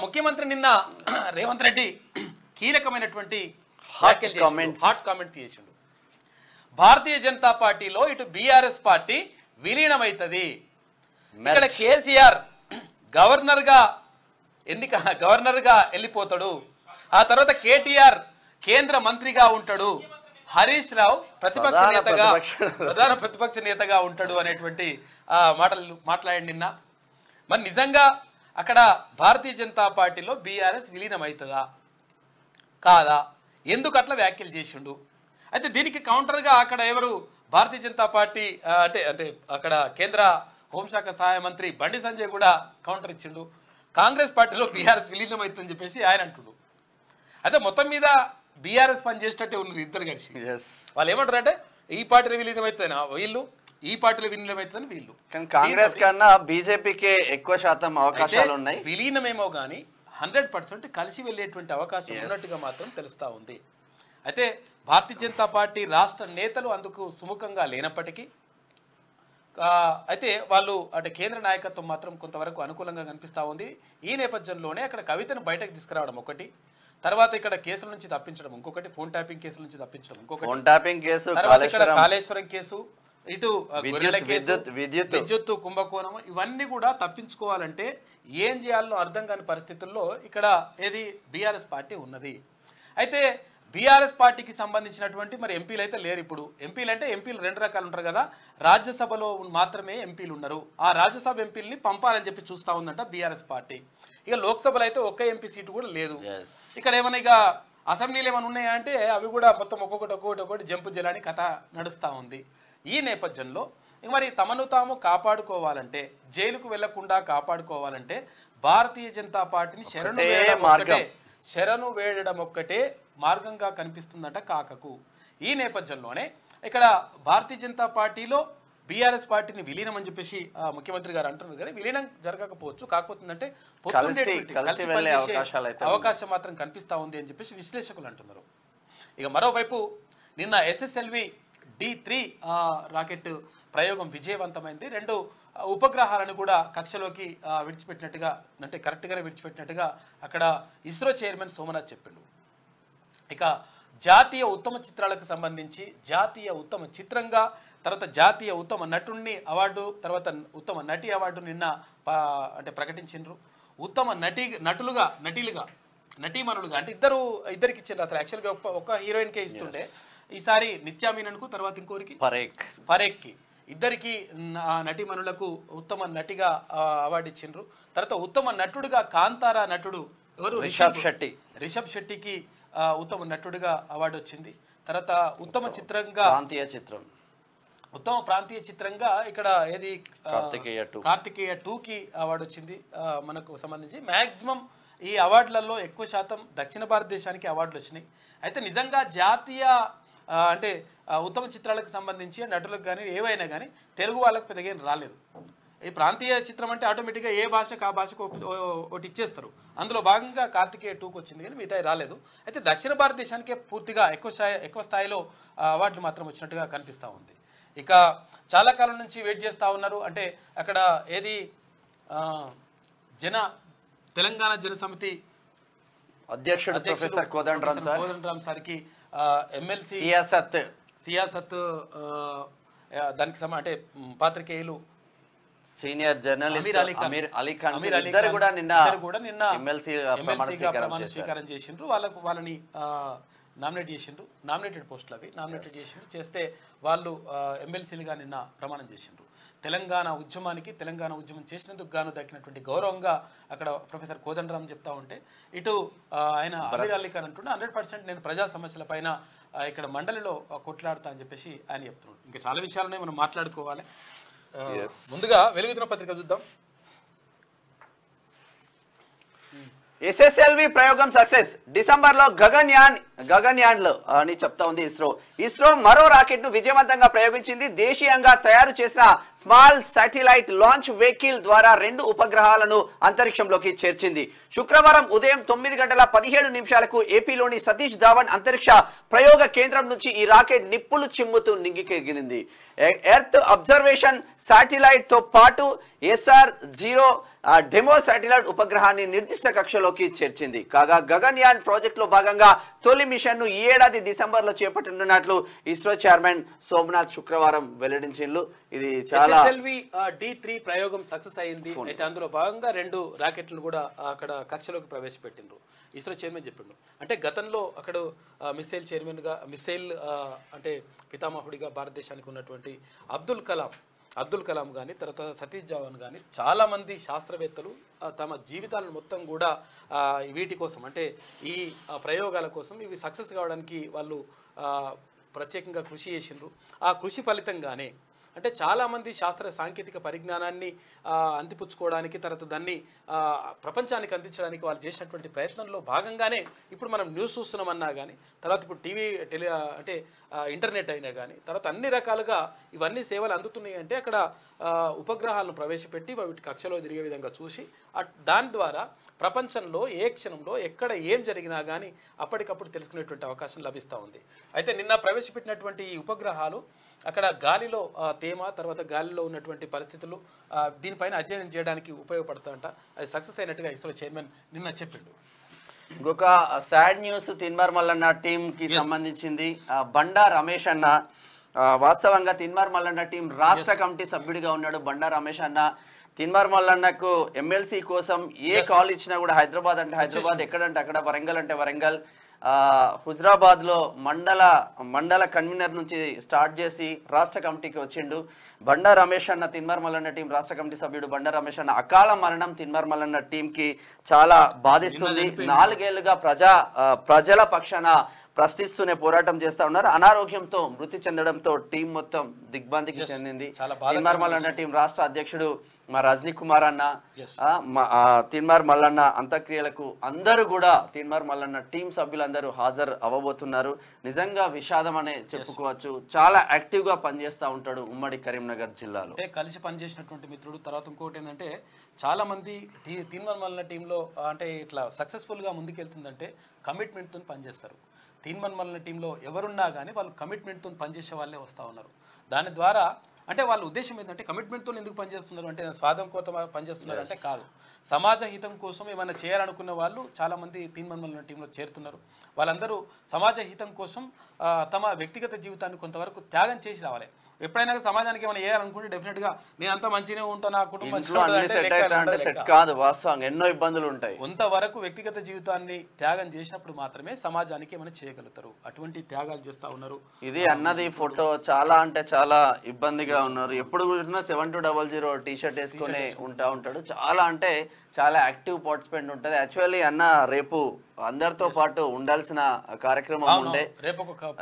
ముఖ్యమంత్రి నిన్న రేవంత్ రెడ్డి కీలకమైనటువంటి హాట్ కామెంట్ చేసిండు. భారతీయ జనతా పార్టీలో ఇటు బీఆర్ఎస్ పార్టీ విలీనమైతది. ఇక్కడ కేసీఆర్ గవర్నర్గా వెళ్ళిపోతాడు. ఆ తర్వాత కేటీఆర్ కేంద్ర మంత్రిగా ఉంటాడు. హరీష్ రావు ప్రధాన ప్రతిపక్ష నేతగా ఉంటాడు అనేటువంటి మాటలు మాట్లాడి నిన్న. మరి నిజంగా అక్కడ భారతీయ జనతా పార్టీలో బీఆర్ఎస్ విలీనమవుతుందా కాదా, ఎందుకు అట్లా వ్యాఖ్యలు చేసిండు? అయితే దీనికి కౌంటర్గా అక్కడ ఎవరు భారతీయ జనతా పార్టీ అంటే అక్కడ కేంద్ర హోంశాఖ సహాయ మంత్రి బండి సంజయ్ కూడా కౌంటర్ ఇచ్చిండు. కాంగ్రెస్ పార్టీలో బీఆర్ఎస్ విలీనం అవుతుందని చెప్పేసి ఆయన అంటుండు. అయితే మొత్తం మీద బీఆర్ఎస్ పని చేసేటట్టే ఉన్నారు ఇద్దరు కలిసి. వాళ్ళు ఏమంటారు అంటే ఈ పార్టీలో విలీనం అవుతుందా వీళ్ళు, ఈ పార్టీలో విలీనం అవుతుందని వీళ్ళు. కానీ కాంగ్రెస్ కన్నా బీజేపీకే ఎక్కువ శాతం అవకాశాలు ఉన్నాయి. విలీనమేమో కానీ 100% కలిసి వెళ్ళేటువంటి అవకాశం ఉన్నట్టుగా మాత్రం తెలుస్తూ ఉంది. అయితే భారతీయ జనతా పార్టీ రాష్ట్ర నేతలు అందుకు సుముఖంగా లేనప్పటికీ అయితే వాళ్ళు అంటే కేంద్ర నాయకత్వం మాత్రం కొంతవరకు అనుకూలంగా కనిపిస్తూ ఉంది. ఈ నేపథ్యంలోనే అక్కడ కవితను బయటకు తీసుకురావడం ఒకటి, తర్వాత ఇక్కడ కేసుల నుంచి తప్పించడం ఇంకొకటి, ఫోన్ ట్యాపింగ్ కేసుల నుంచి తప్పించడం ఇంకొకటి, తర్వాత ఇక్కడ కాళేశ్వరం కేసు, ఇటు విద్యుత్ కుంభకోణం, ఇవన్నీ కూడా తప్పించుకోవాలంటే ఏం చేయాలో అర్థం కాని పరిస్థితుల్లో ఇక్కడ ఏది బీఆర్ఎస్ పార్టీ ఉన్నది. అయితే బీఆర్ఎస్ పార్టీకి సంబంధించినటువంటి మరి ఎంపీలు అయితే లేరు. ఇప్పుడు ఎంపీలు అంటే ఎంపీలు రెండు రకాలు ఉంటారు కదా, రాజ్యసభలో మాత్రమే ఎంపీలు ఉన్నారు. ఆ రాజ్యసభ ఎంపీలని పంపాలని చెప్పి చూస్తూ ఉందంట బీఆర్ఎస్ పార్టీ. ఇక లోక్సభలో అయితే ఒక్క ఎంపీ సీటు కూడా లేదు. ఇక్కడ ఏమైనా ఇక అసెంబ్లీలు ఏమైనా ఉన్నాయా అంటే అవి కూడా మొత్తం ఒక్కొక్కటి జంపు జలాని కథ నడుస్తూ ఉంది. ఈ నేపథ్యంలో మరి తమను తాము కాపాడుకోవాలంటే, జైలుకు వెళ్లకుండా కాపాడుకోవాలంటే భారతీయ జనతా పార్టీని శరణు వేయడం ఒక్కటే మార్గంగా కనిపిస్తుందట కాకకు. ఈ నేపథ్యంలోనే ఇక్కడ భారతీయ జనతా పార్టీలో బీఆర్ఎస్ పార్టీని విలీనం అని చెప్పేసి ముఖ్యమంత్రి గారు అంటున్నారు. కానీ విలీనం జరగకపోవచ్చు, కాకపోతే అవకాశం మాత్రం కనిపిస్తూ ఉంది అని చెప్పేసి విశ్లేషకులు అంటున్నారు. ఇక మరోవైపు నిన్న SSLV D3 రాకెట్ ప్రయోగం విజయవంతమైంది. 2 ఉపగ్రహాలను కూడా కక్షలోకి విడిచిపెట్టినట్టుగా, అంటే కరెక్ట్గానే విడిచిపెట్టినట్టుగా అక్కడ ఇస్రో చైర్మన్ సోమనాథ్ చెప్పిండు. ఇక జాతీయ ఉత్తమ చిత్రాలకు సంబంధించి జాతీయ ఉత్తమ చిత్రంగా, తర్వాత జాతీయ ఉత్తమ నటుడిని తర్వాత ఉత్తమ నటి అవార్డు నిన్న అంటే ప్రకటించారు. ఉత్తమ నటీమణులుగా అంటే ఇద్దరికి ఇచ్చారు. అసలు యాక్చువల్గా ఒక హీరోయిన్కే ఇస్తుంటే ఈసారి నిత్యా మీనన్కు, తర్వాత ఇంకోరికి పరేఖ్కి, ఇద్దరికి నటీమణులకు ఉత్తమ నటిగా అవార్డు ఇచ్చిండ్రు. తర్వాత ఉత్తమ నటుడుగా కాంతారా నటుడు ఎవరు రిషబ్ శెట్టికి ఉత్తమ నటుడుగా అవార్డు వచ్చింది. తర్వాత ఉత్తమ చిత్రంగా ఉత్తమ ప్రాంతీయ చిత్రంగా ఇక్కడ ఏది కార్తికేయ 2కి అవార్డు వచ్చింది. మనకు సంబంధించి మ్యాక్సిమం ఈ అవార్డులలో ఎక్కువ శాతం దక్షిణ భారతదేశానికి అవార్డులు వచ్చినాయి. అయితే నిజంగా జాతీయ అంటే ఉత్తమ చిత్రాలకు సంబంధించి నటులకు కానీ ఏవైనా కానీ తెలుగు వాళ్ళకి పెద్దగా రాలేదు. ఈ ప్రాంతీయ చిత్రం అంటే ఆటోమేటిక్గా ఏ భాషకు ఆ భాషకు ఒకటి ఇచ్చేస్తారు. అందులో భాగంగా కార్తికేయ 2కి వచ్చింది కానీ మిగతా రాలేదు. అయితే దక్షిణ భారతదేశానికే పూర్తిగా ఎక్కువ స్థాయిలో అవార్డులు మాత్రం వచ్చినట్టుగా కనిపిస్తూ ఉంది. ఇక చాలా కాలం నుంచి వెయిట్ చేస్తూ ఉన్నారు. అంటే అక్కడ ఏది తెలంగాణ జన సమితి అధ్యక్షుడు ప్రొఫెసర్ కోదండరామ్ సార్కి ఎమ్మెల్సీ సియాసత్ దానికి అంటే పాత్రికేయులు సీనియర్ జర్నలిస్ట్ అమీర్ అలీ ఖాన్ ఇద్దరు కూడా నిన్న ఎమ్మెల్సీగా ప్రమాణ స్వీకారం చేసిండ్రు. వాళ్ళని నామినేట్ చేసిండ్రు. నామినేటెడ్ పోస్టులు అవి నామినేటెడ్ చేసిండ్రు. చేస్తే వాళ్ళు ఎమ్మెల్సీలుగా నిన్న ప్రమాణం చేసిండ్రు. తెలంగాణ ఉద్యమం చేసినందుకు గాను దక్కినటువంటి గౌరవంగా అక్కడ ప్రొఫెసర్ కోదండరామ్ చెప్తా ఉంటే, ఇటు ఆయన అమీర్ అలీ ఖాన్ అంటుండే 100% నేను ప్రజా సమస్యల పైన ఇక్కడ మండలిలో కొట్లాడతా అని చెప్పేసి ఆయన చెప్తున్నాడు. ఇంకా చాలా విషయాలనే మనం మాట్లాడుకోవాలి. ముందుగా వెలుగుతున్న పత్రిక చూద్దాం. SSLV ప్రయోగం సక్సెస్, డిసెంబర్ లో గగన్యాన్ లో అని చెప్తా ఉంది ఇస్రో మరో రాకెట్ ను విజయవంతంగా ప్రయోగించింది. దేశీయంగా తయారు చేసిన స్మాల్ శాటిలైట్ లాంచ్ వెహికల్ ద్వారా 2 ఉపగ్రహాలను అంతరిక్షంలోకి చేర్చింది. శుక్రవారం ఉదయం 9:17 ఏపీలోని సతీష్ ధావన్ అంతరిక్ష ప్రయోగ కేంద్రం నుంచి ఈ రాకెట్ నిప్పులు చిమ్ముతూ నింగికెగిరింది. ఎర్త్ అబ్జర్వేషన్ శాటిలైట్ తో పాటు SR-0 డెమో శాటిలైట్ ఉపగ్రహాన్ని నిర్దిష్ట కక్షలోకి చేర్చింది. కాగా గగన్యాన్ ప్రాజెక్టులో భాగంగా తొలి మిషన్ ను ఈ ఏడాది డిసెంబర్లో చేపట్టనున్నట్లు ఇస్రో చైర్మన్ సోమనాథ్ శుక్రవారం వెల్లడించారు. ఇది చాలా D3 ప్రయోగం సక్సెస్ అయింది. అయితే అందులో భాగంగా 2 రాకెట్లను కూడా అక్కడ కక్షలోకి ప్రవేశపెట్టిండ్రు. ఇస్రో చైర్మన్ చెప్పిండు. అంటే గతంలో అక్కడ మిసైల్ చైర్మన్ గా మిసైల్ అంటే పితామహుడిగా భారతదేశానికి ఉన్నటువంటి అబ్దుల్ కలాం కానీ తర్వాత సతీష్ ధవన్ కానీ చాలామంది శాస్త్రవేత్తలు తమ జీవితాలను మొత్తం కూడా వీటి కోసం అంటే ఈ ప్రయోగాల కోసం ఇవి సక్సెస్ కావడానికి వాళ్ళు ప్రత్యేకంగా కృషి చేసిండ్రు. ఆ కృషి ఫలితంగానే అంటే చాలామంది శాస్త్ర సాంకేతిక పరిజ్ఞానాన్ని అందిపుచ్చుకోవడానికి తర్వాత దాన్ని ప్రపంచానికి అందించడానికి వాళ్ళు చేసినటువంటి ప్రయత్నంలో భాగంగానే ఇప్పుడు మనం న్యూస్ చూస్తున్నామన్నా కానీ తర్వాత ఇప్పుడు అంటే ఇంటర్నెట్ అయినా కానీ తర్వాత అన్ని రకాలుగా ఇవన్నీ సేవలు అందుతున్నాయి. అంటే అక్కడ ఉపగ్రహాలను ప్రవేశపెట్టి వీటి కక్షలో తిరిగే విధంగా చూసి దాని ద్వారా ప్రపంచంలో ఏ క్షణంలో ఎక్కడ ఏం జరిగినా కానీ అప్పటికప్పుడు తెలుసుకునేటువంటి అవకాశం లభిస్తూ ఉంది. అయితే నిన్న ప్రవేశపెట్టినటువంటి ఈ ఉపగ్రహాలు అక్కడ గాలిలో తేమ తర్వాత గాలిలో ఉన్నటువంటి పరిస్థితులు దీనిపైన అధ్యయనం చేయడానికి ఉపయోగపడుతుంట. అది సక్సెస్ అయినట్టుగా ఇస్రో చైర్మన్ నిన్న చెప్పిండు. ఇంకొక sad news Teenmar Mallanna team కి సంబంధించింది. బండా రమేష్ అన్న వాస్తవంగా తిన్మార్ మల్లన్న టీం రాష్ట్ర కమిటీ సభ్యుడిగా ఉన్నాడు. బండా రమేష్ అన్న తిన్మార్ మల్లన్నకు ఎమ్మెల్సీ కోసం ఏ కాల్ ఇచ్చినా కూడా హైదరాబాద్ అంటే హైదరాబాద్, ఎక్కడంటే అక్కడ, వరంగల్ అంటే వరంగల్, హుజరాబాద్ లో మండల కన్వీనర్ నుంచి స్టార్ట్ చేసి రాష్ట్ర కమిటీకి వచ్చిండు. బండా రమేష్ అన్న తిన్మార్ మల్లన్న టీం రాష్ట్ర కమిటీ సభ్యుడు బండా రమేష్ అన్న అకాల మరణం తిన్మార్ మల్లన్న టీం కి చాలా బాధిస్తుంది. 4 ఏళ్లుగా ప్రజల పక్షాన ప్రశ్నిస్తూనే పోరాటం చేస్తా ఉన్నారు. అనారోగ్యంతో మృతి చెందడంతో టీం మొత్తం దిగ్భ్రాంతికి చెందింది. తిన్మార్ మల్లన్న టీం రాష్ట్ర అధ్యక్షుడు మా రజనీ కుమార్ అన్న, తిన్మార్ మల్లన్న అంత్యక్రియలకు అందరూ కూడా తిన్మార్ మల్లన్న టీం సభ్యులందరూ హాజరు అవ్వబోతున్నారు. నిజంగా విషాదం అనే చెప్పుకోవచ్చు. చాలా యాక్టివ్ గా పనిచేస్తూ ఉంటాడు ఉమ్మడి కరీంనగర్ జిల్లాలో. అంటే కలిసి పనిచేసినటువంటి మిత్రుడు. తర్వాత ఇంకోటి ఏంటంటే చాలా మంది తిన్మార్ మల్లన్న టీంలో అంటే ఇట్లా సక్సెస్ఫుల్ గా ముందుకెళ్తుందంటే కమిట్మెంట్ తో పనిచేస్తారు. తిన్మార్ మల్లన్న టీంలో ఎవరున్నా కానీ వాళ్ళు కమిట్మెంట్ తో పనిచేసే వాళ్ళే వస్తూ ఉన్నారు. దాని ద్వారా అంటే వాళ్ళ ఉద్దేశం ఏంటంటే కమిట్మెంట్తో ఎందుకు పనిచేస్తున్నారు అంటే స్వార్థం కోసం పనిచేస్తున్నారు అంటే కాదు, సమాజ హితం కోసం ఏమైనా చేయాలనుకున్న వాళ్ళు చాలామంది తిన్మార్ మల్లన్న టీంలో చేరుతున్నారు. వాళ్ళందరూ సమాజ హితం కోసం తమ వ్యక్తిగత జీవితాన్ని కొంతవరకు త్యాగం చేసి రావాలి. ఎప్పుడైనా సమాజానికి ఏమైనా చేయాలనుకుంటే డెఫినెట్ గా నేను అంతా మంచిగానే ఉంటాను, నా కుటుంబం కాదు, వాస్తవంగా ఎన్నో ఇబ్బందులు ఉంటాయి. కొంతవరకు వ్యక్తిగత జీవితాన్ని త్యాగం చేసినప్పుడు మాత్రమే సమాజానికి ఏమైనా చేయగలుగుతారు. అటువంటి త్యాగాలు చేస్తా ఉన్నారు. ఇది అన్నది ఫోటో చాలా అంటే చాలా ఇబ్బందిగా ఉన్నారు. ఎప్పుడు కూడా 7200 టీ-షర్ట్ వేసుకొని ఉంటాడు. చాలా అంటే చాలా యాక్టివ్ పార్టిసిపెంట్ ఉంటుంది. యాక్చువల్లీ అన్న రేపు అందరితో పాటు ఉండాల్సిన కార్యక్రమం ఉండే,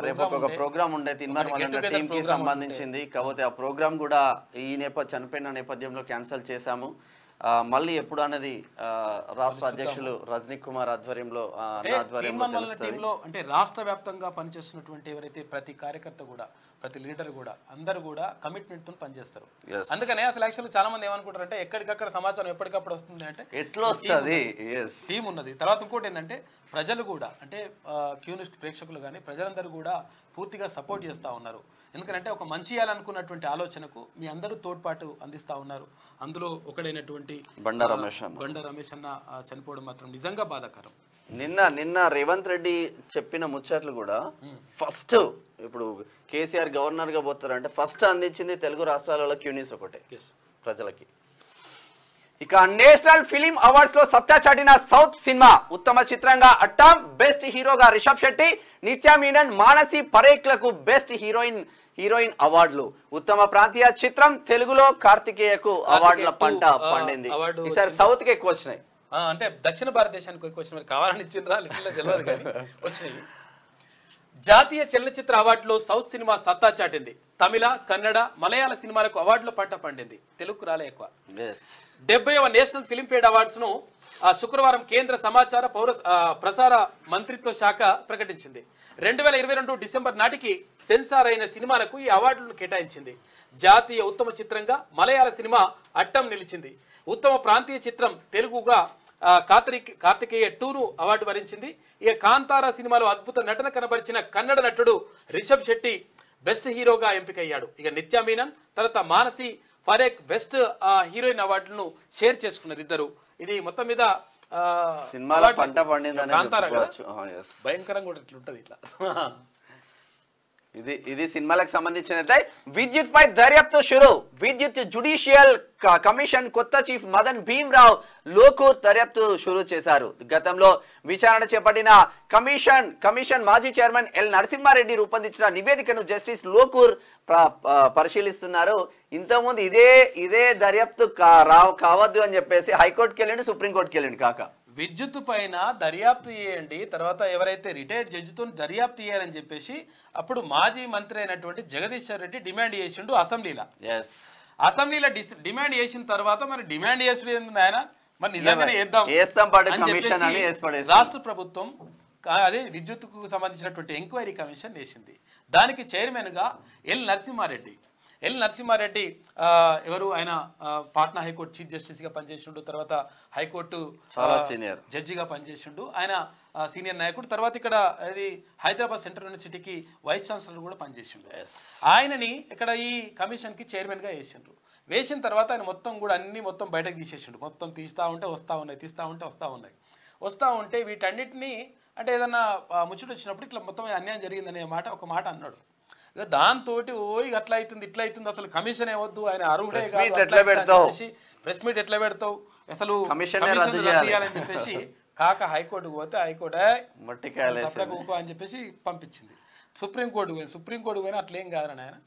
రేపు ఒక ప్రోగ్రామ్ ఉండే తిన్మార్ మల్లన్న టీం కి సంబంధించింది. కాకపోతే ఆ ప్రోగ్రామ్ కూడా ఈ చనిపోయిన నేపథ్యంలో క్యాన్సిల్ చేశాము. మళ్ళీ ఎప్పుడు అనేది రాష్ట్ర అధ్యక్షులు రజనీ కుమార్ ఆధ్వర్యంలో టీంలో అంటే రాష్ట్ర వ్యాప్తంగా పనిచేస్తున్నటువంటి ఎవరైతే ప్రతి కార్యకర్త కూడా ప్రతి లీడర్ కూడా అందరూ కూడా కమిట్మెంట్ తో పనిచేస్తారు. అందుకనే అసలు యాక్చువల్లీ చాలా మంది ఏమనుకుంటారు అంటే ఎక్కడికక్కడ సమాచారం ఎప్పటికప్పుడు వస్తుంది అంటే ఎట్లా వస్తుంది టీం ఉన్నది. తర్వాత ఇంకోటి ఏంటంటే ప్రజలు కూడా అంటే క్యూనిస్ట్ ప్రేక్షకులు కానీ ప్రజలందరూ కూడా పూర్తిగా సపోర్ట్ చేస్తూ ఉన్నారు. ఎందుకంటే ఒక మంచి చేయాలనుకున్నటువంటి ఆలోచనకు మీ అందరూ తోడ్పాటు అందిస్తూ ఉన్నారు. అందులో ఒకడైనటువంటి బండా రమేష్ అన్న చనిపోవడం మాత్రం నిజంగా బాధాకరం. నిన్న రేవంత్ రెడ్డి చెప్పిన ముచ్చట్లు కూడా ఫస్ట్ ఇప్పుడు కేసీఆర్ గవర్నర్ గా పోతారంటే ఫస్ట్ అందించింది తెలుగు రాష్ట్రాలలో క్యూనిస్ ఒకటే ప్రజలకి. ఇక నేషనల్ ఫిలిం అవార్డ్స్ లో సత్తా చాటిన సౌత్ సినిమా ఉత్తమ చిత్రంగా అట్టాం, బెస్ట్ హీరోగా రిషబ్ శెట్టి, నిత్యా మీనన్, మానసి పరేఖ్లకు బెస్ట్ హీరోయిన్ అవార్డులు. ఉత్తమ ప్రాంతీయ చిత్రం తెలుగులో కార్తికేయకు అవార్డుల పంట పండింది. ఈసారి సౌత్ కి ఎక్కువ వచ్చినాయి. అంటే దక్షిణ భారతదేశానికి ఎక్కువ వచ్చినాయి, కావాలని ఇచ్చిండ్రా తెలియదు కానీ వచ్చినాయి. జాతీయ చలనచిత్ర అవార్డులో సౌత్ సినిమా సత్తా చాటింది. తమిళ, కన్నడ, మలయాళ సినిమాలకు అవార్డుల పంట పండింది. తెలుగు రాలే ఎక్కువ. 70వ నేషనల్ ఫిలింఫేర్ అవార్డ్స్ ను శుక్రవారం కేంద్ర సమాచార ప్రసార మంత్రిత్వ శాఖ ప్రకటించింది. 2022 డిసెంబర్ నాటికి సెన్సార్ అయిన సినిమాలకు ఈ అవార్డులను కేటాయించింది. జాతీయ ఉత్తమ చిత్రంగా మలయాళ సినిమా అట్టం నిలిచింది. ఉత్తమ ప్రాంతీయ చిత్రం తెలుగుగా కార్తికేయ 2ను అవార్డు వరించింది. ఈ కాంతారా సినిమాలో అద్భుత నటన కనబరిచిన కన్నడ నటుడు రిషబ్ శెట్టి బెస్ట్ హీరోగా ఎంపికయ్యాడు. ఇక నిత్యా మీనన్ తర్వాత మానసి ఫరేక్ బెస్ట్ హీరోయిన్ అవార్డులను షేర్ చేసుకున్నారు ఇద్దరు. ఇది మొత్తం మీద సినిమాలో పంట పండిందని కాంతారా కదా, భయంకరంగా కూడా ఇట్లుంటది ఇట్లా. ఇది సినిమాలకు సంబంధించిన విద్యుత్ పై దర్యాప్తు షురు. విద్యుత్ జ్యుడిషియల్ కమిషన్ కొత్త చీఫ్ మదన్ భీమ్రావ్ లోకూర్ దర్యాప్తు షురు చేశారు. గతంలో విచారణ చేపట్టిన కమిషన్ మాజీ చైర్మన్ ఎల్ నరసింహారెడ్డి రూపొందించిన నివేదికను జస్టిస్ లోకూర్ పరిశీలిస్తున్నారు. ఇంతకుముందు ఇదే దర్యాప్తు కావద్దు అని చెప్పేసి హైకోర్టుకి వెళ్ళండి, సుప్రీంకోర్టుకి వెళ్ళండి. కాక విద్యుత్ పైన దర్యాప్తు చేయండి, తర్వాత ఎవరైతే రిటైర్డ్ జడ్జితో దర్యాప్తు చేయాలని చెప్పేసి అప్పుడు మాజీ మంత్రి అయినటువంటి జగదీశ్వర్ రెడ్డి డిమాండ్ చేసిండు అసెంబ్లీలో. అసెంబ్లీలో డిమాండ్ చేసిన తర్వాత మరి డిమాండ్ చేసుడు ఆయన మరి నిజంగానే రాష్ట్ర ప్రభుత్వం అదే విద్యుత్కు సంబంధించినటువంటి ఎంక్వైరీ కమిషన్ వేసింది. దానికి చైర్మన్ గా ఎల్ నరసింహారెడ్డి ఎవరు, ఆయన పాట్నా హైకోర్టు చీఫ్ జస్టిస్ గా పనిచేసిండు, తర్వాత హైకోర్టు జడ్జిగా పనిచేసిండు. ఆయన సీనియర్ నాయకుడు. తర్వాత ఇక్కడ అది హైదరాబాద్ సెంట్రల్ యూనివర్సిటీకి వైస్ ఛాన్సలర్ కూడా పనిచేసిండు. ఆయనని ఇక్కడ ఈ కమిషన్ కి చైర్మన్ గా వేసిండ్రు. వేసిన తర్వాత ఆయన మొత్తం బయటకు తీసేసిండు. మొత్తం తీస్తా ఉంటే వస్తా ఉంటే వీటన్నిటిని అంటే ఏదన్నా ముచ్చట వచ్చినప్పుడు ఇట్లా మొత్తం అన్యాయం జరిగిందనే ఒక మాట అన్నాడు. ఇక దాంతో అట్లా అవుతుంది ఇట్లా అవుతుంది, అసలు కమిషన్ ఏవద్దు, ఆయన అర్హుడే కాదు, ప్రెస్ మీట్ ఎట్లా పెడతావు, అసలు అని చెప్పేసి కాక హైకోర్టుకు పోతే హైకోర్టు అని చెప్పేసి పంపించింది. సుప్రీంకోర్టు పోయినా అట్లేం కాదని ఆయన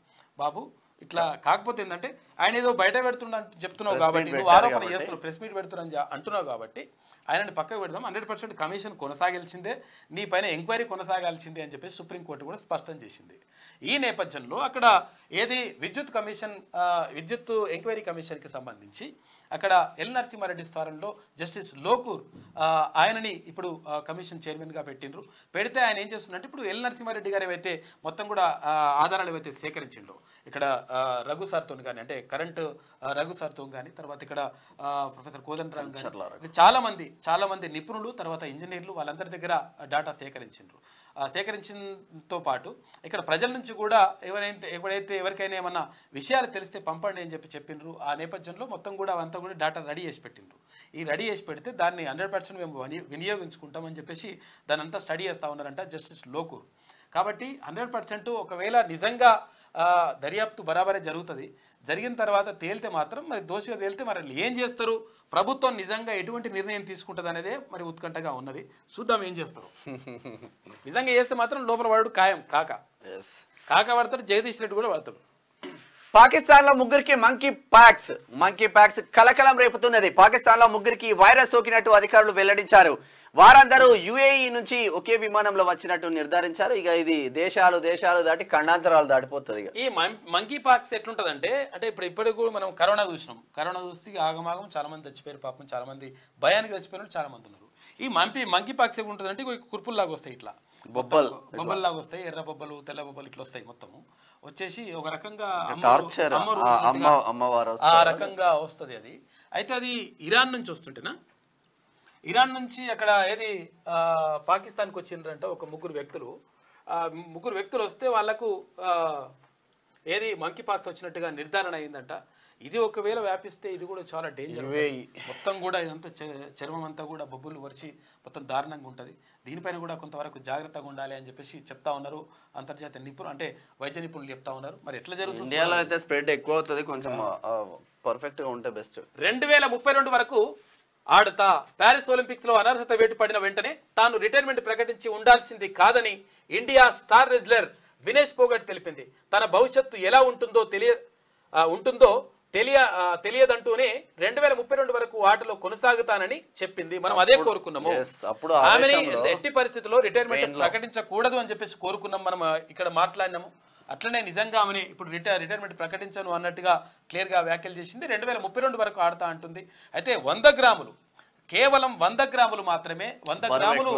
బాబు ఇట్లా కాకపోతే ఏంటంటే ఆయన ఏదో బయట పెడుతున్నా చెప్తున్నావు కాబట్టి, నువ్వు ఆరోపణ చేస్తున్నావు, ప్రెస్ మీట్ పెడుతున్నావు అంటున్నావు కాబట్టి ఆయనని పక్కకు పెడదాం, 100% కమిషన్ కొనసాగాల్సిందే, నీ పైన ఎంక్వైరీ కొనసాగాల్సిందే అని చెప్పేసి సుప్రీంకోర్టు కూడా స్పష్టం చేసింది. ఈ నేపథ్యంలో అక్కడ ఏది విద్యుత్ ఎంక్వైరీ కమిషన్కి సంబంధించి అక్కడ ఎల్ నరసింహారెడ్డి స్థానంలో జస్టిస్ లోకూర్ ఆయనని ఇప్పుడు కమిషన్ చైర్మన్గా పెట్టిండ్రు. పెడితే ఆయన ఏం చేస్తుందంటే ఇప్పుడు ఎల్ నరసింహారెడ్డి గారు ఏవైతే మొత్తం కూడా ఆధారాలు ఏవైతే సేకరించిండో ఇక్కడ రఘు సార్తో కానీ, అంటే కరెంట్ రఘు సార్తో కానీ, తర్వాత ఇక్కడ ప్రొఫెసర్ కోదండరామ్ కానీ చాలా మంది నిపుణులు, తర్వాత ఇంజనీర్లు వాళ్ళందరి దగ్గర డేటా సేకరించిండ్రు. సేకరించడంతో పాటు ఇక్కడ ప్రజల నుంచి కూడా ఎవరికైనా ఏమన్నా విషయాలు తెలిస్తే పంపండి అని చెప్పిండ్రు. ఆ నేపథ్యంలో మొత్తం కూడా అంతా కూడా డేటా రెడీ చేసి పెట్టిండ్రు. ఈ రెడీ చేసి పెడితే దాన్ని 100% మేము వినియోగించుకుంటామని చెప్పేసి దాని అంతా స్టడీ చేస్తూ ఉన్నారంట జస్టిస్ లోకూర్. కాబట్టి 100% ఒకవేళ నిజంగా దర్యాప్తు బరాబరే జరుగుతుంది. జరిగిన తర్వాత తేలితే మాత్రం మరి దోషిగా తేలితే మరి ఏం చేస్తారు, ప్రభుత్వం నిజంగా ఎటువంటి నిర్ణయం తీసుకుంటుంది అనేదే మరి ఉత్కంఠగా ఉన్నది. చూద్దాం ఏం చేస్తారు. నిజంగా చేస్తే మాత్రం లోపల వాడు ఖాయం. కాక పడతాడు, జగదీష్ రెడ్డి కూడా పడతాడు. పాకిస్తాన్ లో ముగ్గురికి మంకీ పాక్స్ కలకలం రేపుతున్నది. పాకిస్తాన్ లో ముగ్గురికి వైరస్ సోకినట్టు అధికారులు వెల్లడించారు. వారందరూ యుఏఈ నుంచి ఒకే విమానంలో వచ్చినట్టు నిర్ధారించారు. ఇక ఇది దేశాలు దాటి ఖండాంతరాలు దాటిపోతుంది. ఈ మంకీ పాక్స్ ఎట్లుంటదంటే ఇప్పుడు కూడా మనం కరోనా చూస్తే ఆగమాగం చాలా మంది చచ్చిపోయారు. పాపం చాలా మంది భయానికి చచ్చిపోయిన చాలా మంది ఉన్నారు. ఈ మంకీ పాక్స్ ఎట్లుంటదంటే కుర్పుల్లాగా వస్తాయి, ఇట్లా బొబ్బల్లాగా వస్తాయి, ఎర్ర బొబ్బలు తెల్ల బొబ్బలు ఇట్లా వస్తాయి. మొత్తము వచ్చేసి ఒక రకంగా ఆ రకంగా వస్తుంది అది. అయితే అది ఇరాన్ నుంచి వస్తుంటేనా, ఇరాన్ నుంచి అక్కడ ఏది పాకిస్తాన్కి వచ్చిండ్రంటే ఒక ముగ్గురు వ్యక్తులు వస్తే వాళ్ళకు ఏది మంకీ పాక్స్ వచ్చినట్టుగా నిర్ధారణ అయిందంట. ఇది ఒకవేళ వ్యాపిస్తే ఇది కూడా చాలా డేంజర్. మొత్తం కూడా ఇదంతా చర్మం అంతా కూడా బొబ్బులు వరిచి మొత్తం దారుణంగా ఉంటుంది. దీనిపైన కూడా కొంతవరకు జాగ్రత్తగా ఉండాలి అని చెప్పేసి చెప్తా ఉన్నారు అంతర్జాతీయ నిపుణులు, అంటే వైద్య నిపుణులు చెప్తా ఉన్నారు. మరి ఎట్లా జరుగుతుంది, ఇండియాలో అయితే స్ప్రెడ్ ఎక్కువ అవుతుంది, కొంచెం పర్ఫెక్ట్ గా ఉంటే బెస్ట్. 2032 వరకు ఆడతా. ప్యారిస్ ఒలింపిక్స్ లో అనర్హత వేటు పడిన వెంటనే తాను రిటైర్మెంట్ ప్రకటించి ఉండాల్సింది కాదని India star wrestler Vinesh Phogat తెలిపింది. తన భవిష్యత్తు ఎలా ఉంటుందో తెలియదంటూనే 2032 వరకు ఆటలో కొనసాగుతానని చెప్పింది. మనం అదే కోరుకున్నాము. ఆమెని ఎట్టి పరిస్థితుల్లో రిటైర్మెంట్ ప్రకటించకూడదు అని చెప్పేసి కోరుకున్నాం. మనం ఇక్కడ మాట్లాడినాము. అట్లనే నిజంగా ఆమెని ఇప్పుడు రిటైర్మెంట్ ప్రకటించను అన్నట్టుగా క్లియర్గా వ్యాఖ్యలు చేసింది. 2032 వరకు ఆడతా అంటుంది. అయితే 100 గ్రాములు, కేవలం 100 గ్రాములు మాత్రమే, 100 గ్రాములు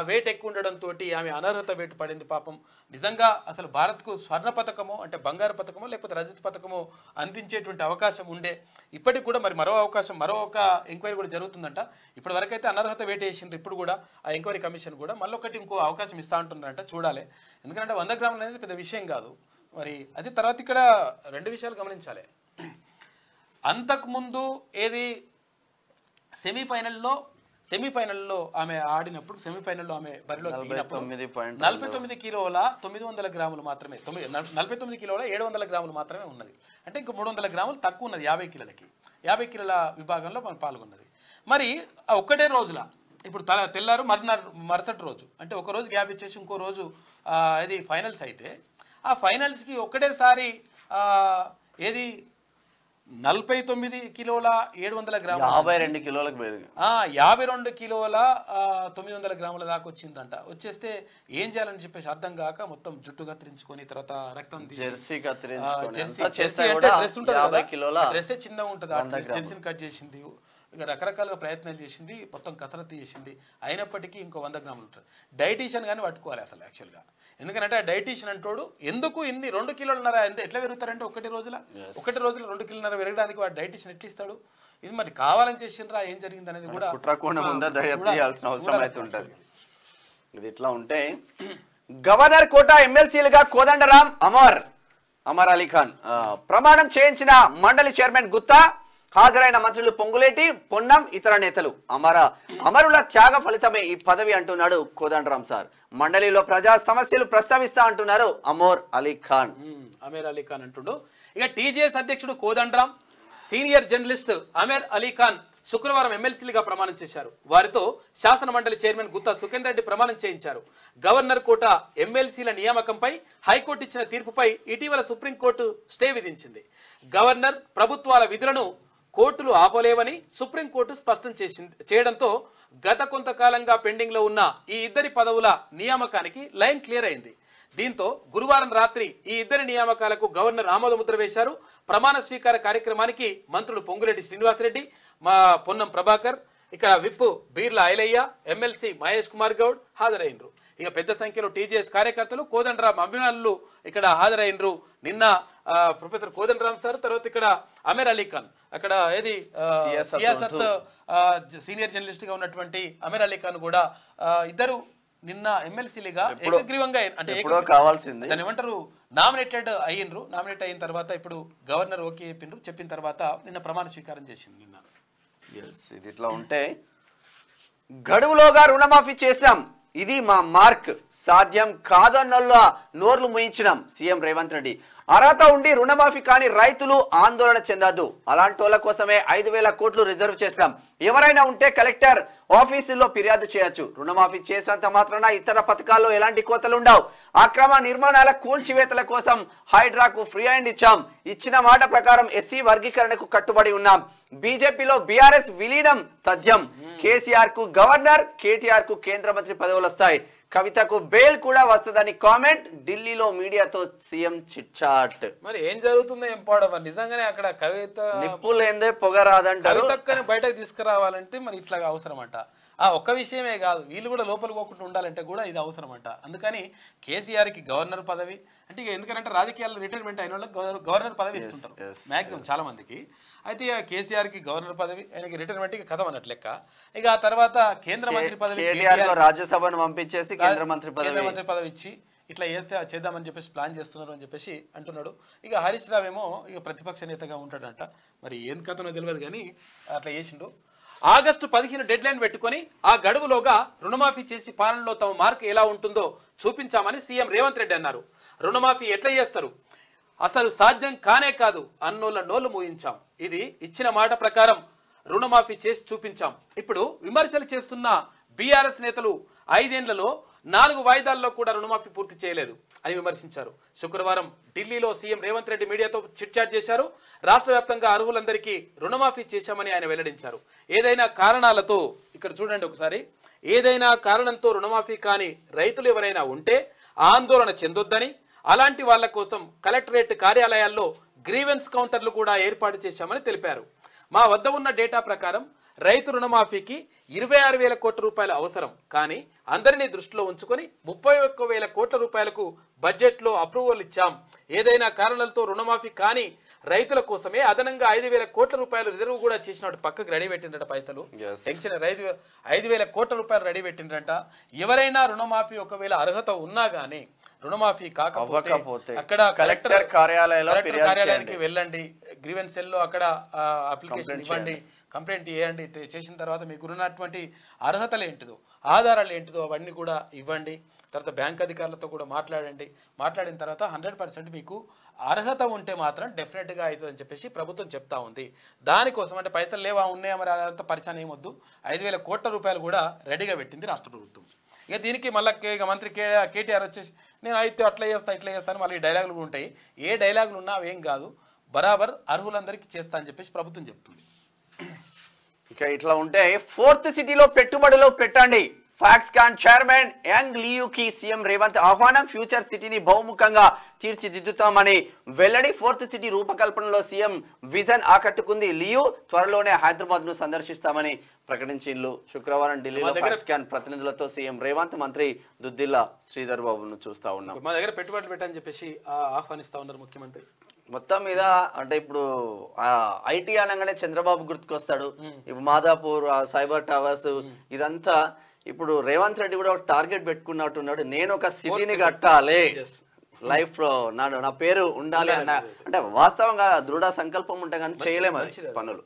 వెయిట్ ఎక్కువ ఉండడంతో ఆమె అనర్హత వేటు పడింది. పాపం నిజంగా అసలు భారత్కు స్వర్ణ పథకమో అంటే బంగారు పథకమో లేకపోతే రజత పథకమో అందించేటువంటి అవకాశం ఉండే. ఇప్పటికి కూడా మరి మరో ఒక ఎంక్వైరీ కూడా జరుగుతుందంట. ఇప్పటి వరకైతే అనర్హత వేటు వేసిండ్రు. ఇప్పుడు కూడా ఆ ఎంక్వైరీ కమిషన్ కూడా మళ్ళొకటి ఇంకో అవకాశం ఇస్తా ఉంటున్నారంట. చూడాలి. ఎందుకంటే 100 గ్రాములు అనేది పెద్ద విషయం కాదు. మరి అది తర్వాత ఇక్కడ 2 విషయాలు గమనించాలి. అంతకుముందు ఏది సెమీఫైనల్లో ఆమె ఆడినప్పుడు సెమీఫైనల్లో ఆమె బరిలో 49 కిలోల 900 గ్రాములు మాత్రమే 49 కిలోల 700 గ్రాములు మాత్రమే ఉన్నది. అంటే ఇంకో 300 గ్రాములు తక్కువ ఉన్నది 50 కిలోలకి. 50 కిలోల విభాగంలో మనం పాల్గొన్నది. మరి ఒక్కటే రోజుల ఇప్పుడు తెల్లారు మరుసటి రోజు అంటే ఒక రోజు గ్యాప్ ఇచ్చేసి ఇంకో రోజు ఇది ఫైనల్స్ అయితే ఆ ఫైనల్స్కి ఒక్కటేసారి ఏది 49 కిలోల 700 గ్రాములు 52 కిలోలకు 52 కిలోల 900 గ్రాముల దాకా వచ్చిందంట. వచ్చేస్తే ఏం చేయాలని చెప్పేసి అర్థం కాక మొత్తం జుట్టు కత్తిరించుకొని తర్వాత రక్తం జెర్సీ డ్రెస్ చిన్నగా ఉంటుంది జెర్సీని కట్ చేసింది. ఇక రకరకాలుగా ప్రయత్నాలు చేసింది, మొత్తం కసరత్తు చేసింది. అయినప్పటికీ ఇంకో 100 గ్రాములు ఉంటారు. డైటీషియన్ కానీ పట్టుకోవాలి అసలు యాక్చువల్గా. ఎందుకంటే ఆ డైటీషియన్ అంటోడు ఎందుకు ఇన్ని 2 కిలోలున్నర ఎట్లా పెరుగుతారంటే ఒకటి రోజులో 2 కిలోన్నర పెరగడానికి వాడు డైటీషియన్ ఎట్లా ఇస్తాడు? ఇది మరి కావాలని చేసిండ్రా ఏం జరిగింది అనేది కూడా అవసరం అయితే ఉంటుంది. ఇది ఇట్లా ఉంటే గవర్నర్ కోట ఎమ్మెల్సీలుగా కోదండరాం అమర్ అలీ ఖాన్ ప్రమాణం చేయించిన మండలి చైర్మన్ గుత్తా, హాజరైన మంత్రులు పొంగులేటి, పొన్నం, ఇతర నేతలు. అమరుల త్యాగ ఫలితమే ఈ పదవి అంటున్నాడు కోదండరాం సార్. మండలిలో ప్రజా సమస్యలు ప్రస్తావిస్తా అంటున్నారు అమర్ అలీ ఖాన్ అంటుండు. ఇక టీజేఎస్ అధ్యక్షుడు కోదండరాం, సీనియర్ జర్నలిస్ట్ అమర్ అలీ ఖాన్ శుక్రవారం ఎమ్మెల్సీలుగా ప్రమాణం చేశారు. వారితో శాసన మండలి చైర్మన్ గుత్తా సుఖేందర్ రెడ్డి ప్రమాణం చేయించారు. గవర్నర్ కోట ఎమ్మెల్సీల నియామకంపై హైకోర్టు ఇచ్చిన తీర్పుపై ఇటీవల సుప్రీంకోర్టు స్టే విధించింది. గవర్నర్ ప్రభుత్వాల విధులను కోర్టులు ఆపలేవని సుప్రీంకోర్టు స్పష్టం చేయడంతో గత కొంతకాలంగా పెండింగ్ లో ఉన్న ఈ ఇద్దరి పదవుల నియామకానికి లైన్ క్లియర్ అయింది. దీంతో గురువారం రాత్రి ఈ ఇద్దరి నియామకాలకు గవర్నర్ ఆమోదముద్ర వేశారు. ప్రమాణ స్వీకార కార్యక్రమానికి మంత్రులు పొంగులేటి శ్రీనివాసరెడ్డి, పొన్నం ప్రభాకర్, ఇక్కడ విప్ బీర్ల ఐలయ్య, ఎమ్మెల్సీ మహేష్ కుమార్ గౌడ్ హాజరైనరు. ఇక పెద్ద సంఖ్యలో టీజేఎస్ కార్యకర్తలు, కోదండరాం అభిమానులు ఇక్కడ హాజరైనరు. నిన్న ప్రొఫెసర్ కోదండరాం సార్, తర్వాత ఇక్కడ అమర్ అలీ ఖాన్, అక్కడ ఏది సియాసత్ సీనియర్ జర్నలిస్ట్ గా ఉన్నటువంటి అమర్ అలీ ఖాన్ కూడా ఇద్దరు నిన్న ఎమ్మెల్సీలుగా ఏకగ్రీవంగా అంటే దాన్ని ఏమంటారు నామినేటెడ్ అయ్యిండ్రు. నామినేట్ అయిన తర్వాత ఇప్పుడు గవర్నర్ ఓకే చెప్పిన తర్వాత నిన్న ప్రమాణ స్వీకారం చేసింది నిన్న. ఇది ఇట్లా ఉంటే గడువులోగా రుణమాఫీ చేశాం, ఇది మా మార్క్, సాధ్యం కాదన్నోళ్ళ నోర్లు ముయించినాం సీఎం రేవంత్ రెడ్డి. అర్హత ఉండి రుణమాఫీ కాని రైతులు ఆందోళన చెందద్దు, అలాంటి వాళ్ళ కోసమే 5,000 కోట్లు రిజర్వ్ చేశాం. ఎవరైనా ఉంటే కలెక్టర్ ఆఫీసుల్లో ఫిర్యాదు చేయొచ్చు. రుణమాఫీ చేసినంత మాత్రాన ఇతర పథకాల్లో ఎలాంటి కోతలు ఉండవు. అక్రమ నిర్మాణాల కూల్చివేతల కోసం హైడ్రాకు ఫ్రీ హ్యాండ్ ఇచ్చాం. ఇచ్చిన మాట ప్రకారం ఎస్సీ వర్గీకరణకు కట్టుబడి ఉన్నాం. బీజేపీలో బీఆర్ఎస్ విలీనం తథ్యం. కేసీఆర్ కు గవర్నర్, కేటీఆర్ కు కేంద్ర మంత్రి పదవులు వస్తాయి. కవితకు బెయిల్ కూడా వస్తుందని కామెంట్. ఢిల్లీలో మీడియాతో సీఎం చిట్చాట్. మరి ఏం జరుగుతుందో ఏం పాడవ నిజంగానే అక్కడ కవిత నిప్పు లేదే పొగ రాదంటారు. కవితక్కని బయటకు తీసుకురావాలంటే మరి ఇట్లా అవసరం అంట. ఒక్క విషయమే కాదు, వీళ్ళు కూడా లోపల పోకుండా ఉండాలంటే కూడా ఇది అవసరం అంట. అందుకని కేసీఆర్కి గవర్నర్ పదవి అంటే ఎందుకంటే రాజకీయాల్లో రిటైర్మెంట్ అయిన వాళ్ళకి గవర్నర్ పదవి ఇస్తుంటారు మ్యాక్సిమం చాలా మందికి. అయితే కేసీఆర్కి గవర్నర్ పదవి, ఆయనకి రిటైర్మెంట్ కథం అన్నట్లు లెక్క. ఇక ఆ తర్వాత కేంద్ర మంత్రి పదవి రాజ్యసభను పంపించేసి కేంద్ర మంత్రి పదవి ఇచ్చి ఇట్లా చేద్దామని చెప్పేసి ప్లాన్ చేస్తున్నారు అని చెప్పేసి అంటున్నాడు. ఇక హరీష్ రావు ఏమో ఇక ప్రతిపక్ష నేతగా ఉంటాడంట. మరి ఏం కథనో తెలియదు కానీ అట్లా చేసిండు. ఆగస్టు 15 డెడ్ లైన్ పెట్టుకొని ఆ గడువులోగా రుణమాఫీ చేసి పాలనలో తమ మార్క్ ఎలా ఉంటుందో చూపించామని సీఎం రేవంత్ రెడ్డి అన్నారు. రుణమాఫీ ఎట్లా చేస్తారు, అసలు సాధ్యం కానే కాదు అన్నోళ్ళ నోళ్లు మూయించాం. ఇది ఇచ్చిన మాట ప్రకారం రుణమాఫీ చేసి చూపించాం. ఇప్పుడు విమర్శలు చేస్తున్న బీఆర్ఎస్ నేతలు 5 ఏళ్లలో 4 వాయిదాల్లో కూడా రుణమాఫీ పూర్తి చేయలేదు అని విమర్శించారు. శుక్రవారం ఢిల్లీలో సీఎం రేవంత్ రెడ్డి మీడియాతో చిట్చాట్ చేశారు. రాష్ట్ర వ్యాప్తంగా అర్హులందరికీ రుణమాఫీ చేశామని ఆయన వెల్లడించారు. ఏదైనా కారణాలతో ఇక్కడ చూడండి ఒకసారి, ఏదైనా కారణంతో రుణమాఫీ కాని రైతులు ఎవరైనా ఉంటే ఆందోళన చెందొద్దని, అలాంటి వాళ్ళ కోసం కలెక్టరేట్ కార్యాలయాల్లో గ్రీవెన్స్ కౌంటర్లు కూడా ఏర్పాటు చేశామని తెలిపారు. మా వద్ద ఉన్న డేటా ప్రకారం రైతు రుణమాఫీకి 26,000 కోట్ల రూపాయలు అవసరం. కానీ అందరినీ దృష్టిలో ఉంచుకొని 31,000 కోట్ల రూపాయలకు బడ్జెట్లో అప్రూవల్ ఇచ్చాం. ఏదైనా కారణాలతో రుణమాఫీ కానీ రైతుల కోసమే అదనంగా 5,000 కోట్ల రూపాయలు రిజర్వ్ కూడా చేసినట్టు పక్కకు రెడీ పెట్టిండ్రట. పైసలు టెన్షన్ 5,000 కోట్ల రూపాయలు రెడీ పెట్టిండ్రంట. ఎవరైనా రుణమాఫీ ఒకవేళ అర్హత ఉన్నా కానీ రుణమాఫీ కాకపోతే అక్కడ కలెక్టర్ కార్యాలయానికి వెళ్ళండి, గ్రీవెన్స్ సెల్లో అక్కడ అప్లికేషన్ ఇవ్వండి, కంప్లైంట్ చేయండి. చేసిన తర్వాత మీకు ఉన్నటువంటి అర్హతలు ఏంటిదో, ఆధారాలు ఏంటిదో అవన్నీ కూడా ఇవ్వండి. తర్వాత బ్యాంక్ అధికారులతో కూడా మాట్లాడండి. మాట్లాడిన తర్వాత 100% మీకు అర్హత ఉంటే మాత్రం డెఫినెట్గా అవుతుందని చెప్పేసి ప్రభుత్వం చెప్తా ఉంది. దానికోసం అంటే పైసలు లేవా ఉన్నాయా మరి అదంతా పరిచయం ఏమొద్దు, 5,000 కోట్ల రూపాయలు కూడా రెడీగా పెట్టింది రాష్ట్ర ప్రభుత్వం. ఇక దీనికి మళ్ళీ మంత్రి కేటీఆర్ వచ్చేసి నేను అయితే అట్లా చేస్తా ఇట్లా చేస్తాను మళ్ళీ డైలాగులు ఉంటాయి. ఏ డైలాగులు ఉన్నా అవేం కాదు, బరాబర్ అర్హులందరికీ చేస్తా అని చెప్పేసి ప్రభుత్వం చెప్తుంది. ఇక ఇట్లా ఉంటే 4th సిటీలో పెట్టుబడులు పెట్టండి. ఫాక్స్కాన్ చైర్మన్ యంగ్ లియూకి సీఎం రేవంత్ ఆహ్వానం. ఫ్యూచర్ సిటీని బహుముఖంగా తీర్చిదిద్దుతామని వెల్లడి. 4th సిటీ రూపకల్పనలో సీఎం విజన్ ఆకట్టుకుంది లియూ. త్వరలోనే హైదరాబాద్ ను సందర్శిస్తామని ప్రకటించిండ్రు. శుక్రవారం ఢిల్లీలో ఫాక్స్కాన్ ప్రతినిధులతో సీఎం రేవంత్, మంత్రి దుద్దిల్లా శ్రీధర్ బాబును చూస్తా ఉన్నాం. మా దగ్గర పెట్టుబడులు పెట్టని చెప్పేసి ఆహ్వానిస్తా ఉన్నారు ముఖ్యమంత్రి. మొత్తం మీద అంటే ఇప్పుడు ఐటీ అనగానే చంద్రబాబు గుర్తుకొస్తాడు. ఇప్పుడు మాదాపూర్, సైబర్ టవర్స్ ఇదంతా ఇప్పుడు రేవంత్ రెడ్డి కూడా ఒక టార్గెట్ పెట్టుకున్నట్టున్నాడు. నేను ఒక సిటీని కట్టాలి, లైఫ్ లో నా పేరు ఉండాలి అన్న, అంటే వాస్తవంగా దృఢ సంకల్పం ఉంటే కానీ చేయలేము పనులు.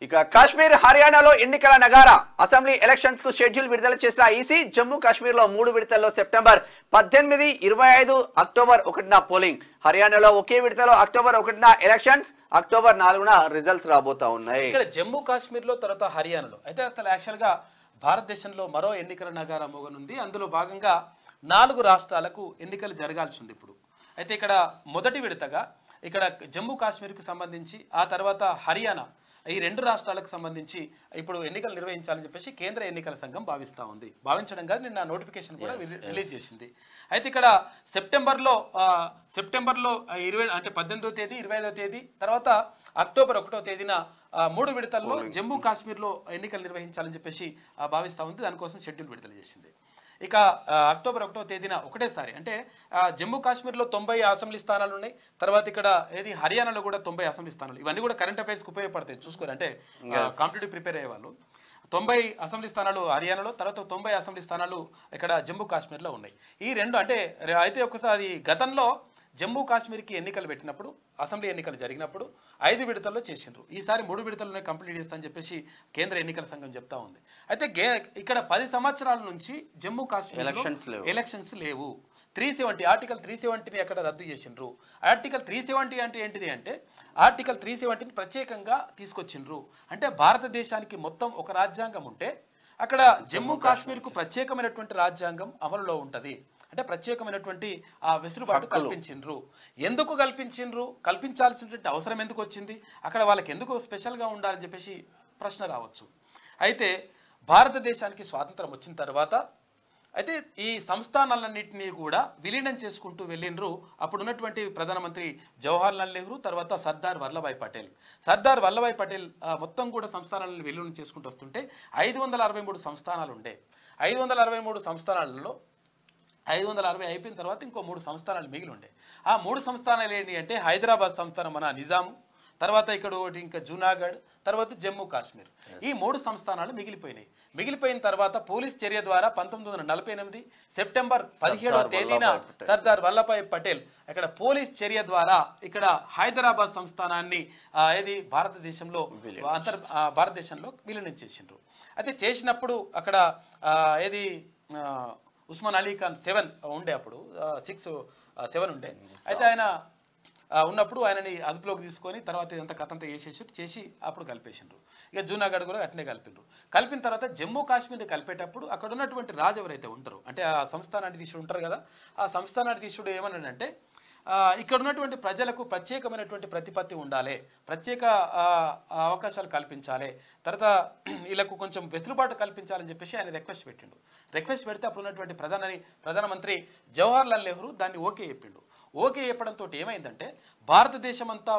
ఇక కాశ్మీర్, హర్యానాలో ఎన్నికల నగారా. అసెంబ్లీ ఎలక్షన్స్ కు షెడ్యూల్ విడుదల చేసిన ఈసీ. జమ్మూ కాశ్మీర్ లో 3 విడతల్లో సెప్టెంబర్ 18, 25, అక్టోబర్ 1న పోలింగ్. హర్యానాలో ఒకే విడతలో అక్టోబర్ 1న ఎలక్షన్స్, అక్టోబర్ 4న రిజల్ట్స్ రాబోతా ఉన్నాయి. ఇక్కడ జమ్మూ కాశ్మీర్ లో తర్వాత హర్యానాలో అయితే అసలు యాక్చువల్ గా భారతదేశంలో మరో ఎన్నికల నగారా మోగనుంది. అందులో భాగంగా 4 రాష్ట్రాలకు ఎన్నికలు జరగాల్సి ఉంది ఇప్పుడు. అయితే ఇక్కడ మొదటి విడతగా ఇక్కడ జమ్మూ కాశ్మీర్కు సంబంధించి, ఆ తర్వాత హర్యానా, ఈ 2 రాష్ట్రాలకు సంబంధించి ఇప్పుడు ఎన్నికలు నిర్వహించాలని చెప్పేసి కేంద్ర ఎన్నికల సంఘం భావిస్తూ ఉంది. భావించడం కాదు, నిన్న నోటిఫికేషన్ కూడా రిలీజ్ చేసింది. అయితే ఇక్కడ సెప్టెంబర్లో 20 అంటే 18వ తేదీ, 25వ తేదీ, తర్వాత అక్టోబర్ 1వ తేదీన 3 విడతల్లో జమ్మూ కాశ్మీర్లో ఎన్నికలు నిర్వహించాలని చెప్పేసి భావిస్తూ ఉంది. దానికోసం షెడ్యూల్ విడుదల చేసింది. ఇక అక్టోబర్ 1వ తేదీన ఒకటేసారి అంటే జమ్మూ కాశ్మీర్లో 90 అసెంబ్లీ స్థానాలు ఉన్నాయి. తర్వాత ఇక్కడ ఏది హర్యానాలో కూడా 90 అసెంబ్లీ స్థానాలు. ఇవన్నీ కూడా కరెంట్ అఫైర్స్కి ఉపయోగపడతాయి చూసుకోరు, అంటే కాంపిటేటివ్ ప్రిపేర్ అయ్యే వాళ్ళు. 90 అసెంబ్లీ స్థానాలు హర్యానాలో, తర్వాత 90 అసెంబ్లీ స్థానాలు ఇక్కడ జమ్మూ కాశ్మీర్లో ఉన్నాయి. ఈ 2 అంటే అయితే ఒకసారి గతంలో జమ్మూ కాశ్మీర్కి ఎన్నికలు పెట్టినప్పుడు, అసెంబ్లీ ఎన్నికలు జరిగినప్పుడు 5 విడతల్లో చేసిండ్రు. ఈసారి 3 విడతల్లోనే కంప్లీట్ చేస్తామని చెప్పేసి కేంద్ర ఎన్నికల సంఘం చెప్తా ఉంది. అయితే ఇక్కడ 10 సంవత్సరాల నుంచి జమ్మూ కాశ్మీర్ ఎలక్షన్స్ లేవు. 370 ఆర్టికల్ 370ని అక్కడ రద్దు చేసిండ్రు. ఆర్టికల్ 370 అంటే ఏంటిది అంటే ఆర్టికల్ 370ని ప్రత్యేకంగా తీసుకొచ్చిండ్రు. అంటే భారతదేశానికి మొత్తం ఒక రాజ్యాంగం ఉంటే అక్కడ జమ్మూ కాశ్మీర్కు ప్రత్యేకమైనటువంటి రాజ్యాంగం అమలులో ఉంటుంది. అంటే ప్రత్యేకమైనటువంటి ఆ వెసులుబాటు కల్పించిండ్రు. ఎందుకు కల్పించిండ్రు, కల్పించాల్సినటువంటి అవసరం ఎందుకు వచ్చింది, అక్కడ వాళ్ళకి ఎందుకు స్పెషల్గా ఉండాలని చెప్పేసి ప్రశ్న రావచ్చు. అయితే భారతదేశానికి స్వాతంత్రం వచ్చిన తర్వాత అయితే ఈ సంస్థానాలన్నింటినీ కూడా విలీనం చేసుకుంటూ వెళ్ళిండ్రు అప్పుడున్నటువంటి ప్రధానమంత్రి జవహర్లాల్ నెహ్రూ, తర్వాత సర్దార్ వల్లభాయ్ పటేల్. సర్దార్ వల్లభాయ్ పటేల్ మొత్తం కూడా సంస్థానాలను విలీనం చేసుకుంటూ వస్తుంటే 563 సంస్థానాలు ఉండే. 563 సంస్థానాలలో 560 అయిపోయిన తర్వాత ఇంకో 3 సంస్థానాలు మిగిలి ఉండే. ఆ 3 సంస్థానాలు ఏంటి అంటే హైదరాబాద్ సంస్థానం మన నిజాము, తర్వాత ఇక్కడ ఒకటి ఇంకా జూనాగఢ్, తర్వాత జమ్మూ కాశ్మీర్. ఈ 3 సంస్థానాలు మిగిలిపోయినాయి. మిగిలిపోయిన తర్వాత పోలీస్ చర్య ద్వారా 1948 సెప్టెంబర్ 17వ తేదీన సర్దార్ వల్లభాయ్ పటేల్ ఇక్కడ పోలీస్ చర్య ద్వారా ఇక్కడ హైదరాబాద్ సంస్థానాన్ని ఏది భారతదేశంలో విలీనం చేసిండ్రు. అయితే చేసినప్పుడు అక్కడ ఏది ఉస్మాన్ అలీ ఖాన్ 7 ఉండే, అప్పుడు 7 ఉండే. అయితే ఆయన ఉన్నప్పుడు ఆయనని అదుపులోకి తీసుకొని తర్వాత ఇదంతా కథంతా చేసి అప్పుడు కలిపేసిండ్రు. ఇక జూనాగఢ్ కూడా అట్నే కలిపిండ్రు. కలిపిన తర్వాత జమ్మూ కాశ్మీర్ని కలిపేటప్పుడు అక్కడ ఉన్నటువంటి రాజు ఎవరైతే ఉంటారో, అంటే ఆ సంస్థానాధీశుడు ఉంటారు కదా, ఆ సంస్థానాధీశుడు ఏమన్నాడంటే ఇక్కడ ఉన్నటువంటి ప్రజలకు ప్రత్యేకమైనటువంటి ప్రతిపత్తి ఉండాలి, ప్రత్యేక అవకాశాలు కల్పించాలి, తర్వాత వీళ్ళకు కొంచెం వెసులుబాటు కల్పించాలని చెప్పేసి ఆయన రిక్వెస్ట్ పెట్టిండు. రిక్వెస్ట్ పెడితే అప్పుడు ఉన్నటువంటి ప్రధానమంత్రి జవహర్లాల్ నెహ్రూ దాన్ని ఓకే చెప్పిండు. ఓకే చెప్పడంతో ఏమైందంటే భారతదేశం అంతా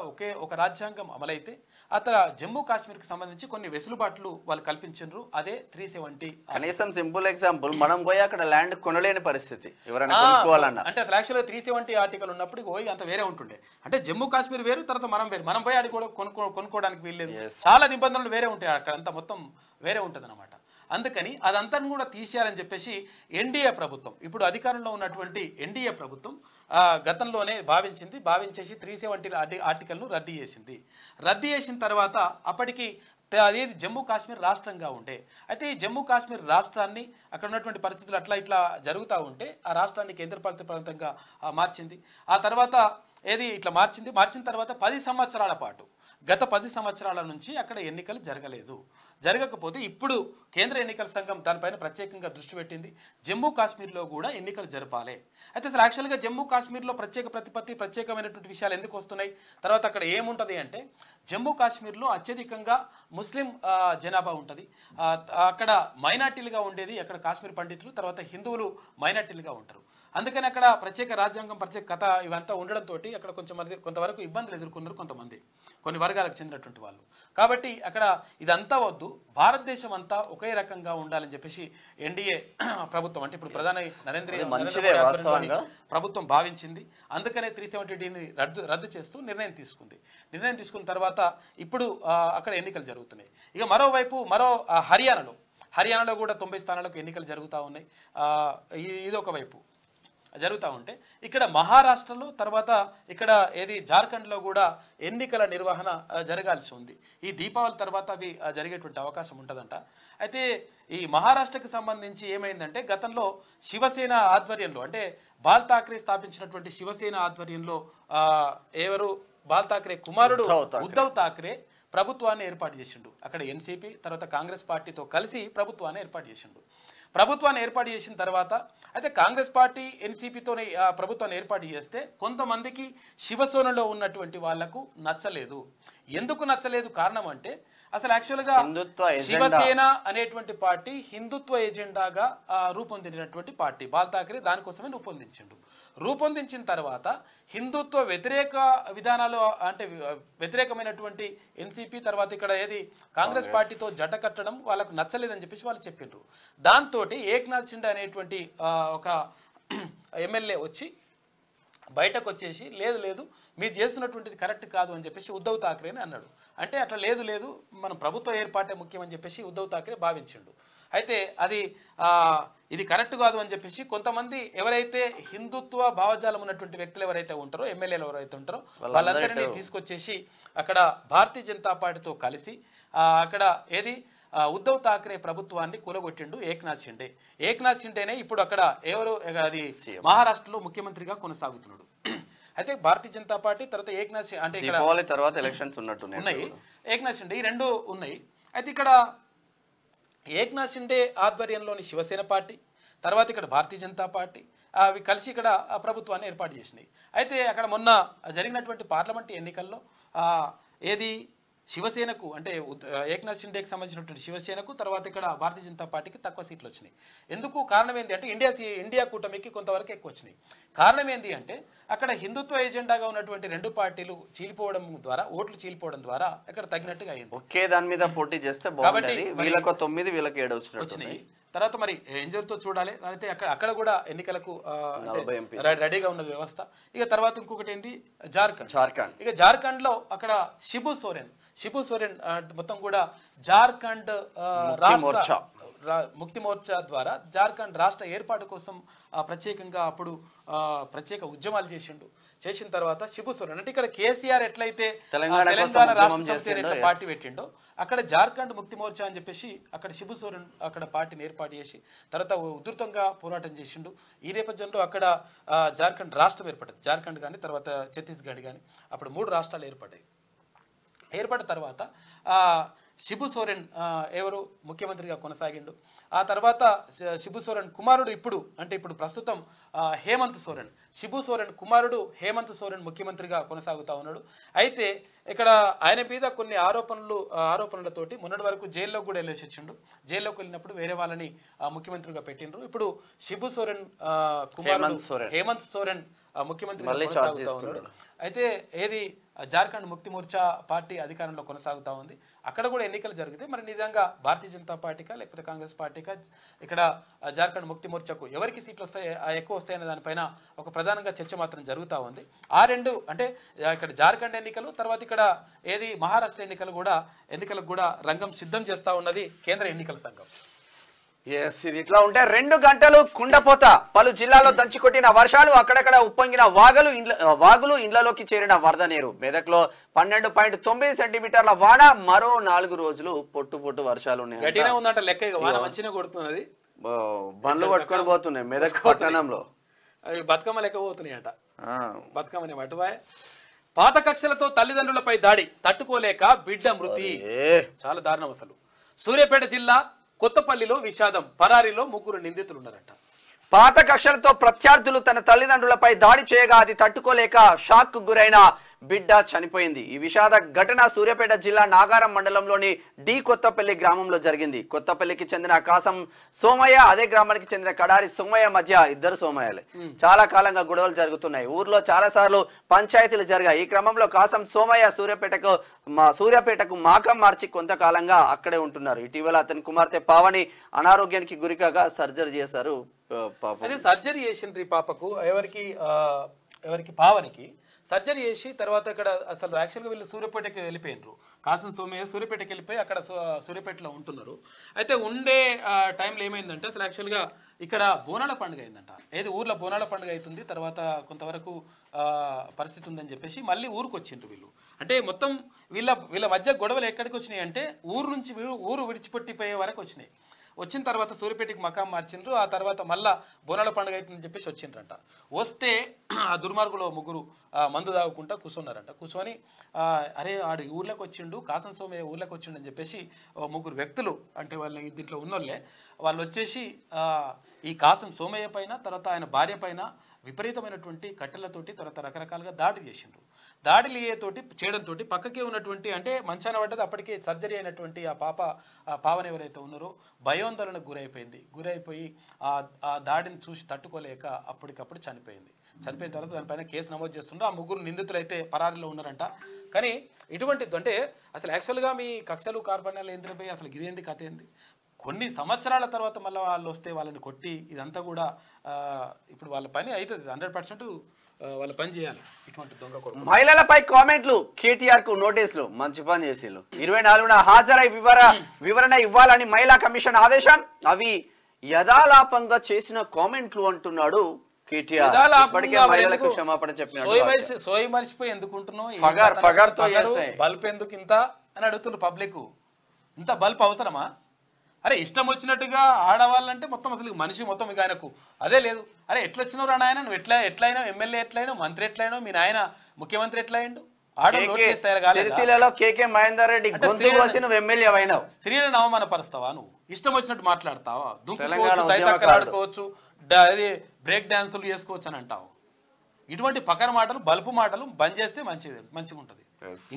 ఒక రాజ్యాంగం అమలైతే అతను జమ్మూ కాశ్మీర్కి సంబంధించి కొన్ని వెసులుబాట్లు వాళ్ళు కల్పించారు. అదే 370. కనీసం సింపుల్ ఎగ్జాంపుల్, మనం పోయి అక్కడ ల్యాండ్ కొనలేని పరిస్థితి ఎవరైనా కొనుక్కోవాలన్నా. అంటే అసలు యాక్చువల్గా 370 ఆర్టికల్ ఉన్నప్పుడు పోయి అంత వేరే ఉంటుండే. అంటే జమ్మూ కాశ్మీర్ వేరు, తర్వాత మనం వేరు. మనం పోయి అది కూడా కొనుక్కోవడానికి వీల్లేదు. చాలా నిబంధనలు వేరే ఉంటాయి, అక్కడ అంతా మొత్తం వేరే ఉంటుంది అనమాట. అందుకని అదంతా కూడా తీసేయాలని చెప్పేసి ఎన్డీఏ ప్రభుత్వం, ఇప్పుడు అధికారంలో ఉన్నటువంటి ఎన్డీఏ ప్రభుత్వం గతంలోనే భావించేసి 370 ఆర్టికల్ను రద్దు చేసింది. రద్దు చేసిన తర్వాత అప్పటికి అదేది జమ్మూ కాశ్మీర్ రాష్ట్రంగా ఉండే. అయితే ఈ జమ్మూ కాశ్మీర్ రాష్ట్రాన్ని అక్కడ ఉన్నటువంటి పరిస్థితులు అట్లా ఇట్లా జరుగుతూ ఉంటే ఆ రాష్ట్రాన్ని కేంద్రపాలిత ప్రాంతంగా మార్చింది. ఆ తర్వాత ఇట్లా మార్చిన తర్వాత 10 సంవత్సరాల పాటు, గత 10 సంవత్సరాల నుంచి అక్కడ ఎన్నికలు జరగకపోతే ఇప్పుడు కేంద్ర ఎన్నికల సంఘం దానిపైన ప్రత్యేకంగా దృష్టి పెట్టింది. జమ్మూ కాశ్మీర్లో కూడా ఎన్నికలు జరపాలి. అయితే అసలు యాక్చువల్గా జమ్మూ కాశ్మీర్లో ప్రత్యేక ప్రతిపత్తి, ప్రత్యేకమైనటువంటి విషయాలు ఎందుకు వస్తున్నాయి? తర్వాత అక్కడ ఏముంటుంది అంటే, జమ్మూ కాశ్మీర్లో అత్యధికంగా ముస్లిం జనాభా ఉంటుంది. అక్కడ మైనార్టీలుగా ఉండేది అక్కడ కాశ్మీర్ పండితులు, తర్వాత హిందువులు మైనార్టీలుగా ఉంటారు. అందుకని అక్కడ ప్రత్యేక రాజ్యాంగం, ప్రత్యేక కథ ఇవంతా ఉండడంతో అక్కడ కొంతవరకు ఇబ్బందులు ఎదుర్కొన్నారు కొన్ని వర్గాలకు చెందినటువంటి వాళ్ళు. కాబట్టి అక్కడ ఇదంతా వద్దు, భారతదేశం అంతా ఒకే రకంగా ఉండాలని చెప్పేసి ఎన్డీఏ ప్రభుత్వం, అంటే ఇప్పుడు ప్రధాని నరేంద్ర మోదీ ప్రభుత్వం భావించింది. అందుకనే 370Dని రద్దు చేస్తూ నిర్ణయం తీసుకున్న తర్వాత ఇప్పుడు అక్కడ ఎన్నికలు జరుగుతున్నాయి. ఇక మరోవైపు హర్యానాలో కూడా 90 స్థానాలకు ఎన్నికలు జరుగుతూ ఉన్నాయి. ఇదొక వైపు జరుగుతూ ఉంటే, ఇక్కడ మహారాష్ట్రలో, తర్వాత ఇక్కడ జార్ఖండ్లో కూడా ఎన్నికల నిర్వహణ జరగాల్సి ఉంది. ఈ దీపావళి తర్వాత అవి జరిగేటువంటి అవకాశం ఉంటుందంట. అయితే ఈ మహారాష్ట్రకి సంబంధించి ఏమైందంటే, గతంలో శివసేన ఆధ్వర్యంలో, అంటే బాల్ ఠాక్రే స్థాపించినటువంటి శివసేన ఆధ్వర్యంలో బాల్ ఠాక్రే కుమారుడు ఉద్ధవ్ ఠాక్రే ప్రభుత్వాన్ని ఏర్పాటు చేసిండు. అక్కడ ఎన్సీపీ తర్వాత కాంగ్రెస్ పార్టీతో కలిసి ప్రభుత్వాన్ని ఏర్పాటు చేసిన తర్వాత, అయితే కాంగ్రెస్ పార్టీ ఎన్సీపీతోనే ప్రభుత్వాన్ని ఏర్పాటు చేస్తే కొంతమందికి శివసేనలో ఉన్నటువంటి వాళ్లకు నచ్చలేదు. ఎందుకు నచ్చలేదు? కారణం అంటే, అసలు యాక్చువల్గా శివసేన అనేటువంటి పార్టీ హిందుత్వ ఎజెండాగా రూపొందించినటువంటి పార్టీ. బాల్ ఠాక్రే దానికోసమే రూపొందించిన తర్వాత హిందుత్వ వ్యతిరేక విధానాలు, అంటే వ్యతిరేకమైనటువంటి ఎన్సీపీ తర్వాత ఇక్కడ కాంగ్రెస్ పార్టీతో జట కట్టడం వాళ్ళకు నచ్చలేదని చెప్పేసి వాళ్ళు చెప్పిండ్రు. దాంతో ఏక్నాథ్ షిండే అనేటువంటి ఒక ఎమ్మెల్యే వచ్చి బయటకు వచ్చేసి, లేదు మీరు చేస్తున్నటువంటిది కరెక్ట్ కాదు అని చెప్పేసి ఉద్ధవ్ ఠాక్రేని అన్నాడు. అంటే అట్లా లేదు మనం ప్రభుత్వ ఏర్పాటే ముఖ్యమని చెప్పేసి ఉద్ధవ్ ఠాక్రే భావించిండు. అయితే ఇది కరెక్ట్ కాదు అని చెప్పేసి కొంతమంది ఎవరైతే హిందుత్వ భావజాలం ఉన్నటువంటి వ్యక్తులు ఎవరైతే ఉంటారో, ఎమ్మెల్యేలు ఎవరైతే ఉంటారో వాళ్ళందరినీ తీసుకొచ్చేసి అక్కడ భారతీయ జనతా పార్టీతో కలిసి అక్కడ ఉద్ధవ్ ఠాక్రే ప్రభుత్వాన్ని కూలగొట్టిండు ఏక్నాథ్ షిండేనే ఇప్పుడు అక్కడ మహారాష్ట్రలో ముఖ్యమంత్రిగా కొనసాగుతున్నాడు. అయితే భారతీయ జనతా పార్టీ తర్వాత ఏక్నాథ్ అంటే ఇక్కడ తర్వాత ఎలక్షన్స్ ఉన్నాయి, ఏక్నాథ్ షిండే ఈ రెండు ఉన్నాయి. అయితే ఇక్కడ ఏక్నాథ్ షిండే ఆధ్వర్యంలోని శివసేన పార్టీ, తర్వాత ఇక్కడ భారతీయ జనతా పార్టీ అవి కలిసి ఇక్కడ ప్రభుత్వాన్ని ఏర్పాటు చేసినాయి. అయితే అక్కడ మొన్న జరిగినటువంటి పార్లమెంట్ ఎన్నికల్లో శివసేనకు, అంటే ఏక్నాథ్ షిండేకి సంబంధించినటువంటి శివసేనకు, తర్వాత ఇక్కడ భారతీయ జనతా పార్టీకి తక్కువ సీట్లు వచ్చినాయి. ఎందుకు? కారణం ఏంటి అంటే, ఇండియా కూటమికి కొంతవరకు ఎక్కువ వచ్చినాయి. కారణం ఏంటి అంటే, అక్కడ హిందుత్వ ఎజెండాగా ఉన్నటువంటి రెండు పార్టీలు ఓట్లు చీలిపోవడం ద్వారా ఇక్కడ తగినట్టుగా అయింది. ఒకే దాని మీద పోటీ చేస్తే బాగుంటది. వీళ్ళకు 9 వీళ్ళకి 7 వచ్చినాయి. తర్వాత మరి ఏం జరుగుతుందో చూడాలి. అయితే అక్కడ కూడా ఎన్నికలకు రెడీగా ఉన్న వ్యవస్థ. ఇక తర్వాత ఇంకొకటి ఏంటి, జార్ఖండ్. ఇక జార్ఖండ్ లో అక్కడ శిబు సోరెన్ మొత్తం కూడా జార్ఖండ్ రాష్ట్ర ముక్తి మోర్చా ద్వారా జార్ఖండ్ రాష్ట్ర ఏర్పాటు కోసం ప్రత్యేకంగా అప్పుడు ప్రత్యేక ఉద్యమాలు చేసిన తర్వాత శిబు సోరెన్, అంటే ఇక్కడ కేసీఆర్ ఎట్లయితే తెలంగాణ రాష్ట్ర పార్టీ పెట్టిండో అక్కడ జార్ఖండ్ ముక్తి మోర్చా అని చెప్పేసి అక్కడ శిబు సోరెన్ అక్కడ పార్టీని ఏర్పాటు చేసి తర్వాత ఉధృతంగా పోరాటం చేసిండు. ఈ నేపథ్యంలో అక్కడ జార్ఖండ్ రాష్ట్రం ఏర్పడింది. జార్ఖండ్ కానీ తర్వాత ఛత్తీస్గఢ్ కానీ అప్పుడు 3 రాష్ట్రాలు ఏర్పడిన తర్వాత శిబు సోరెన్ ముఖ్యమంత్రిగా కొనసాగిండు. ఆ తర్వాత శిబు సోరెన్ కుమారుడు ఇప్పుడు ప్రస్తుతం హేమంత్ సోరెన్, శిబు సోరెన్ కుమారుడు హేమంత్ సోరెన్ ముఖ్యమంత్రిగా కొనసాగుతూ ఉన్నాడు. అయితే ఇక్కడ ఆయన మీద కొన్ని ఆరోపణలతోటి మొన్నటి వరకు జైల్లో కూడా వెళ్ళేసి వచ్చిండు. జైల్లోకి వెళ్ళినప్పుడు వేరే వాళ్ళని ముఖ్యమంత్రిగా పెట్టిండ్రు. ఇప్పుడు శిబు సోరెన్ కుమారుడు హేమంత్ సోరెన్ ముఖ్యమంత్రిగా కొనసాగుతూ ఉన్నాడు. అయితే జార్ఖండ్ ముక్తి మోర్చా పార్టీ అధికారంలో కొనసాగుతూ ఉంది. అక్కడ కూడా ఎన్నికలు జరిగితే మరి నిజంగా భారతీయ జనతా పార్టీకా లేకపోతే కాంగ్రెస్ పార్టీకా ఇక్కడ జార్ఖండ్ ముక్తి మోర్చాకు ఎవరికి సీట్లు ఎక్కువ వస్తాయనే దానిపైన ఒక ప్రధానంగా చర్చ మాత్రం జరుగుతూ ఉంది. ఆ రెండు, అంటే ఇక్కడ జార్ఖండ్ ఎన్నికలు తర్వాత ఇక్కడ మహారాష్ట్ర ఎన్నికలకు కూడా రంగం సిద్ధం చేస్తూ ఉన్నది కేంద్ర ఎన్నికల సంఘం. ఇది ఇట్లా ఉంటే 2 గంటలు కుండపోత పలు జిల్లాల్లో దంచికొట్టిన వర్షాలు అక్కడక్కడ ఉప్పొంగిన వాగులు ఇండ్లలోకి చేరిన వరద నీరు మెదక్లో 12.9 సెంటీమీటర్ల వాన మరో 4 రోజులు పొట్టు వర్షాలు ఉన్నాయి గట్టిగా ఉందంట లెక్క వాన మంచిగా కొడుతున్నది బండ్లు పట్టుకొని పోతున్నాయి మెదక్ పట్టణంలో అవి బతుకమ్మ లెక్క పోతున్నాయట బతుకమ్మని మటువాయ్ పాత కక్షలతో తల్లిదండ్రులపై దాడి తట్టుకోలేక బిడ్డ మృతి చాలా దారుణం అసలు సూర్యాపేట జిల్లా కొత్తపల్లిలో విషాదం పరారీలో 3 నిందితులున్నారట పాత కక్షలతో ప్రత్యర్థులు తన తల్లిదండ్రులపై దాడి చేయగా అది తట్టుకోలేక షాక్ గురైన బిడ్డ చనిపోయింది ఈ విషాద ఘటన సూర్యాపేట జిల్లా నాగారం మండలంలోని డి కొత్తపల్లి గ్రామంలో జరిగింది కొత్తపల్లికి చెందిన కాసం సోమయ్య అదే గ్రామానికి చెందిన కడారి సోమయ్య మధ్య ఇద్దరు సోమయ్యలే చాలా కాలంగా గొడవలు జరుగుతున్నాయి ఊర్లో చాలా సార్లు పంచాయతీలు జరిగాయి ఈ క్రమంలో కాసం సోమయ్య సూర్యాపేటకు మాకం మార్చి కొంతకాలంగా అక్కడే ఉంటున్నారు ఇటీవల అతని కుమార్తె పావని అనారోగ్యానికి గురికాగా సర్జరీ చేశారు అదే సర్జరీ చేసిండ్రు ఈ పాపకు ఎవరికి పావనికి సర్జరీ చేసి తర్వాత ఇక్కడ అసలు యాక్చువల్గా వీళ్ళు సూర్యాపేటకి వెళ్ళిపోయినారు కాసం సోమయ్య సూర్యాపేటకి వెళ్ళిపోయి అక్కడ సూర్యాపేటలో ఉంటున్నారు అయితే ఉండే టైంలో ఏమైందంటే అసలు యాక్చువల్గా ఇక్కడ బోనాల పండుగ అయిందంట ఏది ఊర్లో బోనాల పండుగ అవుతుంది తర్వాత కొంతవరకు పరిస్థితి ఉందని చెప్పేసి మళ్ళీ ఊరికి వచ్చిండ్రు వీళ్ళు అంటే మొత్తం వీళ్ళ మధ్య గొడవలు ఎక్కడికి వచ్చినాయి అంటే ఊరు విడిచిపెట్టిపోయే వరకు వచ్చినాయి వచ్చిన తర్వాత సూర్యాపేటకి మకాం మార్చిండ్రు ఆ తర్వాత మళ్ళా బోనాల పండుగ అవుతుందని చెప్పేసి వచ్చిండ్రంట వస్తే ఆ దుర్మార్గులో 3 మందు తాగుకుంటా కూర్చున్నారంట కూర్చొని అరే ఆడు ఊర్లోకి వచ్చిండు కాసం సోమయ్య ఊర్లోకి వచ్చిండు అని చెప్పేసి 3 వ్యక్తులు అంటే వాళ్ళు దీంట్లో ఉన్నోళ్ళే వాళ్ళు వచ్చేసి ఈ కాసం సోమయ్య పైన తర్వాత ఆయన భార్య పైన విపరీతమైనటువంటి కట్టెలతోటి తర్వాత రకరకాలుగా దాడి చేసిండ్రు దాడులు చేయడంతో పక్కకే ఉన్నటువంటి అంటే మంచాన పడ్డది అప్పటికే సర్జరీ అయినటువంటి ఆ పావన ఎవరైతే ఉన్నారో భయోందోళనకు గురైపోయి ఆ దాడిని చూసి తట్టుకోలేక అప్పటికప్పుడు చనిపోయిన తర్వాత దానిపైన కేసు నమోదు చేస్తుండ్రు ఆ 3 నిందితులు అయితే పరారీలో ఉన్నారంట కానీ ఇటువంటిది అంటే అసలు యాక్చువల్గా మీ కక్షలు కార్పణ్యాలు ఏంద్రపై అసలు ఇదేంది కథ ఏంది కొన్ని సంవత్సరాల తర్వాత మళ్ళీ వాళ్ళు వస్తే వాళ్ళని కొట్టి ఇదంతా కూడా ఇప్పుడు వాళ్ళ పని అవుతుంది 100% వాళ్ళ పని చేయాలి ఇటువంటి దొంగ కొడుకు మహిళలపై కామెంట్లు కేటీఆర్ కు నోటీసులు మంచి పని చేసేళ్ళు 24న హాజరై వివరణ ఇవ్వాలని మహిళా కమిషన్ ఆదేశం అవి యథాలాపంగా చేసిన కామెంట్లు అంటున్నాడు కేటీఆర్ క్షమాపణ చెప్పినాడు సోయి మర్చిపోయి ఎందుకుంటున్నావు బల్బ్ ఎందుకు ఇంత అని అడుగుతున్నారు పబ్లిక్ ఇంత బల్బ్ అవసరమా అరే ఇష్టం వచ్చినట్టుగా ఆడవాళ్ళంటే మొత్తం అసలు మనిషి మొత్తం ఇక ఆయనకు అదే లేదు అరే ఎట్లా వచ్చినవు రా నాయన నువ్వు ఎట్లయినా ఎమ్మెల్యే ఎట్లయినా మంత్రి ఎట్లయినా మీ నాయన ముఖ్యమంత్రి ఎట్లయిండు స్త్రీలను అవమానపరుస్తావా నువ్వు ఇష్టం వచ్చినట్టు మాట్లాడతావా దుంకుకోవచ్చు ఆడుకోవచ్చు బ్రేక్ డాన్సులు చేసుకోవచ్చు అని అంటావు ఇటువంటి పక్కన మాటలు బల్పు మాటలు బంద్ చేస్తే మంచిగా ఉంటది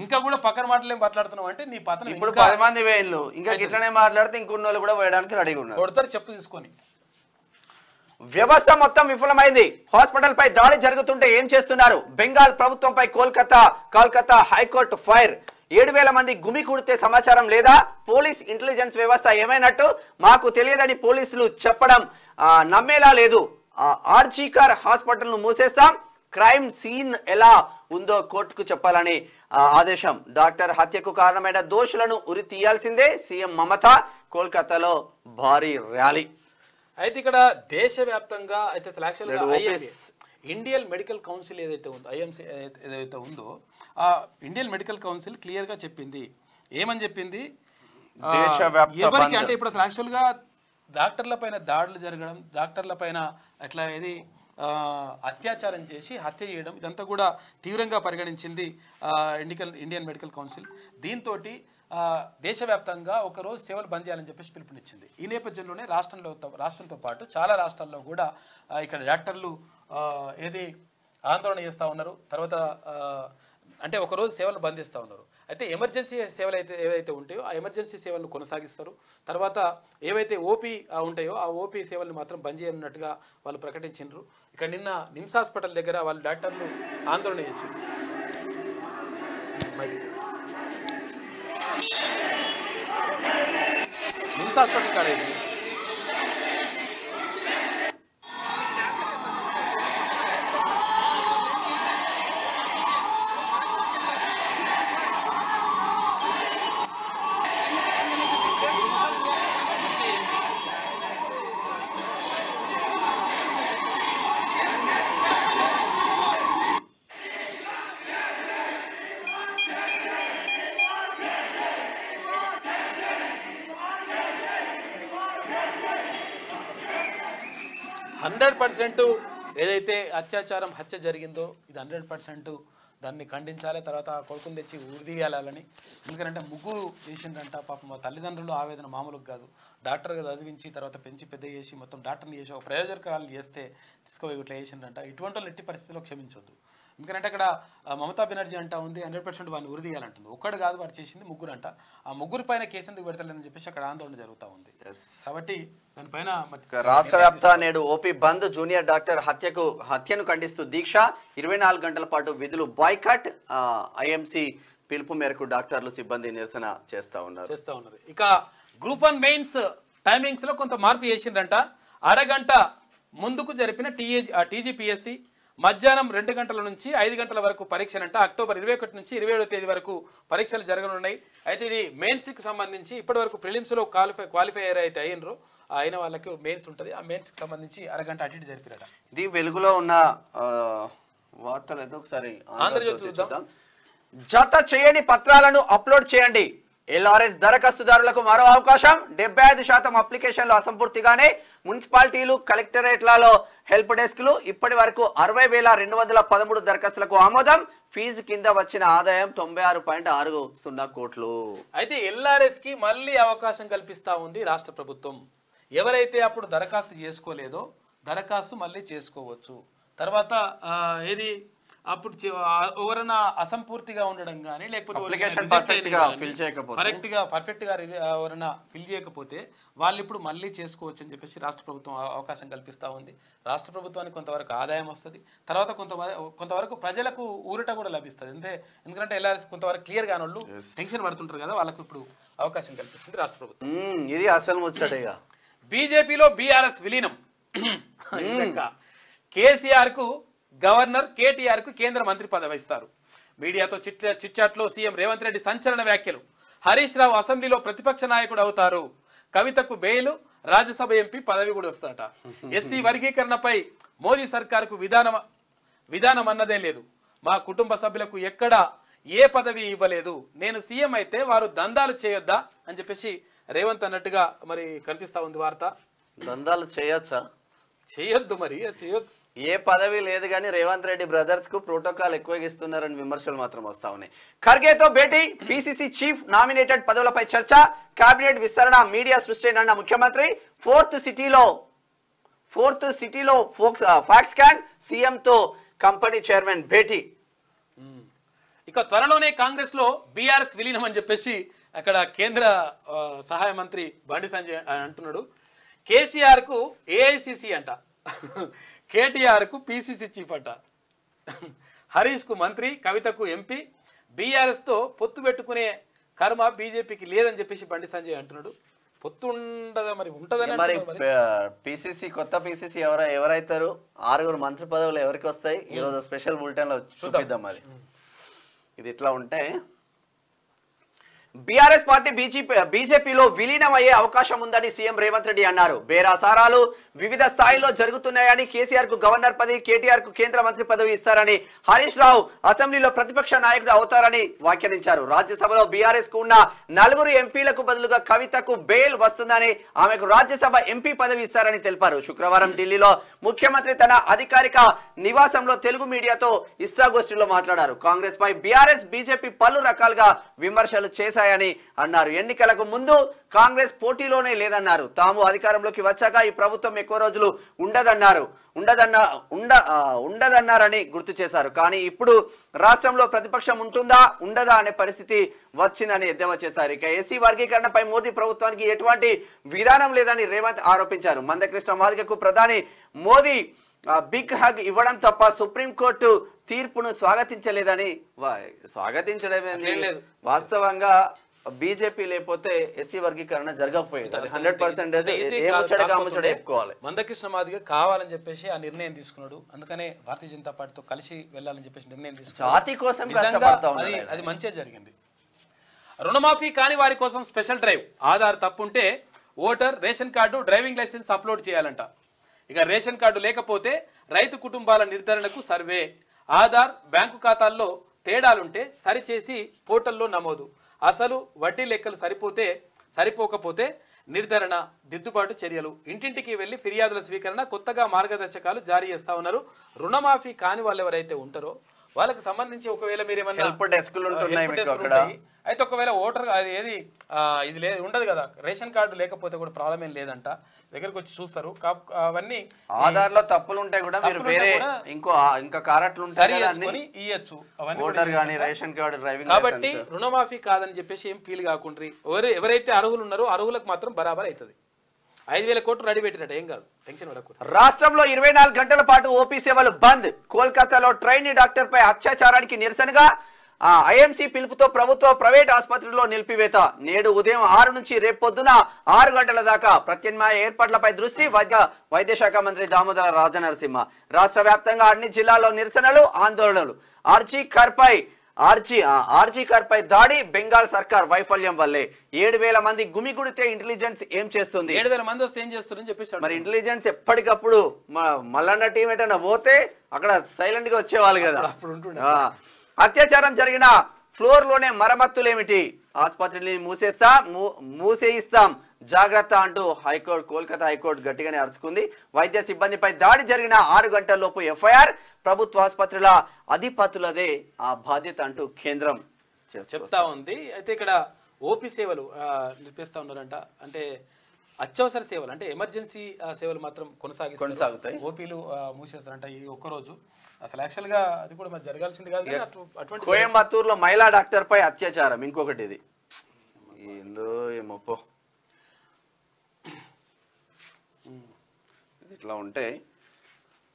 ఇంకా కూడా పక్కన మాటలు ఏం మాట్లాడుతున్నావు అంటే నీ పతనం ఇప్పుడు 10 మంది వేళ్ళు ఇంకా ఇట్లనే మాట్లాడితే ఇంకొన్ని వాళ్ళు కూడా వేయడానికి రెడీగా ఉన్నారు కొడతారు చెప్పు తీసుకొని వ్యవస్థ మొత్తం విఫలమైంది హాస్పిటల్ పై దాడి జరుగుతుంటే ఏం చేస్తున్నారు బెంగాల్ ప్రభుత్వంపై కోల్కతా హైకోర్టు ఫైర్ 7,000 మంది గుమి కూడితే సమాచారం లేదా పోలీస్ ఇంటెలిజెన్స్ వ్యవస్థ ఏమైనట్టు మాకు తెలియదని పోలీసులు చెప్పడం నమ్మేలా లేదు ఆర్జీకర్ హాస్పిటల్ ను మూసేస్తాం క్రైమ్ సీన్ ఎలా ఉందో కోర్టుకు చెప్పాలని ఆదేశం డాక్టర్ హత్యకు కారణమైన దోషులను ఉరి తీయాల్సిందే సీఎం మమత కోల్కతాలో భారీ ర్యాలీ అయితే ఇక్కడ దేశవ్యాప్తంగా అయితే ఇండియన్ మెడికల్ కౌన్సిల్ ఏదైతే ఉందో ఐఎంసీ ఏదైతే ఉందో ఆ ఇండియన్ మెడికల్ కౌన్సిల్ క్లియర్ గా చెప్పింది ఏమని చెప్పింది ఎవరికి అంటే ఇప్పుడు అసలు యాక్చువల్గా డాక్టర్ల పైన దాడులు జరగడం డాక్టర్ల పైన అట్లా ఏది అత్యాచారం చేసి హత్య చేయడం ఇదంతా కూడా తీవ్రంగా పరిగణించింది ఇండియన్ మెడికల్ కౌన్సిల్ దీంతో దేశవ్యాప్తంగా ఒకరోజు సేవలు బంద్ చేయాలని చెప్పేసి పిలుపునిచ్చింది ఈ నేపథ్యంలోనే రాష్ట్రంతో పాటు చాలా రాష్ట్రాల్లో కూడా ఇక్కడ డాక్టర్లు ఏది ఆందోళన చేస్తూ ఉన్నారు తర్వాత అంటే ఒకరోజు సేవలు బంద్ చేస్తూ ఉన్నారు అయితే ఎమర్జెన్సీ సేవలు ఏవైతే ఉంటాయో ఆ ఎమర్జెన్సీ సేవలను కొనసాగిస్తారు తర్వాత ఏవైతే ఓపీ ఉంటాయో ఆ ఓపీ సేవలను మాత్రం బంద్ చేయనున్నట్టుగా వాళ్ళు ప్రకటించారు ఇక్కడ నిన్న నిమ్స్ హాస్పిటల్ దగ్గర వాళ్ళు డాక్టర్లు ఆందోళన చేశారు నిమ్స్ హాస్పిటల్ కాలేదు 100% ఏదైతే అత్యాచారం హత్య జరిగిందో ఇది 100% దాన్ని ఖండించాలి. తర్వాత ఆ కొడుకుని తెచ్చి ఉరిదీయాలని. ఎందుకంటే ముగ్గురు చేసిందంట. పాపం మా తల్లిదండ్రులు ఆవేదన మామూలుగా కాదు. డాక్టర్గా చదివించి తర్వాత పెంచి పెద్ద చేసి మొత్తం డాక్టర్ని చేసి ఒక ప్రయోజనకాలు చేస్తే తీసుకుపోయి ఇట్లా చేసిందంట. ఇటువంటి వాళ్ళు ఎట్టి పరిస్థితుల్లో క్షమించొద్దు. ఎందుకంటే అక్కడ మమతా బెనర్జీ అంటా ఉంది 100% వాడిని ఉరిదీయాలంటుంది. ఒక్కడు కాదు వాడు చేసింది ముగ్గురు అంట. ఆ ముగ్గురు పైన కేసు ఎందుకు పెడతలేదని చెప్పేసి అక్కడ ఆందోళన జరుగుతూ ఉంది. కాబట్టి దానిపైన రాష్ట్ర వ్యాప్త నేడు ఓపీ బంద్. జూనియర్ డాక్టర్ హత్యను ఖండిస్తూ దీక్ష 24 గంటల పాటు విధులు బాయ్కాట్. ఐఎంసీ పిలుపు మేరకు డాక్టర్లు సిబ్బంది నిరసన చేస్తా ఉన్నారు. ఇక గ్రూప్ 1 మెయిన్స్ టైమింగ్స్ లో కొంత మార్పు చేసిందంట. అరగంట ముందుకు జరిపిన టీజీపీఎస్సీ మధ్యాహ్నం 2 గంటల నుంచి 5 గంటల వరకు పరీక్షలంట. అక్టోబర్ 21 నుంచి 27వ తేదీ వరకు పరీక్షలు జరగనున్నాయి. అయితే ఇది మెయిన్స్కి సంబంధించి ఇప్పటి వరకు ప్రిలిమ్స్లో క్వాలిఫైయర్ అయితే అయిన వాళ్ళకి మెయిన్స్ ఉంటుంది. ఆ మెయిన్స్కి సంబంధించి అరగంట అటు ఇటు జరిపినట. ఇది వెలుగులో ఉన్న వార్తలు ఏదో ఒకసారి ఆంధ్రజ్యోతి చూద్దాం. జత చేయని పత్రాలను అప్లోడ్ చేయండి. ఎల్ఆర్ఎస్ దరఖాస్తుదారులకు మరో అవకాశం. 75% అప్లికేషన్లు అసంపూర్తిగానే. మున్సిపాలిటీలు కలెక్టరేట్లలో హెల్ప్ డెస్క్లు. ఇప్పటి వరకు 60,213 దరఖాస్తులకు ఆమోదం. ఫీజు కింద వచ్చిన ఆదాయం 96.60 కోట్లు. అయితే ఎల్ఆర్ఎస్ కి మళ్ళీ అవకాశం కల్పిస్తా ఉంది రాష్ట్ర ప్రభుత్వం. ఎవరైతే అప్పుడు దరఖాస్తు చేసుకోలేదో దరఖాస్తు మళ్ళీ చేసుకోవచ్చు. తర్వాత ఏది అప్పుడు ఎవరైనా అసంపూర్తిగా ఉండడం కానీ లేకపోతే పర్ఫెక్ట్గా ఎవరైనా ఫిల్ చేయకపోతే వాళ్ళు ఇప్పుడు మళ్ళీ చేసుకోవచ్చు అని చెప్పేసి రాష్ట్ర ప్రభుత్వం అవకాశం కల్పిస్తూ ఉంది. రాష్ట్ర ప్రభుత్వానికి కొంతవరకు ఆదాయం వస్తుంది. తర్వాత కొంతవరకు ప్రజలకు ఊరట కూడా లభిస్తుంది. ఎందుకంటే ఎల్ఆర్ఎస్ కొంతవరకు క్లియర్ కాని వాళ్ళు టెన్షన్ పడుతుంటారు కదా, వాళ్ళకు ఇప్పుడు అవకాశం కల్పిస్తుంది రాష్ట్ర ప్రభుత్వం. ఇది అసలు ముచ్చటగా. బీజేపీలో బీఆర్ఎస్ విలీనం. కేసీఆర్ కు గవర్నర్, కేటీఆర్ కు కేంద్ర మంత్రి పదవి ఇస్తారు. మీడియాతో చిట్చాట్లో సీఎం రేవంత్ రెడ్డి సంచలన వ్యాఖ్యలు. హరీష్ రావు అసెంబ్లీలో ప్రతిపక్ష నాయకుడు అవుతారు. కవితకు బెయిల్, రాజ్యసభ ఎంపీ పదవి కూడా వస్తారట. ఎస్సీ వర్గీకరణపై మోదీ సర్కారుకు విధానం అన్నదే లేదు. మా కుటుంబ సభ్యులకు ఎక్కడా ఏ పదవి ఇవ్వలేదు. నేను సీఎం అయితే వారు దందాలు చేయొద్దా అని చెప్పేసి రేవంత్ అన్నట్టుగా మరి కనిపిస్తా ఉంది వార్త. దందాలు చేయొచ్చా? చేయొద్దు, మరి చేయొద్దు. ఏ పదవి లేదు కానీ రేవంత్ రెడ్డి బ్రదర్స్ కు ప్రోటోకాల్ ఎక్కువగిస్తున్నారని విమర్శలు మాత్రం వస్తా ఉన్నాయి. ఖర్గేతో భేటీ, పిసిసి చీఫ్ నామినేటెడ్ పదవులపై చర్చ, కేబినెట్ విస్తరణ, మీడియా సృష్టి అన్న ముఖ్యమంత్రి. ఫోర్త్ సిటీలో ఫాక్స్కాన్, సీఎం తో కంపెనీ చైర్మన్ భేటీ. ఇక త్వరలోనే కాంగ్రెస్ లో బీఆర్ఎస్ విలీనం అని చెప్పేసి అక్కడ కేంద్ర సహాయ మంత్రి బండి సంజయ్ అంటున్నాడు. కేసీఆర్ కు ఏఐసిసి అంట, కేటీఆర్ కు పిసిసి చీఫ్ అంట, హరీష్ కు మంత్రి, కవితకు ఎంపీ. బీఆర్ఎస్ తో పొత్తు పెట్టుకునే కర్మ బీజేపీకి లేదని చెప్పేసి బండి సంజయ్ అంటున్నాడు. పొత్తు ఉండదా, మరి ఉంటదని. మరి పిసిసి కొత్త పిసిసి ఎవరైతారు? 6 మంత్రి పదవులు ఎవరికి వస్తాయి? ఈరోజు స్పెషల్ బులెటిన్ లో చూపిద్దాం. మరి ఇది ఇట్లా ఉంటే బీఆర్ఎస్ పార్టీ బీజేపీలో విలీనం అయ్యే అవకాశం ఉందని సీఎం రేవంత్ రెడ్డి అన్నారు. బేరాసారాలు వివిధ స్థాయిలో జరుగుతున్నాయని, కేసీఆర్ కు గవర్నర్ పదవి, కేటీఆర్ కు కేంద్ర మంత్రి పదవి ఇస్తారని, హరీష్ రావు అసెంబ్లీలో ప్రతిపక్ష నాయకుడు అవుతారని వ్యాఖ్యానించారు. రాజ్యసభలో బీఆర్ఎస్ కు ఉన్న 4 ఎంపీలకు బదులుగా కవితకు బెయిల్ వస్తుందని, ఆమెకు రాజ్యసభ ఎంపీ పదవి ఇస్తారని తెలిపారు. శుక్రవారం ఢిల్లీలో ముఖ్యమంత్రి తన అధికారిక నివాసంలో తెలుగు మీడియాతో ఇష్టాగోష్ఠిలో మాట్లాడారు. కాంగ్రెస్ పై బీఆర్ఎస్, బీజేపీ పలు రకాలుగా విమర్శలు చేశాయని అన్నారు. ఎన్నికలకు ముందు కాంగ్రెస్ పోటీలోనే లేదన్నారు. తాము అధికారంలోకి వచ్చాక ఈ ప్రభుత్వం ఎక్కువ రోజులు ఉండదన్నారని గుర్తు చేశారు. కానీ ఇప్పుడు రాష్ట్రంలో ప్రతిపక్షం ఉంటుందా ఉండదా అనే పరిస్థితి వచ్చిందని ఎద్దేవా చేశారు. ఇక ఎస్సీ వర్గీకరణపై మోదీ ప్రభుత్వానికి ఎటువంటి విధానం లేదని రేవంత్ ఆరోపించారు. మందకృష్ణ మాదిగకు ప్రధాని మోదీ బిగ్ హగ్ ఇవ్వడం తప్ప సుప్రీంకోర్టు తీర్పును స్వాగతించలేదని. స్వాగతించడమే లేదు, వాస్తవంగా బీజేపీ లేకపోతే ఎస్సీ వర్గీకరణ జరగకపోయేది. 100% చెప్పుకోవాలి. మందకృష్ణ మాదిగ కావాలని చెప్పేసి ఆ నిర్ణయం తీసుకున్నాడు. అందుకనే భారతీయ జనతా పార్టీతో కలిసి వెళ్ళాలని చెప్పేసి నిర్ణయం తీసుకున్నాడు. జాతి కోసం అది మంచిగా జరిగింది. రుణమాఫీ కాని వారి కోసం స్పెషల్ డ్రైవ్. ఆధార్ తప్పుంటే voter, ration card, driving license upload చేయాలంట. ఇక రేషన్ కార్డు లేకపోతే రైతు కుటుంబాల నిర్ధారణకు సర్వే. ఆధార్, బ్యాంకు ఖాతాల్లో తేడాలుంటే సరిచేసి పోర్టల్లో నమోదు. అసలు వడ్డీ లెక్కలు సరిపోకపోతే నిర్ధారణ దిద్దుబాటు చర్యలు ఇంటింటికి వెళ్లి ఫిర్యాదుల స్వీకరణ కొత్తగా మార్గదర్శకాలు జారీ చేస్తా ఉన్నారు రుణమాఫీ కాని వాళ్ళు ఎవరైతే ఉంటారో వాళ్ళకి సంబంధించి ఒకవేళ మీరు ఏమన్నా హెల్ప్ డెస్క్లు ఉంటున్నాయి మీకు అక్కడ అయితే ఒకవేళ ఓటర్ అది ఏది ఇది లేదు ఉండదు కదా రేషన్ కార్డు లేకపోతే కూడా ప్రాబ్లం ఏం లేదంట దగ్గరకు వచ్చి చూస్తారు అవన్నీ ఆధార్ లో తప్పులు ఉంటాయి కూడా మీరు వేరే ఇంకా కారట్లు ఉంటాయి ఇయ్యొచ్చు అవన్నీ ఓటర్ గాని రేషన్ కార్డు డ్రైవింగ్ కాబట్టి రుణమాఫీ కాదని చెప్పేసి ఏం ఫీల్ కాకుండా ఎవరైతే అర్హులు ఉన్నారో అర్హులకు మాత్రం బరాబర్ అవుతుంది 5,000 కోట్లు రెడీ పెట్టినట్టు ఏం కాదు టెన్షన్ పడకు రాష్ట్రంలో 24 గంటల పాటు ఓపీ సేవలు బంద్ కోల్కతాలో ట్రైనీ డాక్టర్ పై అత్యాచారానికి నిరసనగా ఐఎంసీ పిలుపుతో ప్రభుత్వ ప్రైవేట్ ఆసుపత్రుల్లో నిలిపివేత నేడు ఉదయం 6 నుంచి రేపు పొద్దున 6 గంటల దాకా ప్రత్యామ్నాయ ఏర్పాట్లపై దృష్టి వైద్య శాఖ మంత్రి దామోదర రాజనరసింహ రాష్ట్ర వ్యాప్తంగా అన్ని జిల్లాల్లో నిరసనలు ఆందోళనలు ఆర్జీకర్ పై దాడి బెంగాల్ సర్కార్ వైఫల్యం వల్లే 7,000 మంది గుమిగుడితే ఇంటెలిజెన్స్ ఏం చేస్తుంది 7,000 మంది వస్తే ఏం చేస్తారని చెప్పేసి మరి ఇంటెలిజెన్స్ ఎప్పటికప్పుడు మల్లన్న టీం ఎటన్నా పోతే అక్కడ సైలెంట్ గా వచ్చేవాళ్ళు కదా అత్యాచారం జరిగిన ఫ్లోర్ లోనే మరమ్మతులేమిటి ఆసుపత్రిని మూసేయిస్తాం జాగ్రత్త అంటూ కోల్కతా హైకోర్టు గట్టిగానే అరుచుకుంది వైద్య సిబ్బందిపై దాడి జరిగిన 6 గంటల లోపు ఎఫ్ఐఆర్ ప్రభుత్వ ఆసుపత్రుల అధిపతులదే ఆ బాధ్యత అంటూ కేంద్రం చెప్తా ఉంది అయితే ఇక్కడ ఓపీ సేవలు నిలిపేస్తా ఉన్నారంట అంటే అత్యవసర సేవలు అంటే ఎమర్జెన్సీ సేవలు మాత్రం కొనసాగుతాయి ఓపీలు మూసేస్తారంట ఈ ఒక్కరోజు అసలు యాక్చువల్ గా అది కూడా మరి జరగాల్సింది కాదు అటువంటి కోయంబత్తూరులో మహిళా డాక్టర్ పై అత్యాచారం ఇంకొకటి ఇది ఏమో ఇట్లా ఉంటే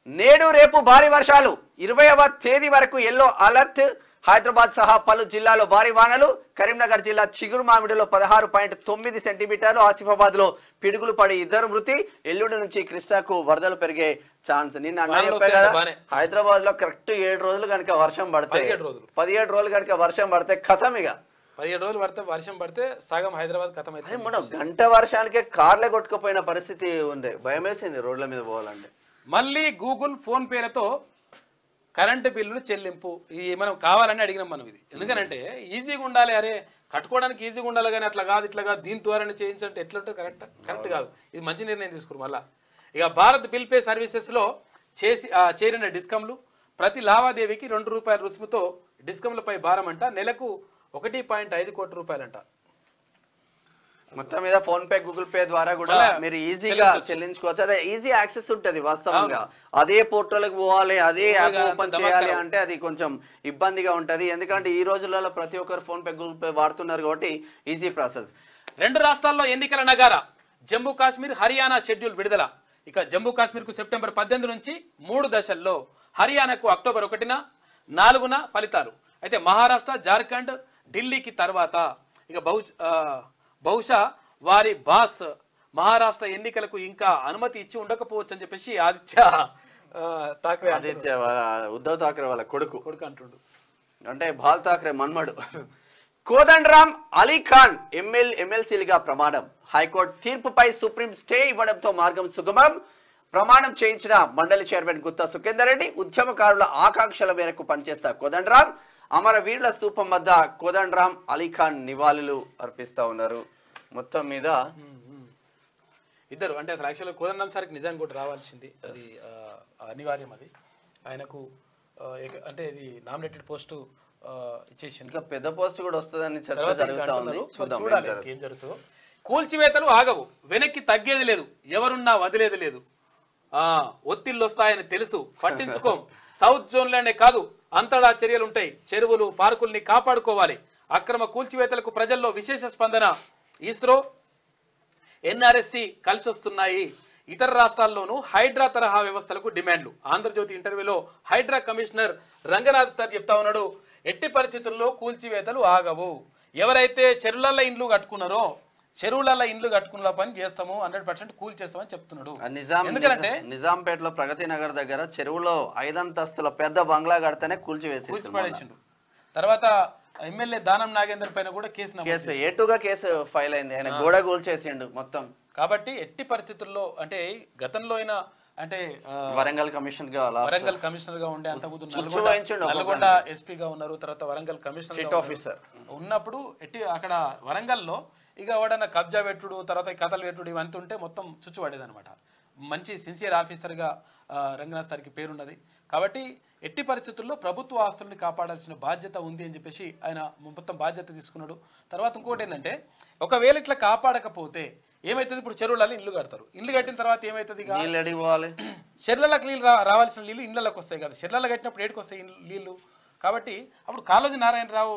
నేడు రేపు భారీ వర్షాలు 20వ తేదీ వరకు ఎల్లో అలర్ట్ హైదరాబాద్ సహా పలు జిల్లాలో భారీ వానలు కరీంనగర్ జిల్లా చిగురుమామిడిలో 16.9 సెంటీమీటర్లు ఆసిఫాబాద్ లో పిడుగులు పడి 2 మృతి ఎల్లుండి నుంచి కృష్ణాకు వరదలు పెరిగే ఛాన్స్ నిన్న అన్న చెప్పారు కదా హైదరాబాద్ లో కరెక్ట్ 7 రోజులు కనుక వర్షం పడితే 17 రోజులు కనుక వర్షం పడితే ఖతం ఇక 17 రోజులు పడితే వర్షం పడితే సగం హైదరాబాద్ ఖతం అయితే మనం గంట వర్షానికే కార్లే కొట్టుకుపోయిన పరిస్థితి ఉండే భయం వేసింది రోడ్ల మీద పోవాలంటే మళ్ళీ గూగుల్ ఫోన్ పేలతో కరెంటు బిల్లులు చెల్లింపు ఇది మనం కావాలని అడిగినాం మనం ఇది ఎందుకనంటే ఈజీగా ఉండాలి అరే కట్టుకోవడానికి ఈజీగా ఉండాలి కానీ అట్లా కాదు ఇట్లా కాదు దీని ద్వారానే చేయించంటే ఎట్లుంటే కరెక్ట్ కాదు ఇది మంచి నిర్ణయం తీసుకురు మళ్ళా ఇక భారత్ బిల్ పే సర్వీసెస్లో చేరిన డిస్కమ్లు ప్రతి లావాదేవీకి ₹2 రుసుముతో డిస్కమ్లపై భారం అంట నెలకు 1.5 కోట్ల రూపాయలంట మొత్తం మీద ఫోన్ పే గూగుల్ పే ద్వారా కూడా మీరు ఈజీగా చెల్లించుకోవచ్చు అదే ఈజీ యాక్సెస్ ఉంటుంది వాస్తవంగా అదే పోర్టల్కి పోవాలి అదే యాప్ ఓపెన్ చేయాలి అంటే అది కొంచెం ఇబ్బందిగా ఉంటది ఎందుకంటే ఈ రోజులలో ప్రతి ఒక్కరు ఫోన్ పే గూగుల్ పే వాడుతున్నారు కాబట్టి ఈజీ ప్రాసెస్ 2 రాష్ట్రాల్లో ఎన్నికల నగారా జమ్మూ కాశ్మీర్ హర్యానా షెడ్యూల్ విడుదల ఇక జమ్మూ కాశ్మీర్ కు సెప్టెంబర్ 18 నుంచి 3 దశల్లో హర్యానాకు అక్టోబర్ 1న 4న ఫలితాలు అయితే మహారాష్ట్ర జార్ఖండ్ ఢిల్లీకి తర్వాత ఇక బహుశా వారి బాస్ మహారాష్ట్ర ఎన్నికలకు ఇంకా అనుమతి ఇచ్చి ఉండకపోవచ్చు అని చెప్పేసి ఉద్ధవ్ ఠాక్రే వాళ్ళ కొడుకు అంటుండు అంటే బాల్ ఠాక్రే మన్మడు కోదండరామ్ అలీ ఖాన్ ఎమ్మెల్సీలుగా ప్రమాణం హైకోర్టు తీర్పుపై సుప్రీం స్టే ఇవ్వడంతో మార్గం సుగమం ప్రమాణం చేయించిన మండలి చైర్మన్ గుత్తా సుఖేందర్ రెడ్డి ఉద్యమకారుల ఆకాంక్షల మేరకు పనిచేస్తా కోదండరామ్ అమరవీరుల స్తూపం వద్ద కోదండరామ్ అలీ ఖాన్ నివాళులు అర్పిస్తా ఉన్నారు మొత్తం మీద ఇద్దరు అంటే అసలు యాక్చువల్గా కోదండరామ్ సార్కి నిజానికి కూడా రావాల్సింది అది అనివార్యం అది ఆయనకు అంటే ఇది నామినేటెడ్ పోస్టు ఇచ్చేసి ఇంకా పెద్ద పోస్ట్ కూడా వస్తుందని చర్చ జరుగుతా ఉంది చూడాలి ఏం జరుగుతుందో కూల్చివేతలు ఆగవు వెనక్కి తగ్గేది లేదు ఎవరున్నా వదిలేది లేదు ఒత్తిళ్ళు వస్తాయని తెలుసు పట్టించుకోం సౌత్ జోన్లోనే కాదు అంతటా చర్యలుంటాయి చెరువులు పార్కుల్ని కాపాడుకోవాలి అక్రమ కూల్చివేతలకు ప్రజల్లో విశేష స్పందన ఇస్రో ఎన్ఆర్ఎస్సి కలిసి వస్తున్నాయి ఇతర రాష్ట్రాల్లోనూ హైడ్రా తరహా వ్యవస్థలకు డిమాండ్లు ఆంధ్రజ్యోతి ఇంటర్వ్యూలో హైడ్రా కమిషనర్ రంగనాథ్ సార్ చెప్తా ఉన్నాడు ఎట్టి పరిస్థితుల్లో కూల్చివేతలు ఆగవు ఎవరైతే చెరువులలో ఇండ్లు కట్టుకున్నారో చెరువులలో ఇండ్లు కట్టుకున్న పని చేస్తాము 100% కూల్ చేస్తామని చెప్తున్నాడు ఎందుకంటే నిజాంపేటలో ప్రగతి నగర్ దగ్గర చెరువులో 5 అంతస్తుల పెద్ద బంగ్లా కడితేనే కూల్చివేసిండు తర్వాత ఎమ్మెల్యే దానం నాగేందర్ పైన కూడా కేసు ఏటుగా కేసు ఫైల్ అయింది ఆయన గోడ కూల్చేసిండు మొత్తం కాబట్టి ఎట్టి పరిస్థితుల్లో అంటే గతంలో అయినా అంటే వరంగల్ కమిషనర్ గా ఉండే అంతకుముందు నల్గొండ ఎస్పీగా ఉన్నారు తర్వాత వరంగల్ కమిషనర్ ఆఫీసర్ ఉన్నప్పుడు ఎట్టి అక్కడ వరంగల్లో ఇక ఎవడన్నా కబ్జా పెట్టుడు తర్వాత కథలు పెట్టుడు ఇవంతా ఉంటే మొత్తం చుచ్చుపడేది అనమాట. మంచి సిన్సియర్ ఆఫీసర్గా రంగనాథ్ సార్కి పేరున్నది. కాబట్టి ఎట్టి పరిస్థితుల్లో ప్రభుత్వ ఆస్తుల్ని కాపాడాల్సిన బాధ్యత ఉంది అని చెప్పేసి ఆయన మొత్తం బాధ్యత తీసుకున్నాడు. తర్వాత ఇంకోటి ఏంటంటే ఒకవేళ ఇట్లా కాపాడకపోతే ఏమవుతుంది, ఇప్పుడు చెరువులలో ఇల్లు కడతారు, ఇల్లు కట్టిన తర్వాత ఏమవుతుంది, చెర్లలకు నీళ్ళు రావాల్సిన నీళ్ళు ఇళ్ళకి వస్తాయి కదా, చెర్లలో కట్టినప్పుడు ఏడికి వస్తాయి నీళ్ళు. కాబట్టి అప్పుడు కాళోజీ నారాయణరావు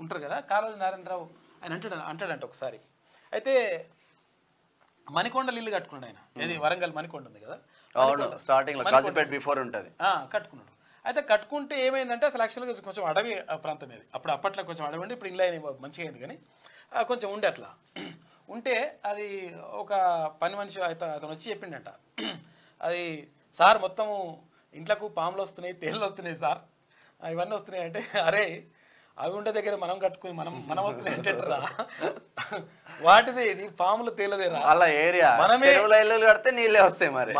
ఉంటారు కదా, కాళోజీ నారాయణరావు ఆయన అంటాడంట ఒకసారి, అయితే మణికొండలు ఇల్లు కట్టుకున్నాడు ఆయన, ఏది వరంగల్ మణికొండ ఉంది కదా, కట్టుకున్నాడు. అయితే కట్టుకుంటే ఏమైందంటే అసలు యాక్చువల్గా కొంచెం అడవి ప్రాంతం ఇది, అప్పట్లో కొంచెం అడవి ఉండి, ఇప్పుడు ఇల్లు అయినా మంచిగా అయింది, కానీ కొంచెం ఉండే అట్లా ఉంటే అది ఒక పని మనిషి అతను వచ్చి చెప్పిండట, అది సార్ మొత్తము ఇంట్లకు పాములు వస్తున్నాయి, తేళ్ళు వస్తున్నాయి సార్, ఇవన్నీ వస్తున్నాయి అంటే, అరే అవి ఉండే దగ్గర మనం కట్టుకుని మనం వస్తున్నాయి ఏంటంటారా, వాటిదే ఇది పాములు తేలదేరా,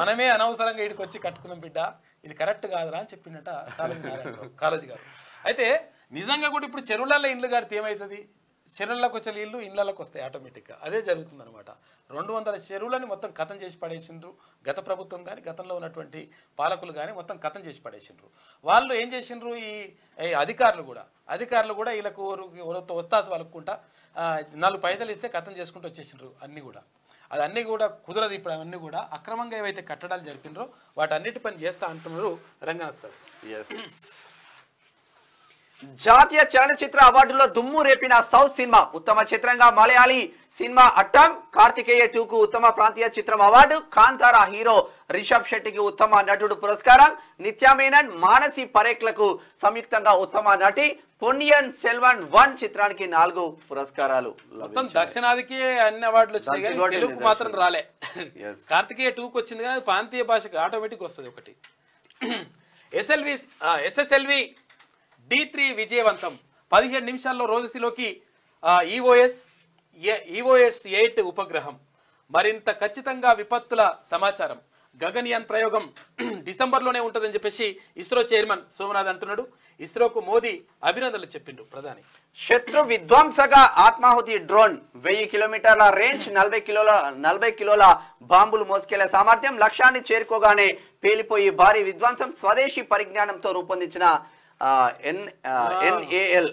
మనమే అనవసరంగా ఇడికి వచ్చి కట్టుకున్నాం బిడ్డ, ఇది కరెక్ట్ కాదురా అని చెప్పిండట కాళోజీ గారు. అయితే నిజంగా కూడా ఇప్పుడు చెరువులలో ఇండ్లు కడితే ఏమవుతుంది, చెరువులకు వచ్చే నీళ్ళు ఇళ్ళకి వస్తాయి ఆటోమేటిక్గా, అదే జరుగుతుంది అనమాట. 200 చెరువులని మొత్తం కథం చేసి పడేసిండ్రు గత ప్రభుత్వం కానీ, గతంలో ఉన్నటువంటి పాలకులు కానీ మొత్తం కథం చేసి పడేసిండ్రు. వాళ్ళు ఏం చేసిండ్రు, ఈ అధికారులు కూడా వీళ్ళకు వస్తాసు వలుక్కుంటా 4 పైసలు ఇస్తే కథం చేసుకుంటూ వచ్చేసిండ్రు అన్నీ కూడా. అదన్నీ కూడా కుదరదు. ఇప్పుడు అవన్నీ కూడా అక్రమంగా ఏవైతే కట్టడాలు జరిపినరో వాటన్నిటి పని చేస్తా అంటున్నారు రంగనాథ్. జాతీయ చలనచిత్ర అవార్డులో దుమ్ము రేపిన సౌత్ సినిమా ఉత్తమ చిత్రంగా మలయాళీ సినిమా అట్టం, కార్తికేయ 2కు ఉత్తమ ప్రాంతీయ చిత్రం అవార్డు, కాంతారా హీరో రిషబ్ శెట్టికి ఉత్తమ నటుడు పురస్కారం, నిత్యా మేనన్, మానసి పరేఖ్లకు సంయుక్తంగా ఉత్తమ నటి, పొన్నియిన్ సెల్వన్ 1 చిత్రానికి 4 పురస్కారాలు. మొత్తం దక్షిణాదికి అన్ని అవార్డులు వచ్చాయి, తెలుగుకు మాత్రం రాలే. కార్తికేయ 2కు వచ్చింది కానీ ప్రాంతీయ భాషకు ఆటోమేటిక్ వస్తుంది ఒకటి. SSLV D3 విజయవంతం, 17 నిమిషాల్లో రోజులోకి EOS 8 ఉపగ్రహం, మరింత ఖచ్చితంగా విపత్తుల సమాచారం. గగన్యాన్ ప్రయోగం డిసెంబర్లోనే ఉంటుందని చెప్పేసి ఇస్రో చైర్మన్ సోమనాథ్ అంటున్నాడు. ఇస్రోకు మోదీ అభినందనలు చెప్పిండు ప్రధాని. శత్రు విధ్వంసగా ఆత్మాహుతి డ్రోన్, 1000 కిలోమీటర్ల రేంజ్, 40 కిలోల బాంబులు మోసుకెళ్లే సామర్థ్యం, లక్ష్యాన్ని చేరుకోగానే పేలిపోయి భారీ విధ్వంసం. స్వదేశీ పరిజ్ఞానంతో రూపొందించిన NAL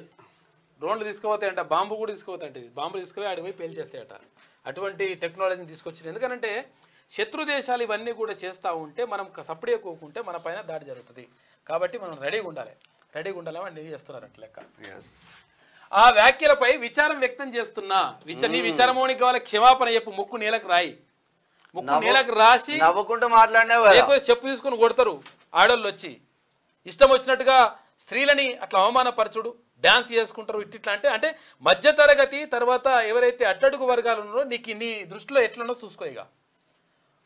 డ్రోన్లు తీసుకుపోతాయంట, బాంబు కూడా తీసుకుపోతాయంట, బాంబు తీసుకుపోయి ఆడిపోయి పేల్చేస్తాయట. అటువంటి టెక్నాలజీని తీసుకొచ్చింది. ఎందుకంటే శత్రు దేశాలు ఇవన్నీ కూడా చేస్తూ ఉంటే మనం సపరేట్ కోకుంటే మన పైన దాడి జరుగుతుంది. కాబట్టి మనం రెడీగా ఉండాలని చేస్తున్నారు అట్లా లెక్క. ఆ వ్యాఖ్యలపై విచారం వ్యక్తం చేస్తున్నా, నీ విచారమోనికి కావాలి, క్షమాపణ చెప్పు, ముక్కు నేలకు రాయి, ముక్కు నేలకు రాసి నవ్వుకుంటూ మాట్లాడినా చెప్పు తీసుకుని కొడతారు ఆడోళ్ళు వచ్చి, ఇష్టం వచ్చినట్టుగా స్త్రీలని అట్లా అవమానపరచుడు, డ్యాన్స్ చేసుకుంటారు ఇట్లా. అంటే మధ్యతరగతి తర్వాత ఎవరైతే అట్టడుగు వర్గాలు ఉన్నారో నీ దృష్టిలో ఎట్లున్నో చూసుకోయిగా.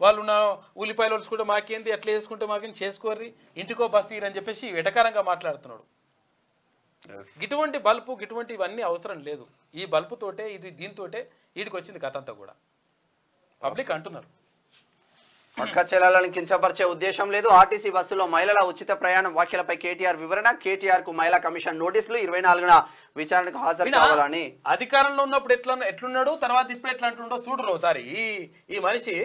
వాళ్ళు ఉల్లిపాయలు వలుచుకుంటే మాకేంది, ఎట్లా చేసుకుంటే మాకేంది, చేసుకోర్రి, ఇంటికో బస్ తీరని చెప్పేసి వెటకారంగా మాట్లాడుతున్నాడు. ఇటువంటి బల్బు ఇటువంటి ఇవన్నీ అవసరం లేదు. ఈ బల్బు తోటే దీంతోటే వీడికి వచ్చింది కథ అంతా కూడా పబ్లిక్ అంటున్నారు. అక్క చెల్లెలను కించపరిచే ఉద్దేశం లేదు. ఆర్టీసీ బస్సులో మహిళల ఉచిత ప్రయాణం వ్యాఖ్యలపై కేటీఆర్ వివరణ, కేటీఆర్ కు మహిళా కమిషన్ నోటీసులు, 24న విచారణకు హాజరు కావాలని. అధికారంలో ఉన్నప్పుడు ఎట్లున్నాడు, తర్వాత ఇప్పుడు ఎట్లా అంటుండో చూడరు ఒకసారి ఈ మనిషి.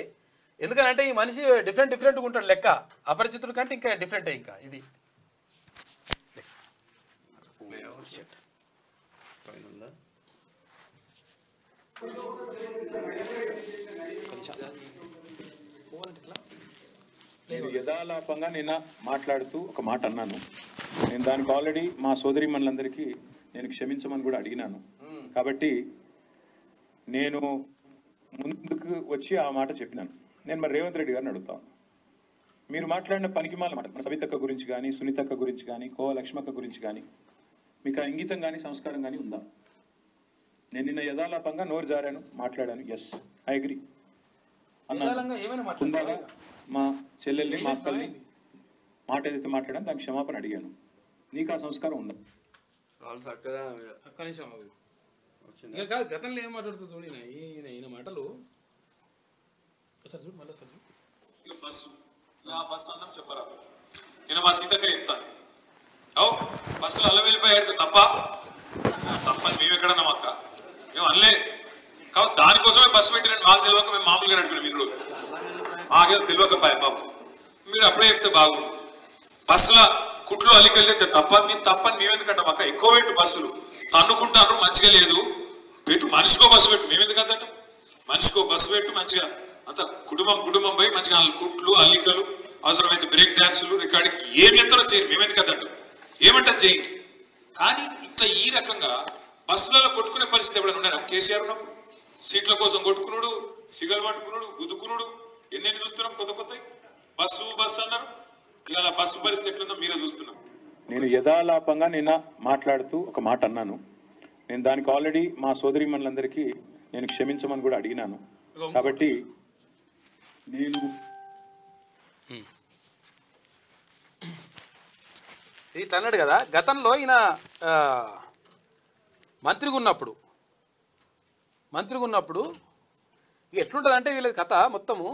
ఎందుకంటే ఈ మనిషి డిఫరెంట్గా ఉంటాడు లెక్క, అపరిచితుడు కంటే ఇంకా డిఫరెంట్. ఇంకా ఇది నేను యథాలాపంగా నిన్న మాట్లాడుతూ ఒక మాట అన్నాను. నేను దానికి ఆల్రెడీ మా సోదరీమణులందరికీ నేను క్షమించమని కూడా అడిగినాను. కాబట్టి నేను ముందుకు వచ్చి ఆ మాట చెప్పినాను. నేను మరి రేవంత్ రెడ్డి గారిని అడుగుతాను, మీరు మాట్లాడిన పనికిమాల మాట, మన సవితక్క గురించి కానీ, సునీతక్క గురించి కానీ, కోవ లక్ష్మక్క గురించి కానీ మీకు ఆ ఇంగితం కానీ సంస్కారం కానీ ఉందా? నేను నిన్న యథాలాపంగా నోరు జారాను, మాట్లాడాను. ఎస్, ఐ అగ్రీ అన్నాను. మా చెల్లెల్ని, మా అక్కల్ని మాట ఏదైతే మాట్లాడాను దానికి క్షమాపణ అడిగాను. నీకు ఆ సంస్కారం ఉందా? గతంలో ఏం మాట్లాడుతుంది ఈయన మాటలు. బస్సు అందం చెప్పరా, నేను మా సీతక్క చెప్తాను. బస్సులో అల్ల వెళ్ళిపోయారు తప్పని మేము ఎక్కడన్నాం అక్క, మేము అనలే. కాబట్టి దానికోసమే బస్సు పెట్టినట్టు మాకు తెలియక మేము మామూలుగా నడిపినాం మీరు మాకేదో తెలియకపోయా పాపం మీరు అప్పుడే చెప్తే బాగుంది బస్సుల కుట్లు అల్లికెళ్తే తప్ప మేము తప్పని మేమెందుకంటాం అక్క ఎక్కువ పెట్టు బస్సులు తన్నుకుంటారు మంచిగా లేదు పెట్టు మనిషికో బస్సు పెట్టు మేమెందుకంటాం మనిషికో బస్సు పెట్టు మంచిగా అంత కుటుంబం పోయి మంచిగా కుట్లు అల్లికలు అవసరమైతే బ్రేక్ డాన్సులు రికార్డింగ్ ఏమి ఎంతలో చేయరు మేమెందుకంటాం ఏమంటారు చేయండి కానీ ఇట్లా ఈ రకంగా బస్సులలో కొట్టుకునే పరిస్థితి ఎప్పుడైనా ఉన్నారా కేసీఆర్ ఉన్నప్పుడు సీట్ల కోసం కొట్టుకున్నాడు సిగలు పట్టుకున్నాడు గుద్దుకున్నాడు ఎన్నెన్ని చూస్తున్నాం కొత్త బస్సు అన్నారు ఇలా బస్సు పరిస్థితి ఎట్లుందో మీరే చూస్తున్నారు నేను యథాలాపంగా నిన్న మాట్లాడుతూ ఒక మాట అన్నాను నేను దానికి ఆల్రెడీ మా సోదరీమణులందరికీ నేను క్షమించమని కూడా అడిగినాను కాబట్టి నేను ఇట్లా అన్నాడు కదా గతంలో ఈయన మంత్రిగా ఉన్నప్పుడు ఎట్లుంటుంది అంటే వీళ్ళ కథ మొత్తము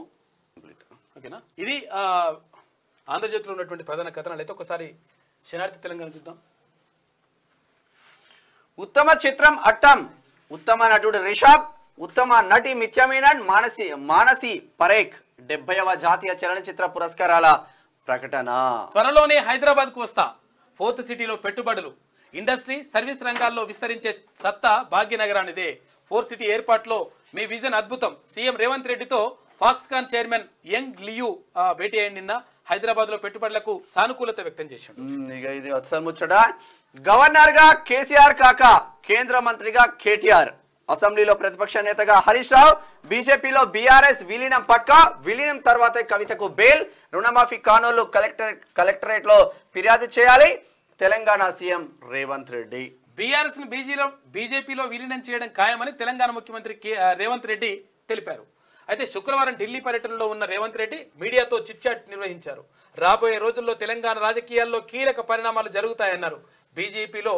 ఓకేనా ఇది ఆంధ్రజ్యోతిలో ఉన్నటువంటి ప్రధాన కథనాలు అయితే ఒకసారి శనార్థి తెలంగాణ చూద్దాం. ఉత్తమ చిత్రం అట్టం, ఉత్తమ నటుడు రిషబ్, ఉత్తమ నటి మిథ్యా మీనన్, మానసి పరేఖ్ 70వ జాతీయ చలనచిత్ర పురస్కారాల ప్రకటన. త్వరలోనే హైదరాబాద్ కు వస్తా, ఫోర్త్ సిటీలో పెట్టుబడులు, ఇండస్ట్రీ సర్వీస్ రంగాల్లో విస్తరించే సత్తా భాగ్యనగరానిదే, ఫోర్త్ సిటీ ఏర్పాటులో మీ విజన్ అద్భుతం, సీఎం రేవంత్ రెడ్డితో ఫాక్స్కాన్ చైర్మన్ యంగ్ లియూ భేటీ అయ్యి నిన్న హైదరాబాద్ లో పెట్టుబడులకు సానుకూలత వ్యక్తం చేశాడు. ఇక ఇది అసలు ముచ్చట. గవర్నర్ గా కేసీఆర్ కాక కేంద్ర మంత్రిగా కేటీఆర్, అసెంబ్లీలో ప్రతిపక్ష నేతగా హరీష్ రావు, బీజేపీలో బీఆర్ఎస్ విలీనం పక్క, విలీనం తర్వాతే కవితకు బెయిల్, రుణమాఫీ కానోళ్లు కలెక్టరేట్ లో ఫిర్యాదు చేయాలి, తెలంగాణ సీఎం రేవంత్ రెడ్డి. బీఆర్ఎస్ ను బీజేపీలో విలీనం చేయడం ఖాయమని తెలంగాణ ముఖ్యమంత్రి రేవంత్ రెడ్డి తెలిపారు. అయితే శుక్రవారం ఢిల్లీ పర్యటనలో ఉన్న రేవంత్ రెడ్డి మీడియాతో చిట్చాట్ నిర్వహించారు. రాబోయే రోజుల్లో తెలంగాణ రాజకీయాల్లో కీలక పరిణామాలు జరుగుతాయన్నారు. బీజేపీలో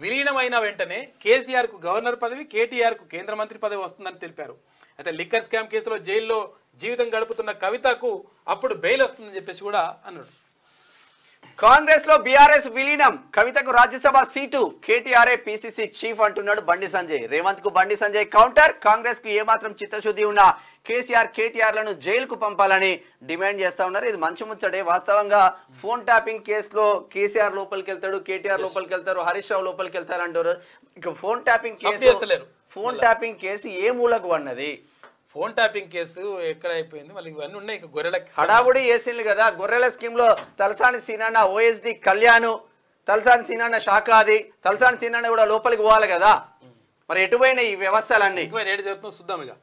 విలీనమైన వెంటనే కేసీఆర్ కు గవర్నర్ పదవి, కేటీఆర్ కు కేంద్ర మంత్రి పదవి వస్తుందని తెలిపారు. అయితే లిక్కర్ స్కామ్ కేసులో జైల్లో జీవితం గడుపుతున్న కవితకు అప్పుడు బెయిల్ వస్తుందని చెప్పేసి కూడా అన్నాడు. కాంగ్రెస్ లో బీఆర్ఎస్ విలీనం, కవితకు రాజ్యసభ సీటు, కేటీఆర్ఏ పీసీసీ చీఫ్ అంటున్నాడు బండి సంజయ్. రేవంత్ కు బండి సంజయ్ కౌంటర్, కాంగ్రెస్ కు ఏమాత్రం చిత్తశుద్ధి ఉన్నా కేసీఆర్ లను జైలుకు పంపాలని డిమాండ్ చేస్తా ఉన్నారు. ఇది మంచి ముచ్చటే. వాస్తవంగా ఫోన్ ట్యాపింగ్ కేసులో కేసీఆర్ లోపలికి వెళ్తాడు, కేటీఆర్ లోపలికి వెళ్తారు, హరీష్ రావు లోపలికి వెళ్తారు అంటారు. ఇక ఫోన్ ట్యాపింగ్ కేసు ఏ మూలకు పడినది? ఫోన్ ట్యాపింగ్ కేసు ఎక్కడ అయిపోయింది? మళ్ళీ ఇవన్నీ ఉన్నాయి. ఇక గొర్రెల హడావుడి వేసింది కదా. గొర్రెల స్కీమ్ లో తలసాని సీనన్న ఓఎస్డి కళ్యాణ్, తలసాని సీనన్న షాకాది, తలసాని సీనన్న కూడా లోపలికి పోవాలి కదా. మరి ఎటువైన ఈ వ్యవస్థలన్నీ రేటు జరుగుతుందో చూద్దాం. ఇక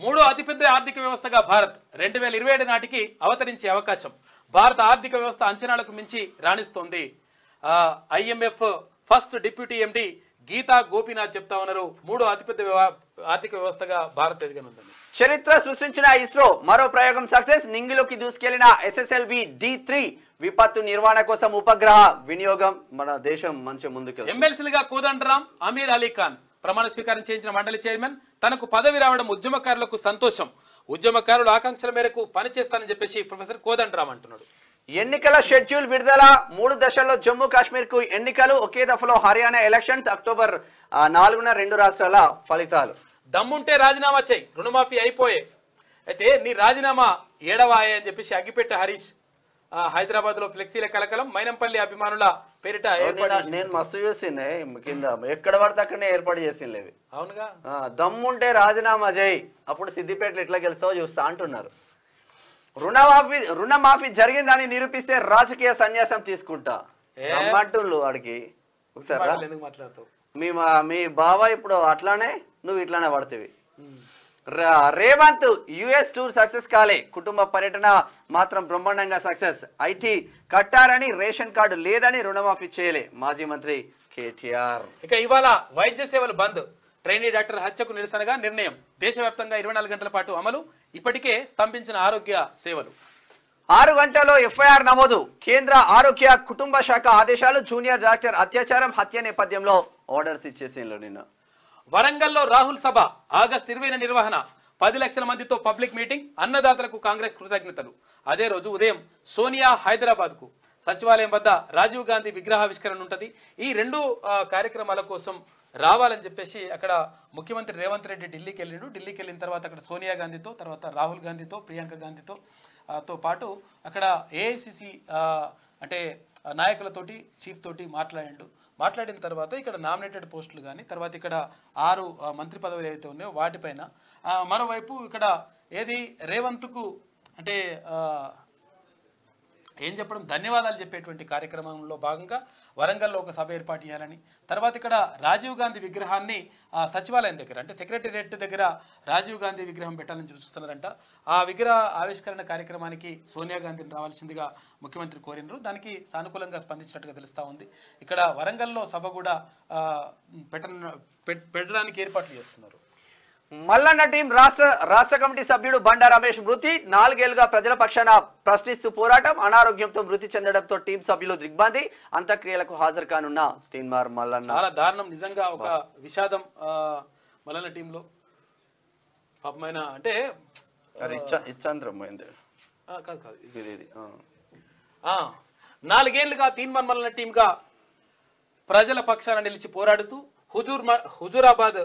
మూడో అతిపెద్ద ఆర్థిక వ్యవస్థగా భారత్ 2027 నాటికి అవతరించే అవకాశం. భారత ఆర్థిక వ్యవస్థ అంచనాలకు మించి రాణిస్తోంది. IMF ఫస్ట్ డిప్యూటీ ఎండి గీతా గోపీనాథ్ చెప్తా ఉన్నారు. మూడో అతిపెద్ద ఆర్థిక వ్యవస్థగా భారత్ ఎదగనుందని. చరిత్ర సృష్టించిన ఇస్రో మరో ప్రయోగం సక్సెస్. నింగిలోకి దూసుకెళ్లిన SSLV D3 విపత్తు నిర్వహణ కోసం ఉపగ్రహ వినియోగం. మన దేశం మంచి ముందుకు. ఎమ్మెల్సీలుగా కోదండరాం, అమీర్ అలీ ఖాన్ ప్రమాణ స్వీకారం చేయించిన మండలి చైర్మన్. తనకు పదవి రావడం ఉద్యమకారులకు సంతోషం, ఉద్యమకారుల ఆకాంక్షల మేరకు పనిచేస్తానని చెప్పేసి ప్రొఫెసర్ కోదండరాం అంటున్నాడు. ఎన్నికల షెడ్యూల్ విడుదల. 3 దశల్లో జమ్మూ కాశ్మీర్ కు ఎన్నికలు, ఒకే దఫలో హర్యానా ఎలక్షన్స్. అక్టోబర్ 4న 2 రాష్ట్రాల ఫలితాలు. దమ్ముంటే రాజీనామా చేయి, రుణమాఫీ అయిపోయే. అయితే నీ రాజీనామా ఏడవాయే అని చెప్పేసి అగ్గిపెట్ట హరీష్ హైదరాబాద్ లో ఫ్లెక్సీల కలకలం. మైనంపల్లి అభిమానుల పేరిట నేను మస్తు చూసిండే కింద, ఎక్కడ పడితే అక్కడనే ఏర్పాటు చేసిండేవి. అవునుగా. దమ్ముంటే రాజీనామా చేయి, అప్పుడు సిద్దిపేటలో ఎట్లా గెలుస్తావో చూస్తా అంటున్నారు. రుణమాఫీ జరిగిందని నిరూపిస్తే రాజకీయ సన్యాసం తీసుకుంటా అంటుళ్ళు వాడికి. ఒకసారి ఎందుకు మాట్లాడుతావు? మీ బావ ఇప్పుడు అట్లానే, నువ్వు ఇట్లానే పడుతుంది. రేవంత్ US టూర్ సక్సెస్ కాలే, కుటుంబ పర్యటన మాత్రం బ్రహ్మాండంగా సక్సెస్. IT కట్టారని, రేషన్ కార్డు లేదని రుణమాఫీ చేయలే మాజీ మంత్రి కేటీఆర్. ఇక ఇవాళ వైద్య సేవలు బంద్, ట్రైనీ డాక్టర్ హత్యకు నిరసనగా నిర్ణయం. దేశవ్యాప్తంగా 24 గంటల పాటు అమలు. ఇప్పటికే స్తంభించిన ఆరోగ్య సేవలు. 6 గంటల్లో FIR నమోదు. కేంద్ర ఆరోగ్య కుటుంబ శాఖ ఆదేశాలు. జూనియర్ డాక్టర్ అత్యాచారం హత్య నేపథ్యంలో ఆర్డర్స్ ఇచ్చేసిండ్రు నిన్న. వరంగల్లో రాహుల్ సభ ఆగస్టు 20న నిర్వహణ. 10 లక్షల మందితో పబ్లిక్ మీటింగ్. అన్నదాతలకు కాంగ్రెస్ కృతజ్ఞతలు. అదే రోజు ఉదయం సోనియా హైదరాబాద్ కు సచివాలయం వద్ద రాజీవ్ గాంధీ విగ్రహావిష్కరణ ఉంటుంది. ఈ 2 కార్యక్రమాల కోసం రావాలని చెప్పేసి అక్కడ ముఖ్యమంత్రి రేవంత్ రెడ్డి ఢిల్లీకి వెళ్ళిండు. ఢిల్లీకి వెళ్ళిన తర్వాత అక్కడ సోనియా గాంధీతో, తర్వాత రాహుల్ గాంధీతో, ప్రియాంక గాంధీతో తో పాటు అక్కడ ఏఐసిసి అంటే నాయకులతోటి చీఫ్ తోటి మాట్లాడిన తర్వాత ఇక్కడ నామినేటెడ్ పోస్టులు కానీ, తర్వాత ఇక్కడ 6 మంత్రి పదవులు ఏవైతే ఉన్నాయో వాటిపైన, మరోవైపు ఇక్కడ ఏది రేవంత్కు అంటే ఏం చెప్పడం, ధన్యవాదాలు చెప్పేటువంటి కార్యక్రమంలో భాగంగా వరంగల్లో ఒక సభ ఏర్పాటు చేయాలని, తర్వాత ఇక్కడ రాజీవ్ గాంధీ విగ్రహాన్ని సచివాలయం దగ్గర అంటే సెక్రటేరియట్ దగ్గర రాజీవ్ గాంధీ విగ్రహం పెట్టాలని చూస్తున్నారంట. ఆ విగ్రహ ఆవిష్కరణ కార్యక్రమానికి సోనియా గాంధీని రావాల్సిందిగా ముఖ్యమంత్రి కోరినారు. దానికి సానుకూలంగా స్పందించినట్టుగా తెలుస్తూ ఉంది. ఇక్కడ వరంగల్లో సభ కూడా పెట్టడానికి ఏర్పాట్లు చేస్తున్నారు. మల్లన్న టీం రాష్ట్ర కమిటీ సభ్యుడు బండా రమేష్ మృతి. 4 ఏళ్లుగా ప్రజల పక్షాన ప్రశ్నిస్తూ పోరాటం. అనారోగ్యంతో మృతి చెందడంతో టీం సభ్యులు దిగ్భ్రాంతి. అంత్యక్రియలకు హాజరు కానున్న తీన్మార్ మల్లన్న. చాలా దారుణం నిజంగా, ఒక విషాదం మల్లన్న టీంలో. పాపమైన అంటే ఇచ్చాంధ్రం పోయింది కాదు 4 ఏళ్లుగా తీన్మార్ మల్లన్న టీంగా ప్రజల పక్షాన నిలిచి పోరాడుతూ హుజూరాబాద్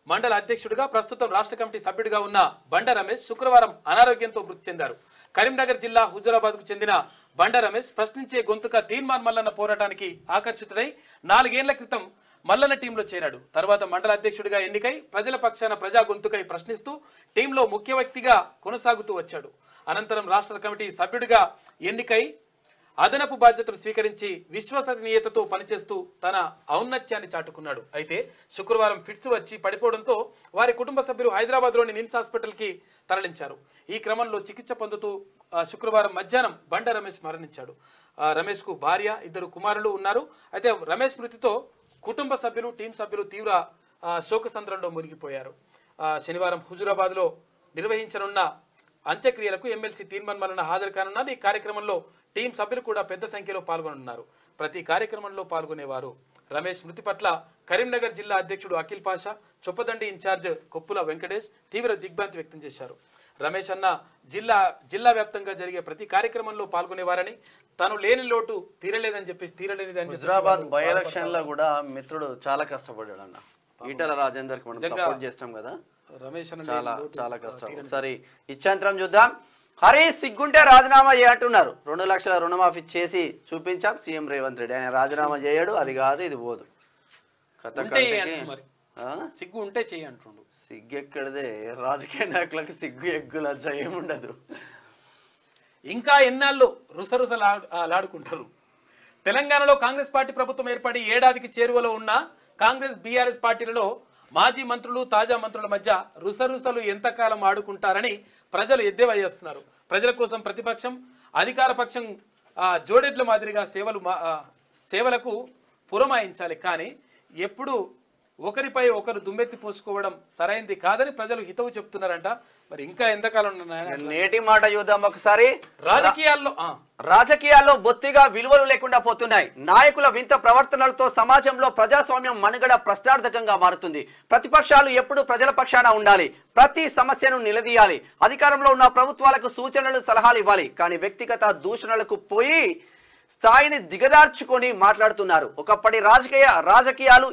మండల అధ్యక్షుడిగా, ప్రస్తుతం రాష్ట్ర కమిటీ సభ్యుడిగా ఉన్న బండా రమేష్ శుక్రవారం అనారోగ్యంతో మృతి చెందారు. కరీంనగర్ జిల్లా హుజూరాబాద్కు చెందిన బండా రమేష్ ప్రశ్నించే గొంతుగా తీన్మార్ మల్లన్న పోరాటానికి ఆకర్షితుడై 4 ఏళ్ల క్రితం మల్లన్న టీంలో చేరాడు. తర్వాత మండల అధ్యక్షుడిగా ఎన్నికై ప్రజల పక్షాన ప్రజా గొంతుకై ప్రశ్నిస్తూ టీంలో ముఖ్య వ్యక్తిగా కొనసాగుతూ వచ్చాడు. అనంతరం రాష్ట్ర కమిటీ సభ్యుడిగా ఎన్నికై అదనపు బాధ్యతలు స్వీకరించి విశ్వసనీయతతో పనిచేస్తూ తన ఔన్నత్యాన్ని చాటుకున్నాడు. అయితే శుక్రవారం ఫిట్స్ వచ్చి పడిపోవడంతో వారి కుటుంబ సభ్యులు హైదరాబాద్లోని నిమ్స్ హాస్పిటల్కి తరలించారు. ఈ క్రమంలో చికిత్స పొందుతూ శుక్రవారం మధ్యాహ్నం బండా రమేష్ మరణించాడు. రమేష్కు భార్య, 2 కుమారులు ఉన్నారు. అయితే రమేష్ మృతితో కుటుంబ సభ్యులు, టీం సభ్యులు తీవ్ర శోకసంద్రంలో మునిగిపోయారు. శనివారం హుజూరాబాద్లో నిర్వహించనున్న అంత్యక్రియలకు ఎమ్మెల్సీ తీన్మార్ మల్లన్న హాజరు కానున్నారు. ఈ కార్యక్రమంలో టీం సభ్యులు కూడా పెద్ద సంఖ్యలో పాల్గొనున్నారు. ప్రతి కార్యక్రమంలో పాల్గొనేవారు. రమేష్ మృతి పట్ల కరీంనగర్ జిల్లా అధ్యక్షుడు అఖిల్ పాషా, చొప్పదండి ఇన్ఛార్జ్ కొప్పుల వెంకటేష్ తీవ్ర దిగ్భ్రాంతి వ్యక్తం చేశారు. రమేష్ అన్న జిల్లా వ్యాప్తంగా జరిగే ప్రతి కార్యక్రమంలో పాల్గొనేవారని, తాను లేని లోటు తీరలేదని తీరలేనిదని. హుజూరాబాద్ బై ఎలక్షన్ లో కూడా మిత్రుడు చాలా కష్టపడ్డాడు అన్న. ఈటల రాజేందర్ కి మనం సపోర్ట్ చేస్తాం కదా, రమేష్ అన్న చాలా కష్టం. ఒకసారి ఇచ్చాంతరం చూద్దాం. హరీష్ సిగ్గుంటే రాజీనామా చేయట్టున్నారు. 2 లక్షల రుణమాఫీ చేసి చూపించాం సీఎం రేవంత్ రెడ్డి. ఆయన రాజీనామా చేయడు, అది కాదు ఇది పోదు. సిగ్గు ఉంటే చేయి అంటుండు. సిగ్గు ఎక్కడదే, రాజకీయ నాయకులకు సిగ్గు ఎగ్గు లజ్జ ఏముండదు. ఇంకా ఎన్నాళ్ళు రుసరుసలాడుకుంటారు. తెలంగాణలో కాంగ్రెస్ పార్టీ ప్రభుత్వం ఏర్పడి ఏడాదికి చేరువలో ఉన్న కాంగ్రెస్ బీఆర్ఎస్ పార్టీలలో మాజీ మంత్రులు, తాజా మంత్రుల మధ్య రుసరుసలు ఎంతకాలం ఆడుకుంటారని ప్రజలు ఎద్దేవా చేస్తున్నారు. ప్రజల కోసం ప్రతిపక్షం, అధికార పక్షం జోడెడ్ల మాదిరిగా సేవలకు పురమాయించాలి. కానీ ఎప్పుడు ఒకరిపై ఒకరు దుమ్మెత్తి పోసుకోవడం సరైంది కాదని ప్రజలు హితవు చెప్తున్నారంట. మరి ఇంకా ఎంతకాలం నేటి మాట చూద్దాం ఒకసారి. రాజకీయాల్లో బొత్తిగా విలువలు లేకుండా పోతున్నాయి. నాయకుల వింత ప్రవర్తనలతో సమాజంలో ప్రజాస్వామ్యం మనుగడ ప్రశ్నార్థకంగా మారుతుంది. ప్రతిపక్షాలు ఎప్పుడు ప్రజల పక్షాన ఉండాలి, ప్రతి సమస్యను నిలదీయాలి, అధికారంలో ఉన్న ప్రభుత్వాలకు సూచనలు, సలహాలు ఇవ్వాలి. కానీ వ్యక్తిగత దూషణలకు పోయి స్థాయిని దిగదార్చుకొని మాట్లాడుతున్నారు. ఒకప్పటి రాజకీయాలు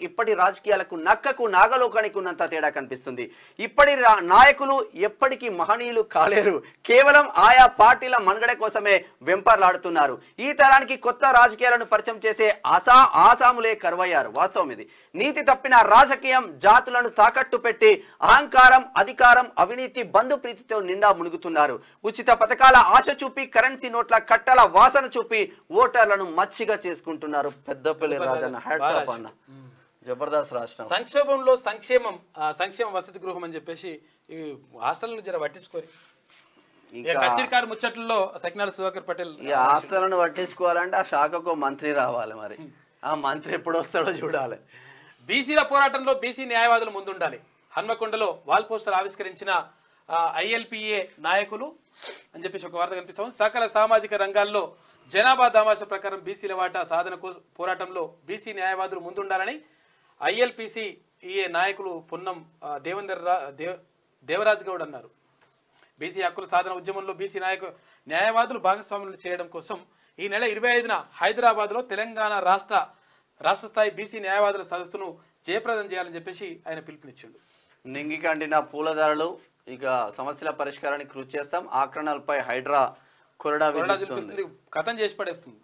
ఇప్పటి రాజకీయాలకు నక్కకు నాగలోకానికి ఉన్నంత తేడా కనిపిస్తుంది. ఇప్పటి నాయకులు ఎప్పటికీ మహనీయులు కాలేరు, కేవలం ఆయా పార్టీల మనుగడ కోసమే వెంపర్లాడుతున్నారు. ఈ తరానికి కొత్త రాజకీయాలను పరిచయం చేసే ఆసాములే కరువయ్యారు. వాస్తవం ఇది. నీతి తప్పిన రాజకీయం జాతులను తాకట్టు పెట్టి అహంకారం, అధికారం, అవినీతి, బంధు ప్రీతితో నిండా మునుగుతున్నారు. ఉచిత పథకాల ఆశ చూపి, కరెన్సీ నోట్ల కట్టల వాసన చూపి ఓటర్లను మచ్చిగా చేసుకుంటున్నారు. పెద్దపల్లి రాజన్న హ్యాట్స్ ఆఫ్ అన్న, జబర్దస్త్ రాష్ట్రం. సంక్షోభంలో సంక్షేమ వసతి గృహం అని చెప్పేసి ఈ హాస్టల్ జర పట్టించుకోరు. కచ్చిరికారు ముచ్చట్లలో సకినాల సుధాకర్ పటేల్ ఈ హాస్టల్ను పట్టించుకోవాలంటే ఆ శాఖకు మంత్రి రావాలి. మరి ఆ మంత్రి ఎప్పుడు వస్తాడో చూడాలి. బీసీల పోరాటంలో బీసీ న్యాయవాదులు ముందుండాలి. హన్మకొండలో వాల్ పోస్టర్ ఆవిష్కరించిన ఐఎల్పిఏ నాయకులు అని చెప్పేసి ఒక వార్త కనిపిస్తాం. సకల సామాజిక రంగాల్లో జనాభా దామాష ప్రకారం బీసీల వాటా సాధన పోరాటంలో బీసీ న్యాయవాదులు ముందుండాలని ఐఎల్పిసిఏ నాయకులు పొన్నం దేవరాజ్ గౌడ్ అన్నారు. బీసీ హక్కుల సాధన ఉద్యమంలో బీసీ న్యాయవాదులు భాగస్వాములను చేయడం కోసం ఈ నెల 25న హైదరాబాద్లో తెలంగాణ రాష్ట్ర స్థాయి బీసీ న్యాయవాదుల సదస్సును జయప్రదం చేయాలని చెప్పేసి ఆయన పిలుపునిచ్చిండు. నింగి కంటిన పూలదారులు ఇక సమస్యల పరిష్కారానికి కృషి చేస్తాం. ఆక్రమణలపై హైడ్రా కొరడా విధిస్తుంది. కథం చేసి పడేస్తుంది.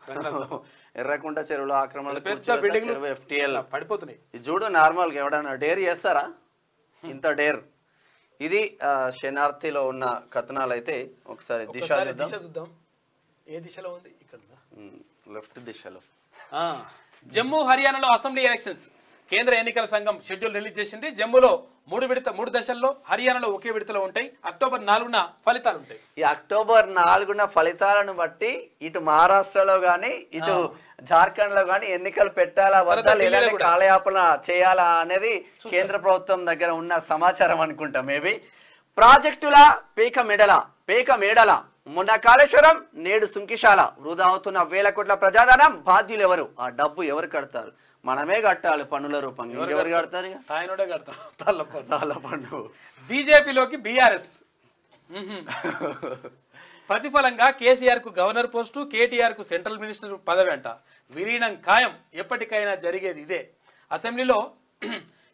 ఎర్రకుంట చెరువులో ఆక్రమణలు FTL పడిపోతున్నాయి. ఇది చూడు నార్మల్గా ఎవడన్నా డేర్ చేస్తారా ఇంత డేర్? ఇది శనార్థిలో ఉన్న కథనాలు అయితే ఒకసారి దిశ చూద్దాం. ఏ దిశలో ఉంది? ఇక్కడ లెఫ్ట్ దిశలో. జమ్మూ హర్యానాలో అసెంబ్లీ ఎలక్షన్స్ కేంద్ర ఎన్నికల సంఘం షెడ్యూల్ రిలీజ్ చేసింది. జమ్మూలో 3 దశల్లో, హర్యానాలో ఒకే విడతలో ఉంటాయి. అక్టోబర్ 4న ఫలితాలు ఉంటాయి. ఈ అక్టోబర్ 4న ఫలితాలను బట్టి ఇటు మహారాష్ట్రలో గానీ ఇటు జార్ఖండ్ లో గానీ ఎన్నికలు పెట్టాలా వద్దా లేదా కాలయాపన చేయాలా అనేది కేంద్ర ప్రభుత్వం దగ్గర ఉన్న సమాచారం అనుకుంటా. మేబీ ప్రాజెక్టుల పేక మేడల మొన్న కాళేశ్వరం, నేడు సుంకిశాల, వృధా అవుతున్న వేల కోట్ల ప్రజాధనం, బాధ్యులు ఎవరు? ఆ డబ్బు ఎవరు కడతారు? మనమే కట్టాలి పన్నుల రూపంగా. ఎవరు కడతారు? ఆయనోడే కడతారు. తాళ్ళ పన్ను. బీజేపీలోకి బీఆర్ఎస్. ప్రతిఫలంగా కేసీఆర్ కు గవర్నర్ పోస్టు, కేటీఆర్ కు సెంట్రల్ మినిస్టర్ పదవి అంట. విలీనం ఖాయం. ఎప్పటికైనా జరిగేది ఇదే. అసెంబ్లీలో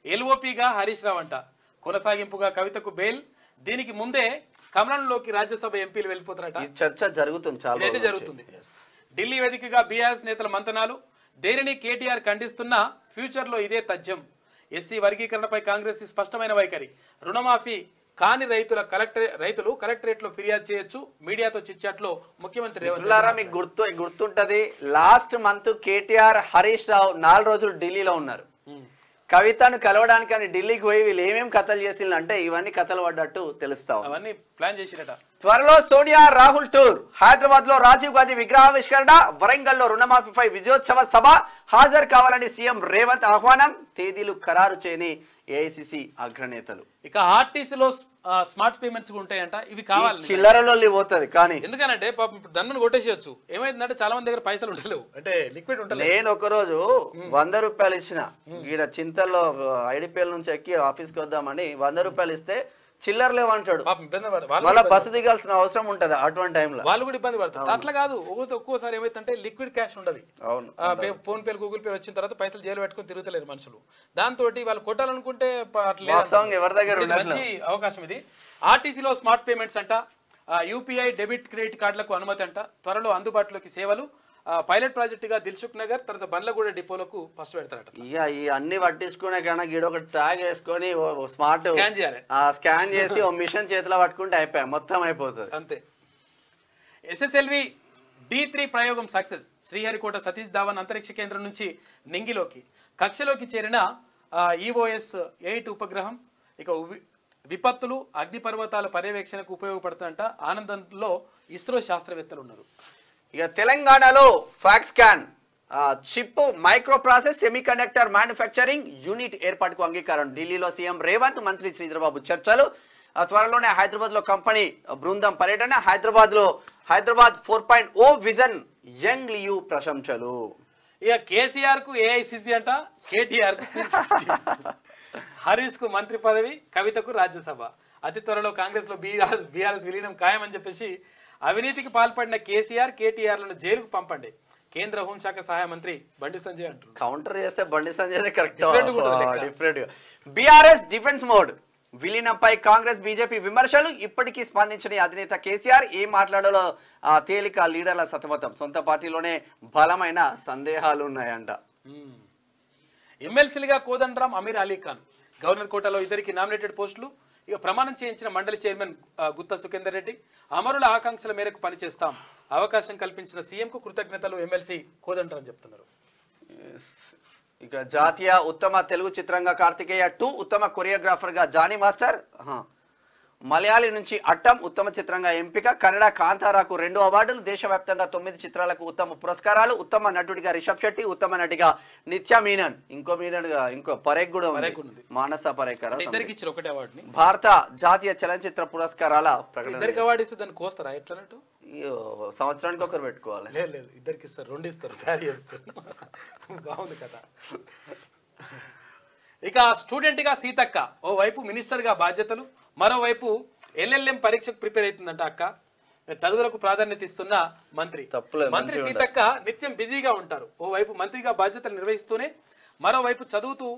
ఎల్ఓపిగా హరీష్ రావు అంట. కొనసాగింపుగా కవితకు బెయిల్. దీనికి ముందే కమలంలోకి రాజ్యసభ ఎంపీలు వెళ్ళిపోతారట. చర్చ జరుగుతుంది, చాలా జరుగుతుంది. ఢిల్లీ వేదికగా బీఆర్ఎస్ నేతల మంతనాలు. దేనిని కేటీఆర్ ఖండిస్తున్నా ఫ్యూచర్ లో ఇదే తథ్యం. ఎస్సీ వర్గీకరణపై కాంగ్రెస్ స్పష్టమైన వైఖరి. రుణమాఫీ కాని రైతులు కలెక్టరేట్ లో ఫిర్యాదు చేయొచ్చు. మీడియాతో చిట్చాట్లో ముఖ్యమంత్రి రేవంత్. మీకు గుర్తుంటది లాస్ట్ మంత్ కేటీఆర్, హరీష్ రావు 4 రోజులు ఢిల్లీలో ఉన్నారు. కవితను కలవడానికి అని ఢిల్లీకి పోయి వీళ్ళు ఏమేమి కథలు చేసిందంటే ఇవన్నీ కథలు పడ్డట్టు తెలుస్తావు. అవన్నీ ప్లాన్ చేసిరట. త్వరలో సోనియా రాహుల్ టూర్. హైదరాబాద్ లో రాజీవ్ గాంధీ విగ్రహావిష్కరణ, వరంగల్ లో రుణమాఫీపై విజయోత్సవ సభ. హాజరు కావాలని సీఎం రేవంత్ ఆహ్వానం. తేదీలు ఖరారు చేయని ఏఐసిసి అగ్రనేతలు. ఇక ఆర్టీసీలో స్మార్ట్ పేమెంట్స్ ఉంటాయంట. ఇవి కావాలి. చిల్లరలో పోతుంది కానీ ఎందుకనంటే దన్నును కొట్టేసేయచ్చు. ఏమైందంటే చాలా మంది దగ్గర పైసలు ఉండలేవు, అంటే లిక్విడ్ ఉంటుంది. నేను ఒకరోజు 100 రూపాయలు ఇచ్చిన ఈడ చింతల్లో ఐడిపిఎల్ నుంచి ఎక్కి ఆఫీస్కి వద్దామని 100 రూపాయలు ఇస్తే చిల్లర లేవంటాడు. మళ్ళీ బస్సు దిగాల్సిన అవసరం ఉంటది అటువంటి టైంలో. వాళ్ళు కూడా ఇబ్బంది పడతారు. అట్లా కాదు, ఒక్కోసారి ఏమైతుంటే లిక్విడ్ క్యాష్ ఉండదు. ఫోన్ పేలు, గూగుల్ పే వచ్చిన తర్వాత పైసలు జైలు పెట్టుకుని తిరుగుతలేరు మనుషులు. దాంతో వాళ్ళు కొట్టాలనుకుంటే ఎవరి దగ్గర మంచి అవకాశం ఇది. ఆర్టీసీలో స్మార్ట్ పేమెంట్స్ అంట. యూపీఐ, డెబిట్, క్రెడిట్ కార్డులకు అనుమతి అంట. త్వరలో అందుబాటులోకి సేవలు. పైలట్ ప్రాజెక్టుగా దిల్సుఖ్ నగర్, తర్వాత బండ్లగూడ డిపోలకు ఫస్ట్ పెడతారట. ఇక ఈ అన్ని పట్టించుకునే కన్నా గీడ ఒకటి ట్యాగ్ వేసుకొని స్మార్ట్ స్కాన్ చేయాలి. స్కాన్ చేసి ఓ మిషన్ చేతిలో పట్టుకుంటే అయిపోయా, మొత్తం అయిపోతుంది అంతే. SSLV D3 ప్రయోగం సక్సెస్. శ్రీహరికోట సతీష్ ధావన్ అంతరిక్ష కేంద్రం నుంచి నింగిలోకి కక్షలోకి చేరిన EOS 8 ఉపగ్రహం. ఇక విపత్తులు, అగ్నిపర్వతాల పర్యవేక్షణకు ఉపయోగపడుతుందంట. ఆనందంలో ఇస్రో శాస్త్రవేత్తలు ఉన్నారు. ఇక తెలంగాణలో Foxconn chip micro process semiconductor manufacturing unit ఏర్పాటుకు అంగీకారం. ఢిల్లీలో సీఎం రేవంత్, మంత్రి శ్రీధర్బాబు చర్చలు. త్వరలోనే హైదరాబాద్ లో కంపెనీ బృందం పర్యటన. హైదరాబాద్ 4.0 విజన్ యంగ్ లియు ప్రశంసలు. ఇక కేసీఆర్ కు ఏఐసిసి అంట, కేటీఆర్ కు హరీష్ కు మంత్రి పదవి, కవితకు రాజ్యసభ. అతి త్వరలో కాంగ్రెస్ లో బీఆర్ఎస్ విలీనం ఖాయమని చెప్పేసి అవినీతికి పాల్పడిన కేసీఆర్, కేటీఆర్లను జైలుకు పంపండి. కేంద్ర హోంశాఖ సహాయ మంత్రి బండి సంజయ్ అంటారు. కౌంటర్ చేస్తే Bandi Sanjay correct. Different. BRS defence mode. విలీనంపై కాంగ్రెస్, బీజేపీ విమర్శలు. ఇప్పటికీ స్పందించిన అధినేత కేసీఆర్ ఏం మాట్లాడాలో తేలిక. లీడర్ల సతమతం. సొంత పార్టీలోనే బలమైన సందేహాలు ఉన్నాయంట. ఎమ్మెల్సీలుగా కోదండరాం, అమీర్ అలీ ఖాన్. గవర్నర్ కోటాలో ఇద్దరికి నామినేటెడ్ పోస్టులు. ఇక ప్రమాణం చేయించిన మండలి చైర్మన్ గుత్తా సుఖేందర్ రెడ్డి. అమరుల ఆకాంక్షల మేరకు పనిచేస్తాం. అవకాశం కల్పించిన సీఎంకు కృతజ్ఞతలు ఎమ్మెల్సీ కోదండరాం చెప్తున్నారు. ఇక జాతీయ ఉత్తమ తెలుగు చిత్రంగా కార్తికేయ 2, ఉత్తమ కొరియోగ్రాఫర్ గా జానీ మాస్టర్. మలయాళీ నుంచి అట్టం ఉత్తమ చిత్రంగా ఎంపిక. కన్నడ కాంతారాకు 2 అవార్డులు. దేశవ్యాప్తంగా 9 చిత్రాలకు ఉత్తమ పురస్కారాలు. ఉత్తమ నటుడిగా రిషబ్ శెట్టి, ఉత్తమ నటిగా నిత్యా మీనన్. ఇంకో పరేక్ కూడా ఉంది, మానస పరేకర్. భారత జాతీయ చలనచిత్ర పురస్కారాల ప్రకటన. సంవత్సరానికి ఒకరు పెట్టుకోవాలి. లేదు, ఇద్దరికి ఇస్తారు, 2 ఇస్తారు, తయారు చేస్తారు. బాగుంది కదా. ఇక స్టూడెంట్ గా సీతక్క. ఓవైపు మినిస్టర్ గా బాధ్యతలు, మరోవైపు LLM పరీక్షకు ప్రిపేర్ అవుతుందంట అక్క. చదువులకు ప్రాధాన్యత ఇస్తున్న మంత్రి సీతక్క నిత్యం బిజీగా ఉంటారు. ఓవైపు మంత్రిగా బాధ్యతలు నిర్వహిస్తూనే మరోవైపు చదువుతూ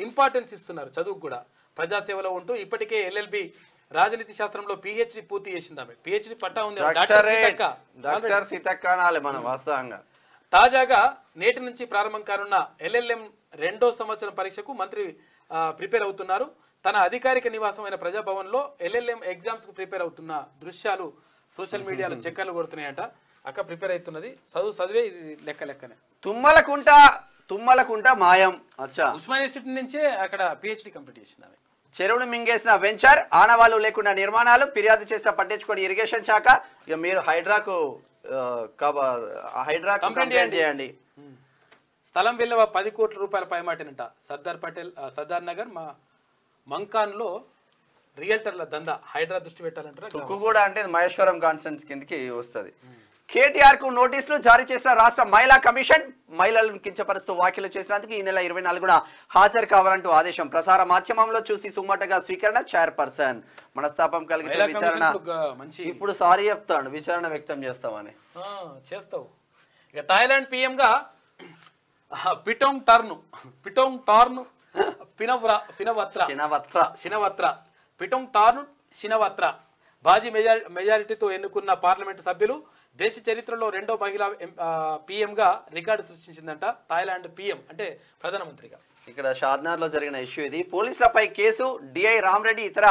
ఇంపార్టెన్స్ ఇస్తున్నారు చదువుకు కూడా. ప్రజాసేవలో ఉంటూ ఇప్పటికే LLB రాజనీతి శాస్త్రంలో PhD పూర్తి చేసింది ఆమె. PhD పట్టా ఉంది. డాక్టర్ సీతక్క అనాలి మనం వాస్తవంగా. తాజాగా నేటి నుంచి ప్రారంభం కానున్న LLM 2వ సంవత్సరం పరీక్షకు మంత్రి ప్రిపేర్ అవుతున్నారు. తన అధికారిక నివాసమైన ప్రజాభవన్లో LLM ఎగ్జామ్స్ కు ప్రిపేర్ అవుతున్న దృశ్యాలు సోషల్ మీడియాలో చక్కర్లు కొడుతున్నాయట. అక్క ప్రిపేర్ అవుతున్నది. చదివే లెక్కనే. తుమ్మలకుంట మాయం. అచ్చా, ఉస్మానియా యూనివర్సిటీ నుంచే అక్కడ PhD కంప్లీట్ చేసింది ఆమె. చెరువును మింగేసిన వెంచర్, ఆనవాళ్లు లేకుండా నిర్మాణాలు, ఫిర్యాదు చేసిన పట్టించుకొని ఇరిగేషన్ శాఖ. ఇక మీరు హైడ్రాకు కంప్లైంట్ చేయండి. స్థలం విలువ 10 కోట్ల రూపాయల పైమాటినంట. సర్దార్ నగర్ మంకాన్ లో రియల్టర్ల దందా. హైడ్రా దృష్టి పెట్టాలంటారు. తుక్కు కూడా అంటే మహేశ్వరం కాన్స్టెన్స్ కిందకి వస్తుంది. కేటీఆర్ కు నోటీసులు జారీ చేసిన రాష్ట్ర మహిళా కమిషన్. మహిళలను కించపరుస్తూ వ్యాఖ్యలు చేసినందుకు ఈ నెల 24న హాజరు కావాలంటూ ఆదేశం. ప్రసార మాధ్యమంలో చూసి సుమ్మటగా స్వీకరణ. చైర్పర్సన్ మనస్తాపం కలిగితే విచారణ. ఇప్పుడు సారీ చెప్తాడు, విచారణ వ్యక్తం చేస్తామని చేస్తావు. ఇక థాయిలాండ్ PM గా పిటోంగ్ టార్ను పిటోంగ్ టార్ను షినవత్ర భాజీ మెజారిటీతో ఎన్నుకున్న పార్లమెంటు సభ్యులు. దేశ చరిత్రలో 2వ మహిళా PM గా రికార్డు సృష్టించిందంట. థాయిలాండ్ PM అంటే ప్రధానమంత్రిగా. ఇక్కడ షాద్నగర్ లో జరిగిన ఇష్యూ ఇది. పోలీసులపై కేసు. DI రామరెడ్డి ఇతర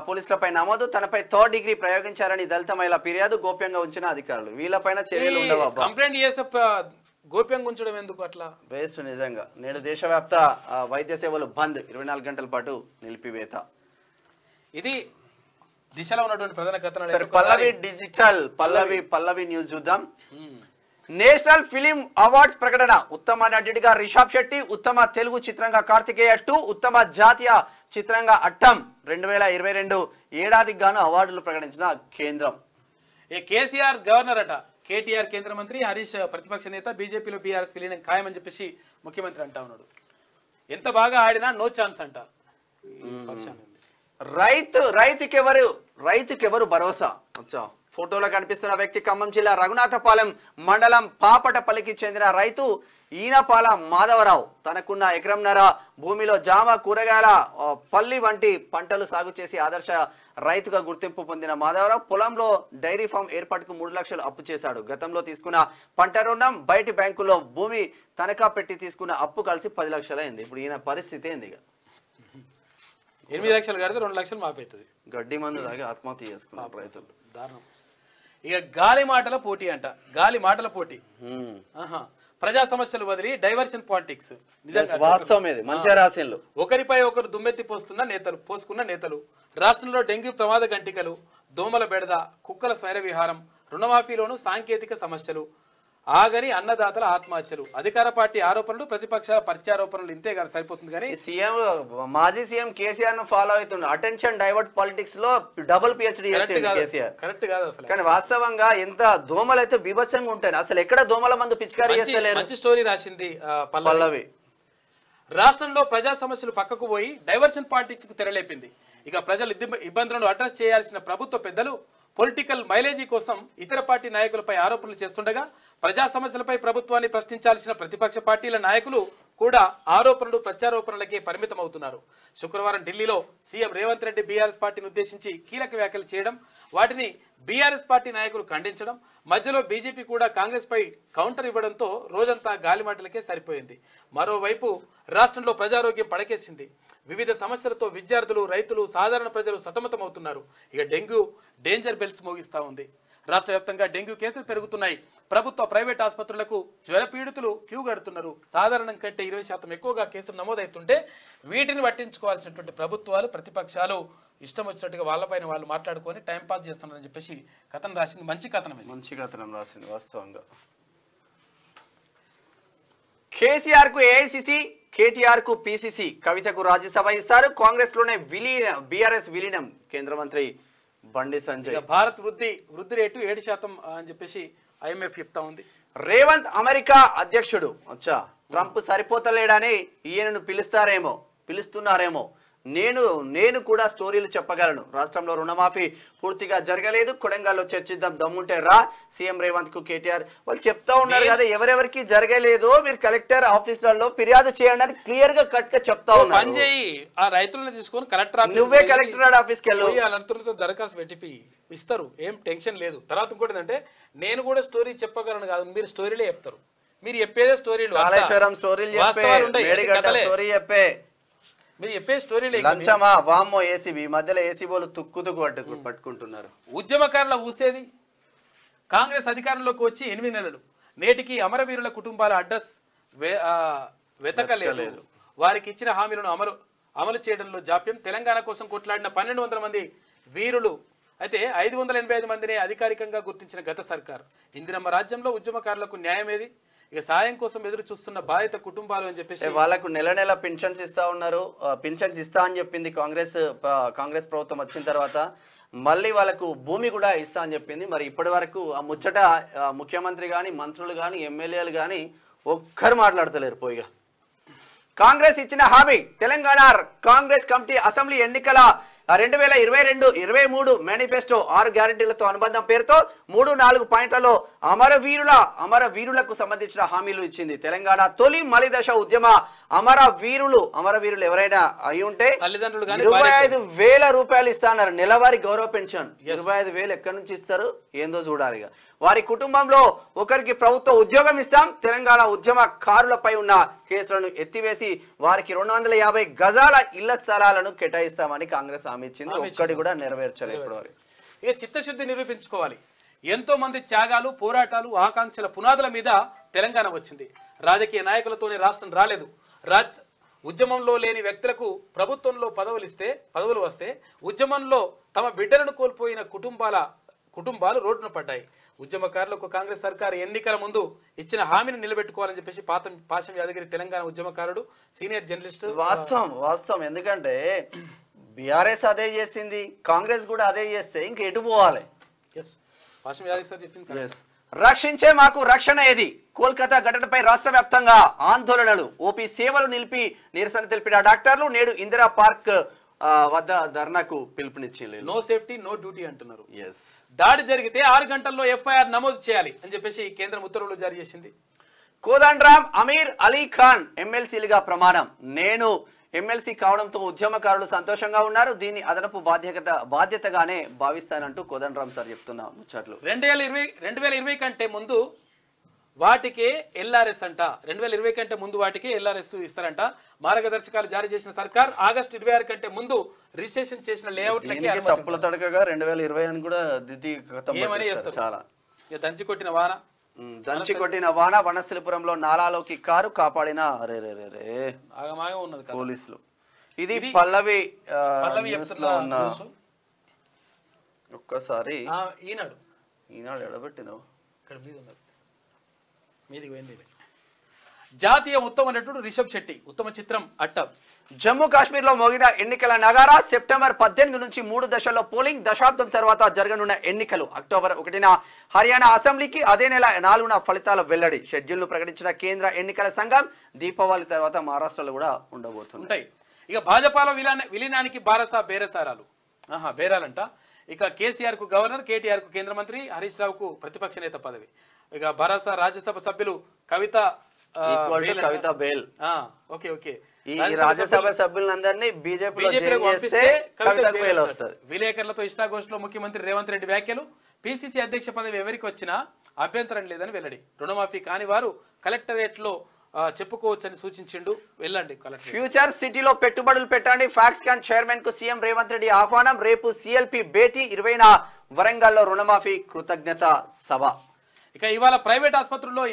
పోలీసులపై నమోదు. తనపై 3rd డిగ్రీ ప్రయోగించారని దళిత మహిళ ఫిర్యాదు. గోప్యంగా ఉంచిన అధికారులు. వీళ్ళపైన చర్యలు ఉండవు. కంప్లైంట్ చేసే గోప్యంగా ఉంచడం ఎందుకు అట్లా? వేస్ట్ నిజంగా. నేడు దేశవ్యాప్త వైద్య సేవలు బంద్. 24 గంటల పాటు నిలిపివేత. ఇది దిశలో ఉన్నటువంటి ప్రధాన కథనం. పల్లవి డిజిటల్ పల్లవి న్యూస్ చూద్దాం. నేషనల్ ఫిలిం అవార్డ్స్ ప్రకటన. ఉత్తమ నటుడిగా రిషబ్ శెట్టి, ఉత్తమ తెలుగు చిత్రంగా కార్తికేయ 2, ఉత్తమ జాతీయ చిత్రంగా అట్టం 2022 ఏడాదికి గాను అవార్డులు ప్రకటించిన కేంద్రం. కేసీఆర్ గవర్నర్ అట. KTR కేంద్ర మంత్రి, హరీష్ ప్రతిపక్ష నేత. బీజేపీలో BRS విలీనం ఖాయమని చెప్పేసి ముఖ్యమంత్రి అంటా ఉన్నాడు. ఎంత బాగా ఆడినా నో ఛాన్స్ అంట. రైతుకెవరు భరోసా. ఫోటోలో కనిపిస్తున్న వ్యక్తి ఖమ్మం జిల్లా రఘునాథపాలెం మండలం పాపటపల్లికి చెందిన రైతు ఈనపాల మాధవరావు. తనకున్న ఎకరంన్నర భూమిలో జామ, కూరగాయల, పల్లి వంటి పంటలు సాగు చేసి ఆదర్శ రైతుగా గుర్తింపు పొందిన మాధవరావు పొలంలో డైరీ ఫామ్ ఏర్పాటుకు 3 లక్షలు అప్పు చేశాడు. గతంలో తీసుకున్న పంట రుణం, బయటి బ్యాంకులో భూమి తనఖా పెట్టి తీసుకున్న అప్పు కలిసి 10 లక్షలు అయింది. ఇప్పుడు ఈయన పరిస్థితి ఏంది? 8 లక్షలు కడితే 2 లక్షలు మాపేస్తుంది. గడ్డి మందు తాగి ఆత్మహత్య చేసుకున్నారు రైతులు. దారుణం. ఇక గాలి మాటల పోటీ అంట. గాలి మాటల పోటీ. ప్రజా సమస్యలు వదిలి డైవర్షన్ పాలిటిక్స్. ఒకరిపై ఒకరు దుమ్మెత్తి పోసుకున్న నేతలు. రాష్ట్రంలో డెంగ్యూ ప్రమాద గంటికలు, దోమల బెడద, కుక్కల స్వైర విహారం, రుణమాఫీలోను సాంకేతిక సమస్యలు, ఆగని అన్నదాతల ఆత్మహత్యలు, అధికార పార్టీ ఆరోపణలు, ప్రతిపక్షాల ప్రత్యారోపణలు. ఇంతే గారు సరిపోతుంది. కానీ మాజీ సీఎం కేసీఆర్ ను ఫాలో అవుతుంది. అటెన్షన్ డైవర్ట్ పాలిటిక్స్ లో డబుల్ PhD కేసీఆర్. కరెక్ట్ కాదు అసలు. కానీ వాస్తవంగా ఎంత దోమలు అయితే బీభత్సంగా ఉంటాయి. అసలు ఎక్కడ దోమల మందు పిచికారీ చేస్తలేరు. మంచి స్టోరీ రాసింది పల్లవి. రాష్ట్రంలో ప్రజా సమస్యలు పక్కకు పోయి డైవర్షన్ పాలిటిక్స్ కు తెరలేపింది. ఇక ప్రజలు ఇబ్బందులను అడ్రస్ చేయాల్సిన ప్రభుత్వ పెద్దలు పొలిటికల్ మైలేజీ కోసం ఇతర పార్టీ నాయకులపై ఆరోపణలు చేస్తుండగా, ప్రజా సమస్యలపై ప్రభుత్వాన్ని ప్రశ్నించాల్సిన ప్రతిపక్ష పార్టీల నాయకులు కూడా ఆరోపణలు, ప్రత్యారోపణలకే పరిమితం అవుతున్నారు. శుక్రవారం ఢిల్లీలో సీఎం రేవంత్ రెడ్డి BRS పార్టీని ఉద్దేశించి కీలక వ్యాఖ్యలు చేయడం, వాటిని BRS పార్టీ నాయకులు ఖండించడం, మధ్యలో బీజేపీ కూడా కాంగ్రెస్ పై కౌంటర్ ఇవ్వడంతో రోజంతా గాలిమాటలకే సరిపోయింది. మరోవైపు రాష్ట్రంలో ప్రజారోగ్యం పడకేసింది. వివిధ సమస్యలతో విద్యార్థులు, రైతులు, సాధారణ ప్రజలు సతమతమవుతున్నారు. ఇక డెంగ్యూ డేంజర్ బెల్స్ మోగిస్తూ ఉంది. రాష్ట్ర వ్యాప్తంగా డెంగ్యూ కేసులు పెరుగుతున్నాయి. ప్రభుత్వ, ప్రైవేట్ ఆసుపత్రులకు జ్వర పీడితులు క్యూ కడుతున్నారు. సాధారణం కంటే 20% ఎక్కువగా కేసులు నమోదవుతుంటే వీటిని పట్టించుకోవాల్సినటువంటి ప్రభుత్వాలు, ప్రతిపక్షాలు ఇష్టం వచ్చినట్టుగా వాళ్ళపైన వాళ్ళు మాట్లాడుకొని టైంపాస్ చేస్తున్నారని చెప్పేసి కథనం రాసింది. మంచి కథనం రాసింది వాస్తవంగా. కేసీఆర్ కు AICC, KTR కు PCC, కవితకు రాజ్యసభ ఇస్తారు. కాంగ్రెస్ లోనే BRS విలీనం. కేంద్ర మంత్రి బండి సంజయ్. భారత్ వృద్ధి రేటు 7% అని చెప్పేసి IMF చెప్తా ఉంది. రేవంత్ అమెరికా అధ్యక్షుడు. ట్రంప్ సరిపోతలేడని ఈయనను పిలుస్తున్నారేమో. నేను కూడా స్టోరీలు చెప్పగలను. రాష్ట్రంలో రుణమాఫీ పూర్తిగా జరగలేదు, కొడంగల్లో చర్చిద్దాం, దమ్ముంటే రా సీఎం రేవంత్ కు కేటీఆర్ వాళ్ళు చెప్తా ఉన్నారు కదా, ఎవరెవరికి జరగలేదో మీరు కలెక్టర్ ఆఫీసులలో ఫిర్యాదు చేయండి అని క్లియర్ గా కట్ గా చెప్తా ఉన్నారు. ఆ రైతులను తీసుకొని కలెక్టర్ నువ్వే కలెక్టర్ ఆఫీస్కి వెళ్ళు, రైతులతో దరఖాస్తు పెట్టి ఇస్తారు, ఏం టెన్షన్ లేదు. తర్వాత ఇంకోటి ఏంటంటే నేను కూడా స్టోరీ చెప్పగలను కాదు, మీరు స్టోరీలే చెప్తారు, మీరు చెప్పేదే స్టోరీలు, కాళేశ్వరం స్టోరీలు చెప్పే, మేడిగడ్డ స్టోరీ చెప్పే, మీరు చెప్పే స్టోరీలే. లంచమా వామ్మో ఏసీబీ మధ్యలో ఏసీబోలు తుక్కు పట్టుకుంటున్నారు. ఉద్యమకారుల ఊసేది కాంగ్రెస్ అధికారంలోకి వచ్చి 8 నెలలు, నేటికి అమరవీరుల కుటుంబాల అడ్రస్ వెతకలేదు, వారికి ఇచ్చిన హామీలను అమలు చేయడంలో జాప్యం, తెలంగాణ కోసం కొట్లాడిన 1200 మంది వీరులు అయితే 585 మందిని అధికారికంగా గుర్తించిన గత సర్కార్, ఇందిరమ్మ రాజ్యంలో ఉద్యమకారులకు న్యాయం ఏది, ఇక సాయం కోసం ఎదురు చూస్తున్న బాధిత కుటుంబాలు అని చెప్పేసి వాళ్ళకు నెల పెన్షన్స్ ఇస్తా ఉన్నారు. పెన్షన్స్ ఇస్తా అని చెప్పింది కాంగ్రెస్ ప్రభుత్వం వచ్చిన తర్వాత, మళ్ళీ వాళ్ళకు భూమి కూడా ఇస్తా అని చెప్పింది. మరి ఇప్పటి వరకు ఆ ముచ్చట ముఖ్యమంత్రి కానీ మంత్రులు కానీ ఎమ్మెల్యేలు కానీ ఒక్కరు మాట్లాడతలేరు. పోయిగా కాంగ్రెస్ ఇచ్చిన హామీ, తెలంగాణ కాంగ్రెస్ కమిటీ అసెంబ్లీ ఎన్నికల 2022-23 మేనిఫెస్టో 6 గ్యారెంటీలతో అనుబంధం పేరుతో 3-4 పాయింట్లలో అమరవీరులకు సంబంధించిన హామీలు ఇచ్చింది. తెలంగాణ తొలి మలిదశ ఉద్యమ అమరవీరులు ఎవరైనా అయి ఉంటే 25,000 రూపాయలు ఇస్తాన్నారు నెలవారీ గౌరవ పెన్షన్. 25,000 ఎక్కడి నుంచి ఇస్తారు ఏందో చూడాలి. వారి కుటుంబంలో ఒకరికి ప్రభుత్వ ఉద్యోగం ఇస్తాం, తెలంగాణ ఉద్యమకారులపై ఉన్న కేసులను ఎత్తివేసి వారికి 250 గజాల ఇళ్ల స్థలాలను కేటాయిస్తామని కాంగ్రెస్ హామీ ఇచ్చింది. ఒక్కటి కూడా నెరవేర్చలేదు. ఇక చిత్తశుద్ధి నిరూపించుకోవాలి. ఎంతో మంది త్యాగాలు, పోరాటాలు, ఆకాంక్షల పునాదుల మీద తెలంగాణ వచ్చింది. రాజకీయ నాయకులతోనే రాష్ట్రం రాలేదు. ఉద్యమంలో లేని వ్యక్తులకు ప్రభుత్వంలో పదవులు వస్తే ఉద్యమంలో తమ బిడ్డలను కోల్పోయిన కుటుంబాలు రోడ్డున పడ్డాయి. ఉద్యమకారులకు కాంగ్రెస్ సర్కారు ఎన్నికల ముందు ఇచ్చిన హామీని నిలబెట్టుకోవాలని చెప్పేసి పాశం యాదగిరి తెలంగాణ ఉద్యమకారుడు, సీనియర్ జర్నలిస్ట్. వాస్తవం ఎందుకంటే బీఆర్ఎస్ అదే చేసింది, కాంగ్రెస్ కూడా అదే చేస్తే ఇంక ఎటు పోవాలి. పాశం యాదగిరి సార్ చెప్పింది. రక్షించే మాకు రక్షణ ఏది, కోల్కతా ఘటనపై రాష్ట్ర వ్యాప్తంగా ఆందోళనలు, ఓపీ సేవలు నిలిపి నిరసన తెలిపిన డాక్టర్లు నేడు ఇందిరా పార్క్ వద్ద ధర్నాకు పిలుపునిచ్చింది. నో సేఫ్టీ నో డ్యూటీ అంటున్నారు. దాడి జరిగితే 6 గంటల్లో ఎఫ్ఐఆర్ నమోదు చేయాలి అని చెప్పేసి కేంద్రం ఉత్తర్వులు జారీ చేసింది. కోదండరాం, అమీర్ అలీ ఖాన్ ఎమ్మెల్సీలుగా ప్రమాణం. నేను ఎమ్మెల్సీ కావడంతో ఉద్యమకారులు సంతోషంగా ఉన్నారు, దీన్ని అదనపు బాధ్యతగానే భావిస్తానంటూ కోదండరాం సార్ చెప్తున్నా ముచ్చట్లు. 2020 కంటే ముందు వాటికే ఎల్ఆర్ఎస్ అంట, 2020 కంటే ముందు వాటికే ఎల్ఆర్ఎస్ ఇస్తారంట. మార్గదర్శకాలు జారీ చేసిన సర్కార్ ఆగస్టు 26 కంటే ముందు రిజిస్ట్రేషన్ చేసిన లేఅవుట్లకి తప్పుల తడకగా 2020 అని కూడా చాలా దంచి కొట్టిన వాన. వనస్థలిపురంలో నాలాలోకి కారు కాపాడిన పోలీసులు. ఇది పల్లవి న్యూస్ లో ఉన్న. ఒక్కసారి ఈనాడు ఎడబెట్టినావు. జాతీయ ఉత్తమ నటుడు రిషబ్ శెట్టి, ఉత్తమ చిత్రం అట్టం. జమ్మూ కాశ్మీర్ లో మోగిన ఎన్నికల నగారా. సెప్టెంబర్ 18 నుంచి 3 దశల్లో పోలింగ్. దశాబ్దం తర్వాత జరగనున్న ఎన్నికలు. అక్టోబర్ 1న హర్యానా అసెంబ్లీకి, అదే నెల 4న ఫలితాల వెల్లడి. షెడ్యూల్ ను ప్రకటించిన కేంద్ర ఎన్నికల సంఘం. దీపావళి తర్వాత మహారాష్ట్రలో కూడా ఉండబోతుంటాయి. ఇక భాజపాలో విలీనానికి బేరసారాలు బేరాలంట. ఇక కేసీఆర్ కు గవర్నర్, కేటీఆర్ కు కేంద్ర మంత్రి, హరీష్ రావుకు ప్రతిపక్ష నేత పదవి. ఇక భారత రాజ్యసభ సభ్యులు కవిత బేల్. ఓకే ఈ రాజ్యసభ సభ్యులందరినీ బీజేపీ విలేకరులతో ఇష్టాగోష్ఠిలో ముఖ్యమంత్రి రేవంత్ రెడ్డి వ్యాఖ్యలు. పిసిసి అధ్యక్ష పదవి ఎవరికి వచ్చినా అభ్యంతరం లేదని వెల్లడి. రుణమాఫీ కాని వారు కలెక్టరేట్ లో చెప్పుకోవచ్చని సూచించిండు. వెళ్ళండి కలెక్టర్. ఫ్యూచర్ సిటీలో పెట్టుబడులు పెట్టండి. ఫాక్స్కాన్ చైర్మన్ కు సీఎం రేవంత్ రెడ్డి ఆహ్వానం. రేపు సిఎల్పి భేటీ. 20న వరంగల్లో రుణమాఫీ కృతజ్ఞత సభ. ఇక ఇవాళ ప్రైవేట్ ఆసుపత్రుల్లో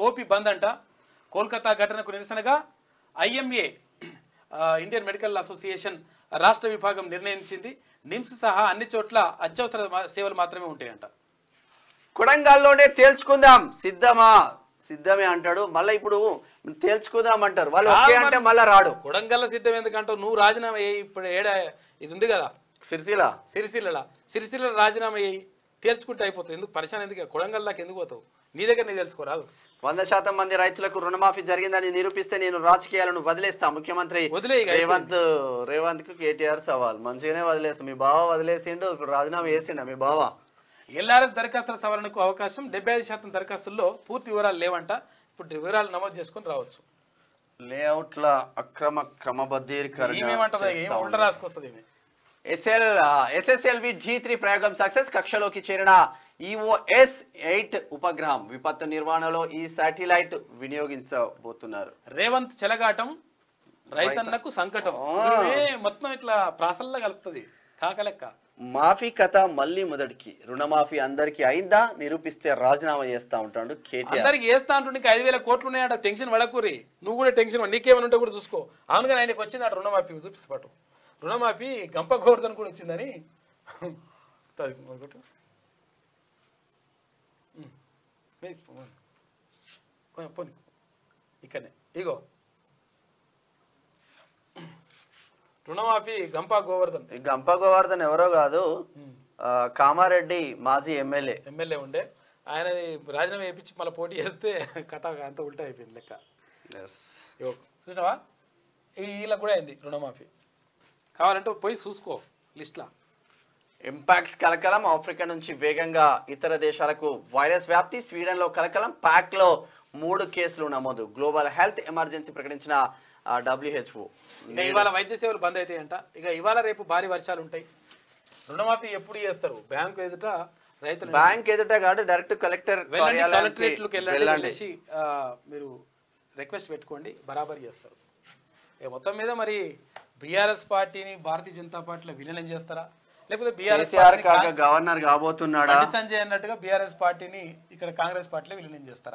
ఓపీ బంద్ అంట. కోల్కతా ఘటనకు నిరసనగా ఐఎంఏ ఇండియన్ మెడికల్ అసోసియేషన్ రాష్ట్ర విభాగం నిర్ణయించింది. నిమ్స్ సహా అన్ని చోట్ల అత్యవసర సేవలు మాత్రమే ఉంటాయంట. కొడంగల్లోనే తేల్చుకుందాం. సిద్ధమే అంటాడు. మళ్ళీ ఇప్పుడు తేల్చుకుందాం అంటారు వాళ్ళు. ఓకే అంటే మళ్ళీ రాడు. కొడంగల్ సిద్ధం ఎందుకంటావు? నువ్వు రాజీనామా అయ్యి ఇప్పుడు ఇది ఉంది కదా సిరిసిల్ల రాజీనామా అయ్యి తేల్చుకుంటే అయిపోతుంది. ఎందుకు పరిశాన్, ఎందుకు కొడంగల్ దాకా ఎందుకు పోతావు? నీ దగ్గర నీ తెలుసుకోరాదు. 100% మంది రైతులకు రుణమాఫీ జరిగిందని నిరూపిస్తే నేను రాజకీయాలను వదిలేస్తా. ముఖ్యమంత్రి రేవంత్ కు కేటీఆర్ సవాల్. మంచిగానే వదిలేస్తా. మీ బావ వదిలేసిండు, ఇప్పుడు రాజీనామా చేసిండు మీ బావ. ఎల్ఆర్ఎస్ దరఖాస్తుల సవరణకు అవకాశం. 75% దరఖాస్తుల్లో పూర్తి వివరాలు లేవంట. ఇప్పుడు వివరాలు నమోదు చేసుకుని రావచ్చు. లేఅవుట్ల అక్రమ క్రమబద్ధీకరణ రాసుకొస్తుంది. SSLV G3 ప్రయోగం సక్సెస్. కక్షలోకి చేరిన EOS-8 ఉపగ్రహం. విపత్తు నిర్వహణలో ఈ శాటిలైట్ వినియోగించబోతున్నారు. రేవంత్ చెలగాటం రైతన్నకు సంకటం. మొత్తం ఇట్లా ప్రాసల్లో కలుపుతుంది కాకలెక్క. మాఫీ కథ మళ్ళీ మొదటికి. రుణమాఫీ అందరికి అయిందా నిరూపిస్తే రాజీనామా చేస్తా ఉంటాడు కేటీఆర్. అందరికి చేస్తా అంటుండే 5,000 కోట్లు ఉన్నాయట. టెన్షన్ పడకూరి. నువ్వు కూడా టెన్షన్ నీకేమైనా ఉంటే కూడా చూసుకో. అవునుగా ఆయనకు వచ్చిందట రుణమాఫీ. చూపిస్తాడు రుణమాఫీ. గంప గోవర్ధన్ కూడా వచ్చిందని. పోనీ ఇక్కడనే ఇగో రుణమాఫీ గంపా గోవర్ధన్. గంపా గోవర్ధన్ ఎవరో కాదు, కామారెడ్డి మాజీ ఎమ్మెల్యే ఉండే. ఆయన రాజీనామా చేయించి మళ్ళీ పోటీ చేస్తే కథ అంత ఉల్టా అయిపోయింది లెక్క. చూసినావా? వీళ్ళకి కూడా అయింది రుణమాఫీ. కావాలంటే పోయి చూసుకో లిస్ట్లా. ఇంపాక్ట్స్ కలకలం. ఆఫ్రికా నుంచి వేగంగా ఇతర దేశాలకు వైరస్ వ్యాప్తి. స్వీడన్ లో కలకలం. పాక్ లో 3 కేసులు నమోదు. గ్లోబల్ హెల్త్ ఎమర్జెన్సీ ప్రకటించిన WHO. ఇవాళ వైద్య సేవలు బంద్ అవుతాయంట. ఇక ఇవాళ రేపు భారీ వర్షాలు ఉంటాయి. రుణమాఫీ ఎప్పుడు చేస్తారు? బ్యాంకు ఎదుట రైతులు, బ్యాంక్ ఎదుట కాదు, డైరెక్ట్ కలెక్టరేట్లకు వెళ్ళండి, మీరు రిక్వెస్ట్ పెట్టుకోండి, బరాబర్ చేస్తారు. మొత్తం మీద మరి బీఆర్ఎస్ పార్టీని భారతీయ జనతా పార్టీలో విలీనం చేస్తారా, లేకపోతే బీఆర్ఎస్ గవర్నర్ కాబోతున్నాడా సంజయ్ అన్నట్టుగా బీఆర్ఎస్ పార్టీని ఇక్కడ కాంగ్రెస్ పార్టీలో విలీనం చేస్తారా?